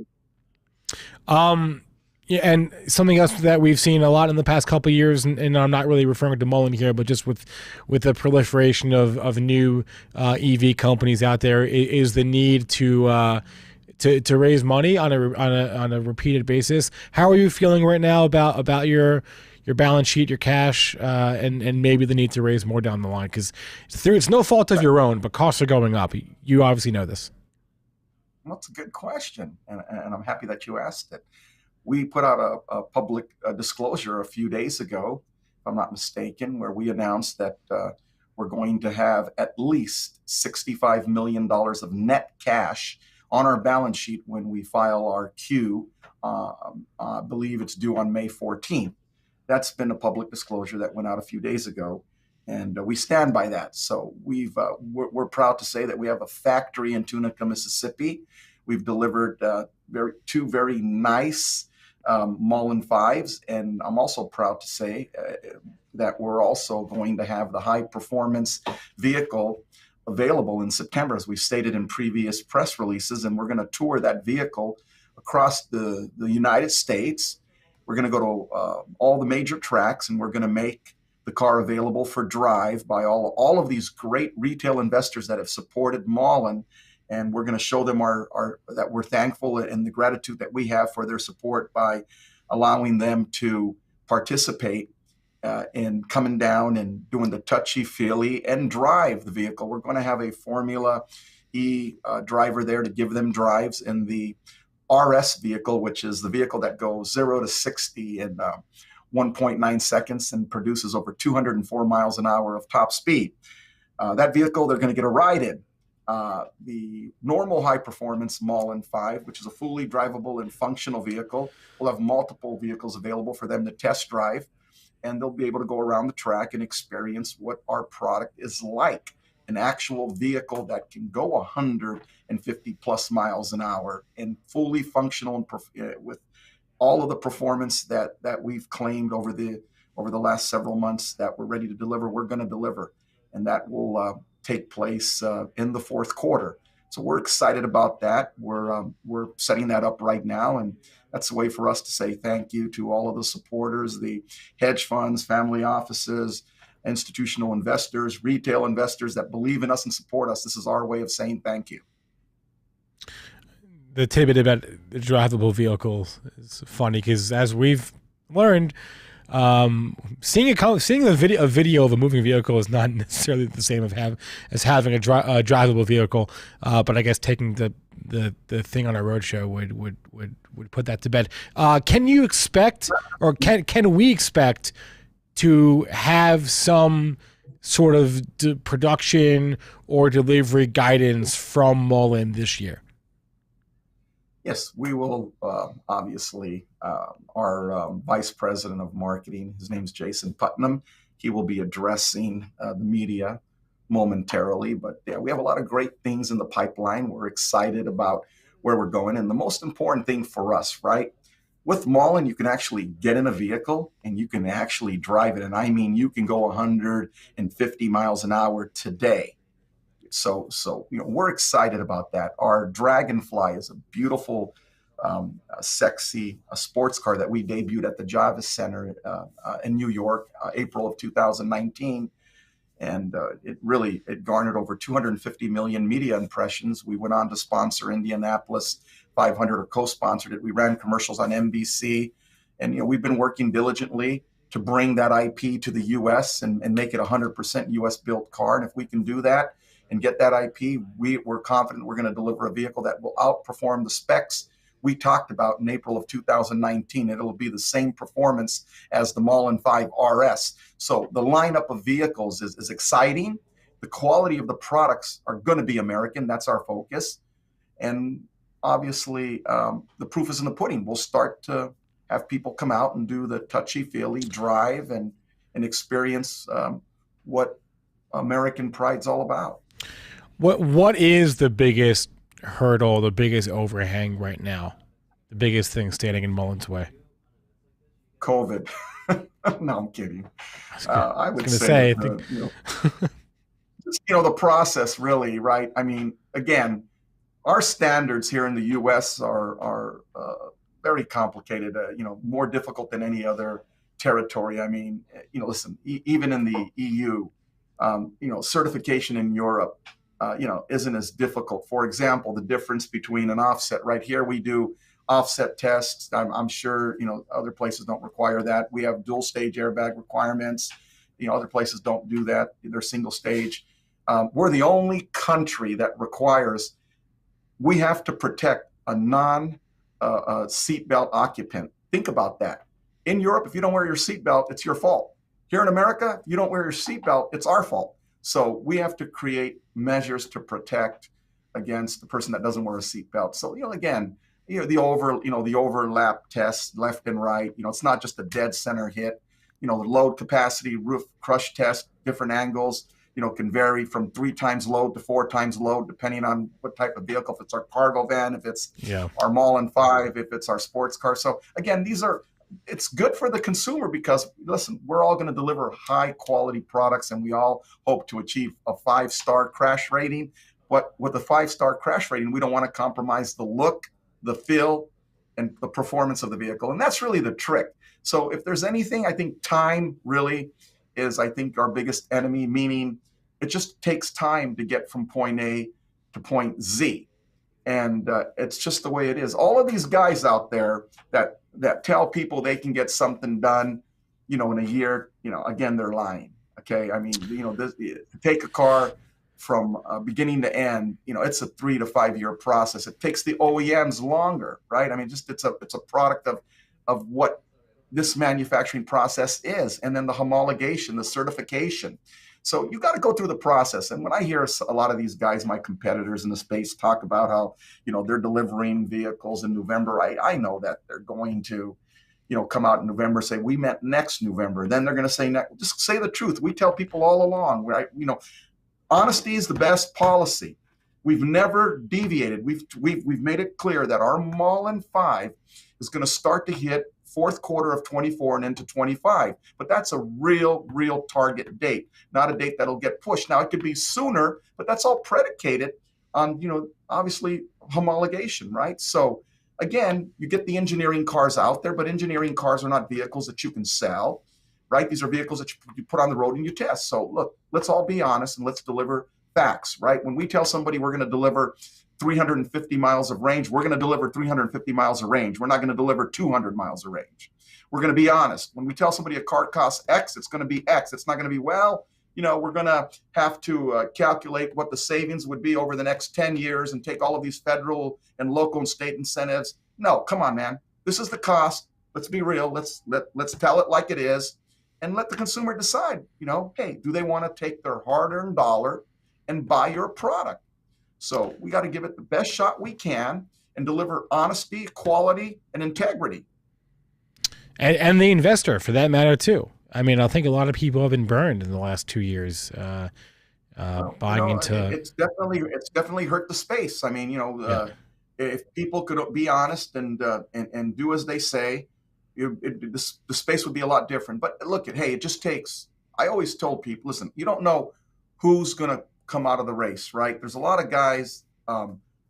Yeah, and something else that we've seen a lot in the past couple of years, and I'm not really referring to Mullen here, but just with the proliferation of new EV companies out there, is the need to raise money on a repeated basis. How are you feeling right now about your balance sheet, your cash, and maybe the need to raise more down the line? Because it's no fault of your own, but costs are going up. You obviously know this. Well, that's a good question, and I'm happy that you asked it. We put out a public disclosure a few days ago, if I'm not mistaken, where we announced that we're going to have at least $65 million of net cash on our balance sheet when we file our Q. I believe it's due on May 14th. That's been a public disclosure that went out a few days ago, and we stand by that. So we're proud to say that we have a factory in Tunica, Mississippi. We've delivered two very nice Mullen 5s, and I'm also proud to say that we're also going to have the high performance vehicle available in September, as we've stated in previous press releases, and we're going to tour that vehicle across the United States. We're going to go to all the major tracks, and we're going to make the car available for drive by all of these great retail investors that have supported Mullen, and we're going to show them that we're thankful and the gratitude that we have for their support by allowing them to participate in coming down and doing the touchy-feely and drive the vehicle. We're going to have a Formula E driver there to give them drives in the RS vehicle, which is the vehicle that goes 0 to 60 in 1.9 seconds and produces over 204 miles an hour of top speed. That vehicle, they're going to get a ride in. The normal high-performance Mullen 5, which is a fully drivable and functional vehicle, will have multiple vehicles available for them to test drive, and they'll be able to go around the track and experience what our product is like, an actual vehicle that can go 150 plus miles an hour and fully functional and with all of the performance that we've claimed over the last several months that we're ready to deliver. We're going to deliver, and that will take place in the fourth quarter. So we're excited about that. We're setting that up right now, and that's a way for us to say thank you to all of the supporters, the hedge funds, family offices, institutional investors, retail investors that believe in us and support us. This is our way of saying thank you. The tidbit about the drivable vehicles is funny because, as we've learned, seeing a video of a moving vehicle is not necessarily the same as having a drivable vehicle. But I guess taking the thing on a roadshow would put that to bed. Can you expect, or can we expect, to have some sort of production or delivery guidance from Mullen this year? Yes, we will. Obviously, our vice president of marketing, his name's Jason Putnam. He will be addressing the media momentarily. But yeah, we have a lot of great things in the pipeline. We're excited about where we're going. And the most important thing for us, right? With Mullen, you can actually get in a vehicle and you can actually drive it. And I mean, you can go 150 miles an hour today. So we're excited about that. Our Dragonfly is a beautiful, sexy sports car that we debuted at the Javits Center in New York, April of 2019. And it garnered over 250 million media impressions. We went on to sponsor Indianapolis 500, or co-sponsored it. We ran commercials on NBC, and we've been working diligently to bring that IP to the U.S. and make it a 100% U.S. built car. And if we can do that and get that IP, we're confident we're going to deliver a vehicle that will outperform the specs we talked about in April of 2019. It'll be the same performance as the Mullen 5 RS. So the lineup of vehicles is exciting. The quality of the products are going to be American. That's our focus. And obviously, the proof is in the pudding. We'll start to have people come out and do the touchy-feely drive and experience what American pride's all about. What is the biggest hurdle, the biggest overhang right now, the biggest thing standing in Mullen's way? COVID. No, I'm kidding. I would say the process, really, right? I mean, again, our standards here in the U.S. are very complicated, more difficult than any other territory. I mean, listen, even in the EU, certification in Europe, isn't as difficult. For example, the difference between an offset, right here, we do offset tests. I'm sure, other places don't require that. We have dual stage airbag requirements. Other places don't do that. They're single stage. We're the only country that requires, we have to protect a seatbelt occupant. Think about that. In Europe, if you don't wear your seatbelt, it's your fault. Here in America, if you don't wear your seatbelt, it's our fault. So we have to create measures to protect against the person that doesn't wear a seatbelt. So, again, the overlap test, left and right, it's not just a dead center hit. The load capacity, roof crush test, different angles, can vary from 3 times load to 4 times load, depending on what type of vehicle, if it's our cargo van, if it's our Mullen 5, if it's our sports car. So again, these are it's good for the consumer because, listen, we're all going to deliver high quality products, and we all hope to achieve a 5-star crash rating. But with a 5-star crash rating, we don't want to compromise the look, the feel, and the performance of the vehicle. And that's really the trick. So if there's anything, I think time really is, I think, our biggest enemy, meaning it just takes time to get from point A to point Z. And it's just the way it is. All of these guys out there that tell people they can get something done, in a year, again, they're lying. Okay. I mean, to take a car from beginning to end, it's a 3 to 5 year process. It takes the OEMs longer, right? I mean, it's a product of what this manufacturing process is, and then the homologation, the certification. So you got to go through the process. And when I hear a lot of these guys, my competitors in the space, talk about how, they're delivering vehicles in November, I know that they're going to, come out in November, say, we meant next November. Then they're going to say, just say the truth. We tell people all along, right? Honesty is the best policy. We've never deviated. We've made it clear that our Mullen 5 is going to start to hit fourth quarter of 24 and into 25. But that's a real target date, not a date that'll get pushed. Now, it could be sooner, but that's all predicated on, obviously homologation, right? So again, you get the engineering cars out there, but engineering cars are not vehicles that you can sell, right? These are vehicles that you put on the road and you test. So look, let's all be honest and let's deliver facts, right? When we tell somebody we're going to deliver 350 miles of range, we're going to deliver 350 miles of range. We're not going to deliver 200 miles of range. We're going to be honest. When we tell somebody a car costs X, it's going to be X. It's not going to be, well, we're going to have to calculate what the savings would be over the next 10 years and take all of these federal and local and state incentives. No, come on, man. This is the cost. Let's be real. Let's tell it like it is and let the consumer decide, hey, do they want to take their hard-earned dollar and buy your product? So we got to give it the best shot we can and deliver honesty, quality, and integrity. And the investor, for that matter, too. I mean, I think a lot of people have been burned in the last 2 years buying into. It's definitely hurt the space. I mean, if people could be honest and do as they say, the space would be a lot different. But look, it just takes. I always told people, listen, you don't know who's going to come out of the race, right? There's a lot of guys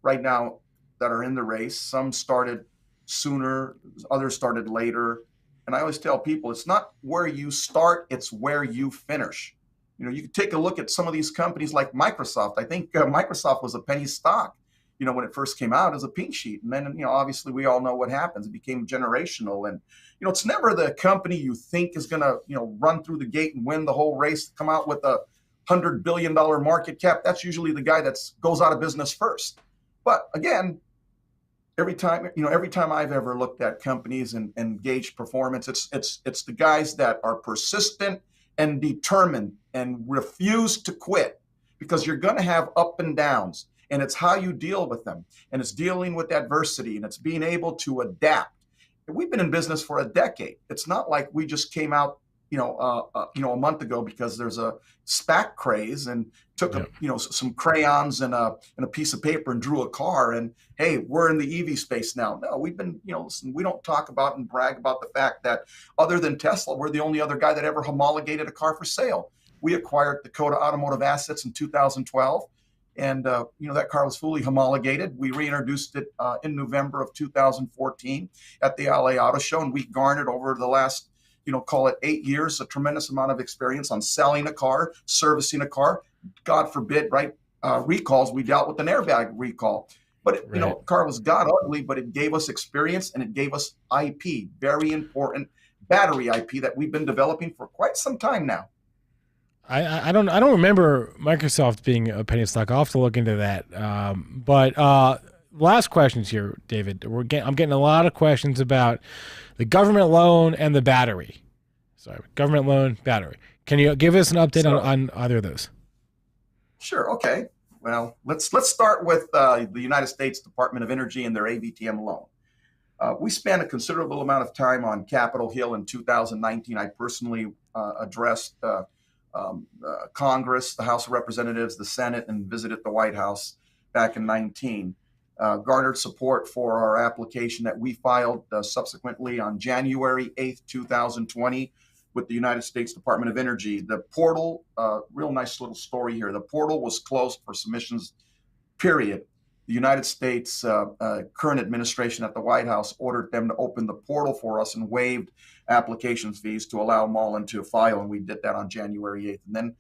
right now that are in the race. Some started sooner, others started later. And I always tell people, it's not where you start, it's where you finish. You can take a look at some of these companies like Microsoft. I think Microsoft was a penny stock, when it first came out as a pink sheet. And then, obviously we all know what happens. It became generational. And, it's never the company you think is going to, run through the gate and win the whole race, come out with a $100 billion market cap. That's usually the guy that goes out of business first. But again, every time I've ever looked at companies and gauged performance, it's the guys that are persistent and determined and refuse to quit, because you're going to have up and downs, and it's how you deal with them, and it's dealing with adversity, and it's being able to adapt. And we've been in business for a decade. It's not like we just came out a month ago because there's a SPAC craze and took some crayons and a piece of paper and drew a car and, hey, we're in the EV space now. No, we've been, listen, we don't talk about and brag about the fact that other than Tesla, we're the only other guy that ever homologated a car for sale. We acquired Dakota Automotive Assets in 2012. And, that car was fully homologated. We reintroduced it in November of 2014 at the LA Auto Show. And we garnered over the last, call it 8 years, a tremendous amount of experience on selling a car, servicing a car. God forbid, right? Recalls. We dealt with an airbag recall. But, the car was god ugly, but it gave us experience and it gave us IP, very important battery IP that we've been developing for quite some time now. I don't remember Microsoft being a penny stock. I'll have to look into that. But last questions here, David. I'm getting a lot of questions about the government loan and the battery. Sorry, government loan, battery. Can you give us an update on either of those? Sure. Okay. Well, let's start with the United States Department of Energy and their AVTM loan. We spent a considerable amount of time on Capitol Hill in 2019. I personally addressed Congress, the House of Representatives, the Senate, and visited the White House back in 19. garnered support for our application that we filed subsequently on January 8th, 2020 with the United States Department of Energy. The portal, real nice little story here. The portal was closed for submissions, period. The United States current administration at the White House ordered them to open the portal for us and waived application fees to allow Mullen to file, and we did that on January 8th. And then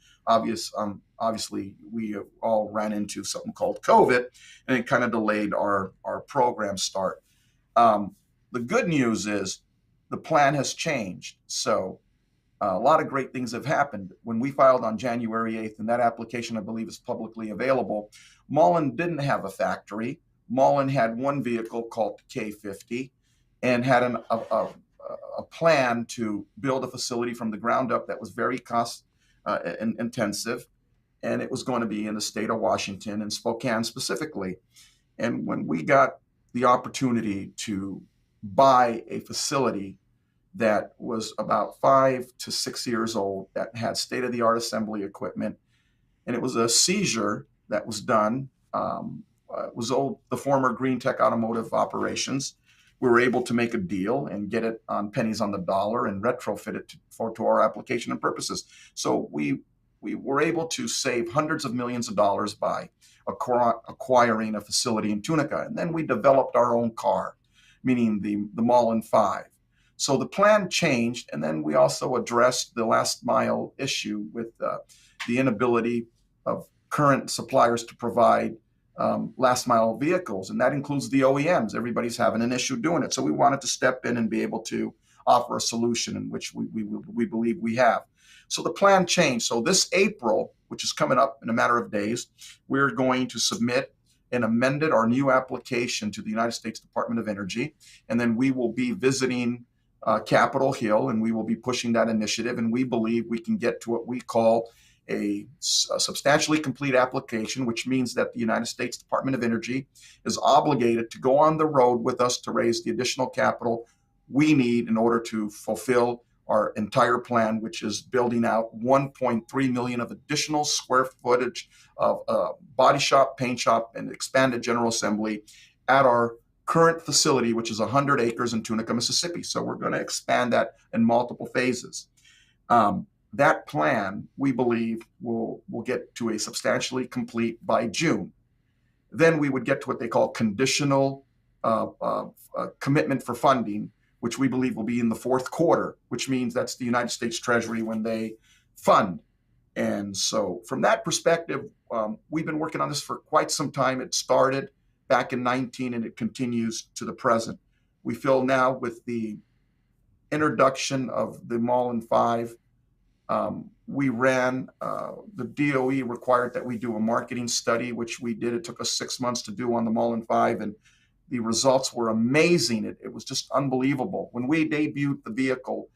obviously we all ran into something called COVID, and it kind of delayed our program start. The good news is the plan has changed. So a lot of great things have happened. When we filed on January 8th, and that application, I believe, is publicly available, Mullen didn't have a factory. Mullen had one vehicle called the K50 and had a plan to build a facility from the ground up that was very cost intensive, and it was going to be in the state of Washington and Spokane specifically. And when we got the opportunity to buy a facility that was about 5 to 6 years old, that had state-of-the-art assembly equipment, and it was a seizure that was done. It was the former Green Tech Automotive operations. We were able to make a deal and get it on pennies on the dollar and retrofit it to our application and purposes. So we were able to save hundreds of millions of dollars by acquiring a facility in Tunica. And then we developed our own car, meaning the Mullen 5. So the plan changed, and then we also addressed the last mile issue with the inability of current suppliers to provide last mile vehicles, and that includes the OEMs. Everybody's having an issue doing it. So we wanted to step in and be able to offer a solution, in which we believe we have. So the plan changed. So this April, which is coming up in a matter of days, we're going to submit an amended or new application to the United States Department of Energy, and then we will be visiting Capitol Hill, and we will be pushing that initiative, and we believe we can get to what we call a substantially complete application, which means that the United States Department of Energy is obligated to go on the road with us to raise the additional capital we need in order to fulfill our entire plan, which is building out 1.3 million of additional square footage of body shop, paint shop, and expanded general assembly at our current facility, which is 100 acres in Tunica, Mississippi. So we're going to expand that in multiple phases. That plan, we believe, will get to a substantially complete by June. Then we would get to what they call conditional commitment for funding, which we believe will be in the fourth quarter, which means that's the United States Treasury when they fund. And so from that perspective, we've been working on this for quite some time. It started back in 19 and it continues to the present. We feel now with the introduction of the Mullen 5, we ran, the DOE required that we do a marketing study, which we did. It took us 6 months to do on the Mullen 5, and the results were amazing. It was just unbelievable. When we debuted the vehicle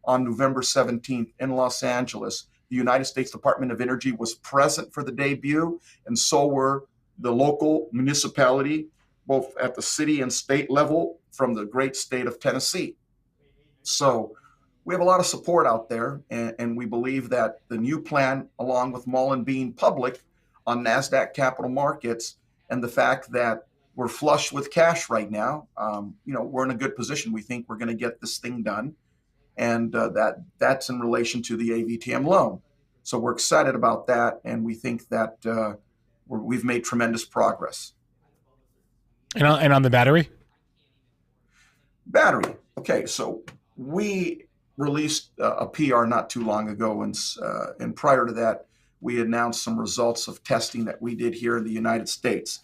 on November 17th in Los Angeles, the United States Department of Energy was present for the debut, and so were the local municipality, both at the city and state level from the great state of Tennessee. So we have a lot of support out there, and we believe that the new plan, along with Mullen being public on NASDAQ capital markets, and the fact that we're flush with cash right now, we're in a good position. We think we're going to get this thing done, and that's in relation to the AVTM loan. So we're excited about that, and we think that we've made tremendous progress. And on the battery? Battery. Okay, so we released a PR not too long ago, and prior to that, we announced some results of testing that we did here in the United States.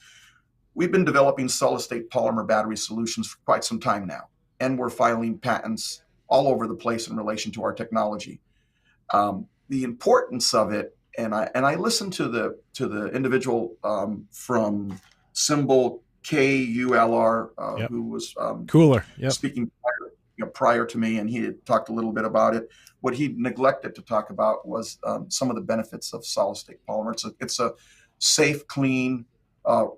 We've been developing solid-state polymer battery solutions for quite some time now, and we're filing patents all over the place in relation to our technology. The importance of it, and I listened to the individual from symbol KULR, who was KULR, speaking prior to me, and he had talked a little bit about it. What he neglected to talk about was some of the benefits of solid-state polymer. It's a safe, clean,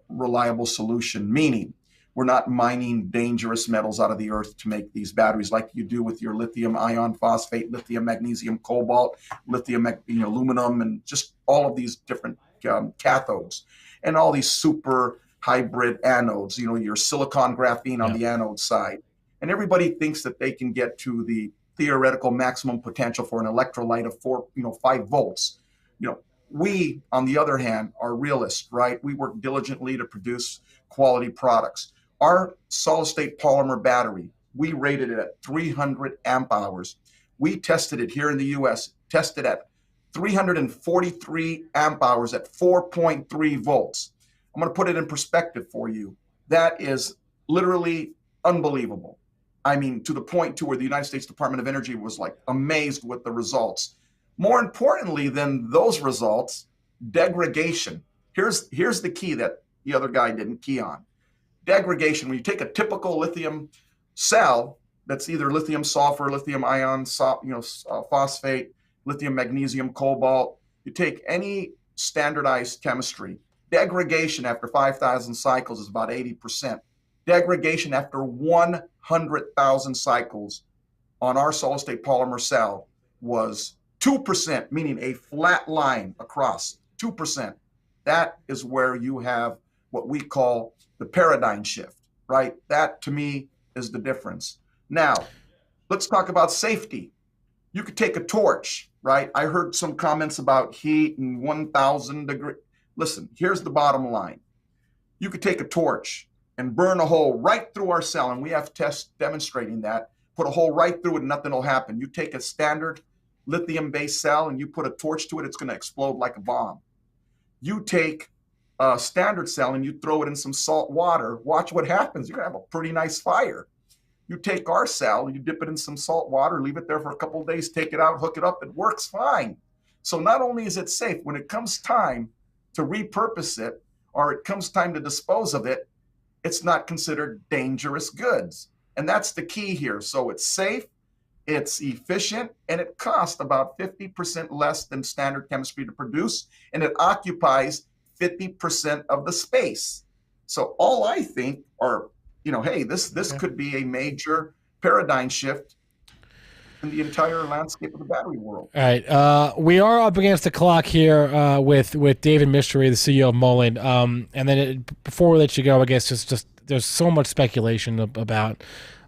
reliable solution, meaning we're not mining dangerous metals out of the earth to make these batteries like you do with your lithium ion phosphate, lithium magnesium cobalt, lithium aluminum, and just all of these different cathodes and all these super hybrid anodes, your silicon graphene on the anode side. And everybody thinks that they can get to the theoretical maximum potential for an electrolyte of 5 volts. We, on the other hand, are realists, right? We work diligently to produce quality products. Our solid-state polymer battery, we rated it at 300 amp hours. We tested it here in the US, tested at 343 amp hours at 4.3 volts. I'm going to put it in perspective for you. That is literally unbelievable. I mean, to the point to where the United States Department of Energy was like amazed with the results. More importantly than those results, degradation. Here's the key that the other guy didn't key on. Degradation, when you take a typical lithium cell that's either lithium sulfur, lithium ion, phosphate, lithium magnesium cobalt, you take any standardized chemistry, degradation after 5,000 cycles is about 80%. Degradation after 100,000 cycles on our solid-state polymer cell was 2%, meaning a flat line across, 2%. That is where you have what we call the paradigm shift, right? That, to me, is the difference. Now, let's talk about safety. You could take a torch, right? I heard some comments about heat and 1,000 degrees. Listen, here's the bottom line. You could take a torch and burn a hole right through our cell, and we have tests demonstrating that. Put a hole right through it and nothing will happen. You take a standard lithium-based cell and you put a torch to it, it's going to explode like a bomb. You take a standard cell and you throw it in some salt water, watch what happens. You're going to have a pretty nice fire. You take our cell, you dip it in some salt water, leave it there for a couple of days, take it out, hook it up, it works fine. So not only is it safe, when it comes time to repurpose it or it comes time to dispose of it, it's not considered dangerous goods. And that's the key here. So it's safe, it's efficient, and it costs about 50% less than standard chemistry to produce, and it occupies 50% of the space. So all I think are, hey, this could be a major paradigm shift in the entire landscape of the battery world. All right, we are up against the clock here with David Michery, the CEO of Mullen. And then before we let you go, I guess just there's so much speculation about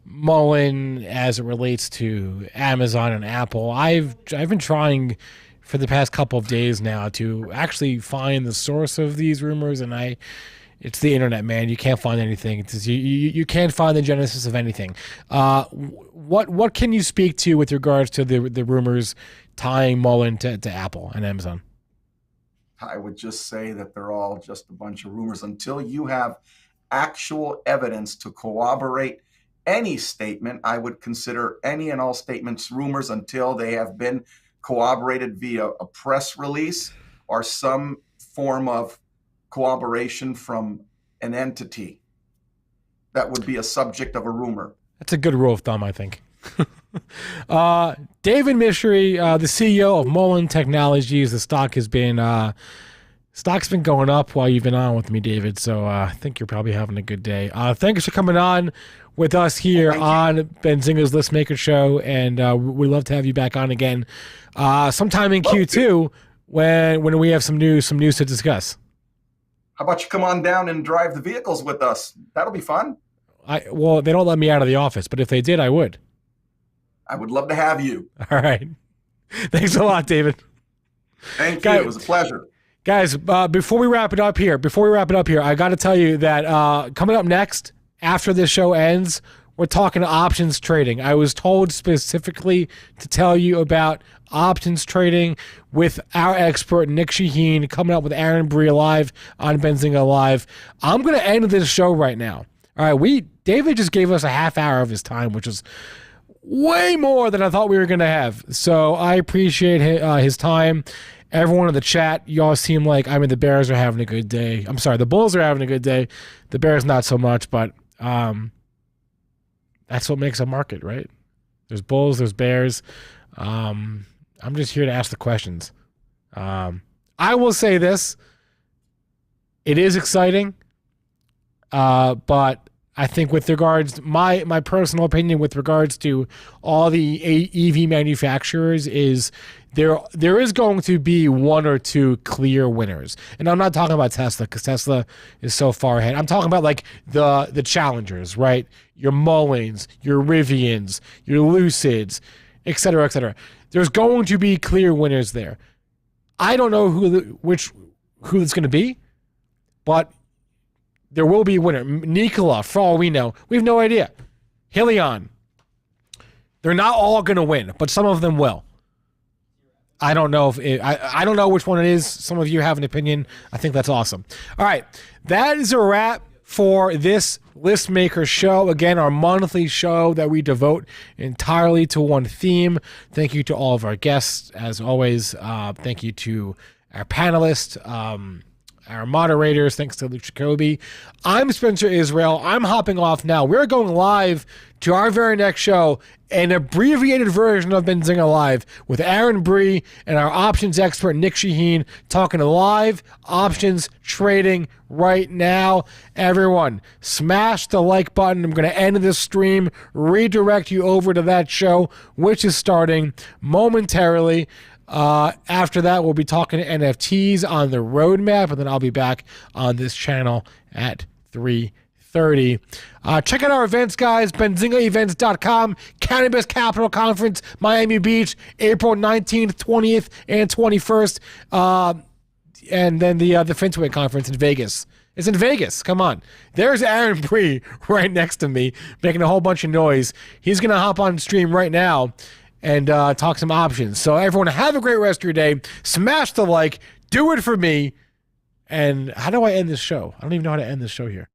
Mullen as it relates to Amazon and Apple. I've been trying for the past couple of days now to actually find the source of these rumors, and it's the internet, man. You can't find anything. You can't find the genesis of anything. What can you speak to with regards to the rumors tying Mullen to Apple and Amazon? I would just say that they're all just a bunch of rumors until you have actual evidence to corroborate any statement. I would consider any and all statements rumors until they have been corroborated via a press release or some form of corroboration from an entity. That would be a subject of a rumor. That's a good rule of thumb, I think. David Michery, the CEO of Mullen Technologies. The stock's been going up while you've been on with me, David. So I think you're probably having a good day. Thanks for coming on with us here on Benzinga's Listmaker Show, and we'd love to have you back on again sometime in Q2 when we have some news to discuss. How about you come on down and drive the vehicles with us? That'll be fun. Well, they don't let me out of the office, but if they did, I would. I would love to have you. All right. Thanks a lot, David. Thank you. It was a pleasure. Guys, before we wrap it up here, I got to tell you that coming up next, after this show ends, we're talking options trading. I was told specifically to tell you about options trading with our expert, Nick Shaheen, coming up with Aaron Bree live on Benzinga Live. I'm going to end this show right now. All right, David just gave us a half hour of his time, which was way more than I thought we were going to have. So I appreciate his time. Everyone in the chat, y'all seem like, the Bears are having a good day. I'm sorry, the Bulls are having a good day. The Bears not so much, but that's what makes a market, right? There's Bulls, there's Bears. I'm just here to ask the questions. I will say this. It is exciting, but I think with regards, my personal opinion with regards to all the EV manufacturers is there is going to be one or two clear winners. And I'm not talking about Tesla because Tesla is so far ahead. I'm talking about like the challengers, right? Your Mullens, your Rivians, your Lucids, et cetera, et cetera. There's going to be clear winners there. I don't know who it's going to be, but there will be a winner. Nicol, for all we know. We have no idea. Hyliion. They're not all going to win, but some of them will. I don't know I don't know which one it is. Some of you have an opinion. I think that's awesome. All right. That is a wrap for this Listmaker show. Again, our monthly show that we devote entirely to one theme. Thank you to all of our guests, as always. Thank you to our panelists, our moderators. Thanks to Jacobi. I'm Spencer Israel. I'm hopping off now. We're going live to our very next show, an abbreviated version of Benzinga Live with Aaron Bree and our options expert, Nick Shaheen, talking live options trading right now. Everyone, smash the like button. I'm going to end this stream, redirect you over to that show, which is starting momentarily. After that, we'll be talking to NFTs on the roadmap, and then I'll be back on this channel at 3:30. Check out our events, guys. BenzingaEvents.com. Cannabis Capital Conference, Miami Beach, April 19th, 20th, and 21st. And then the FinTwit Conference in Vegas. It's in Vegas. Come on. There's Aaron Bree right next to me, making a whole bunch of noise. He's going to hop on stream right now and talk some options. So everyone, have a great rest of your day. Smash the like. Do it for me. And how do I end this show? I don't even know how to end this show here.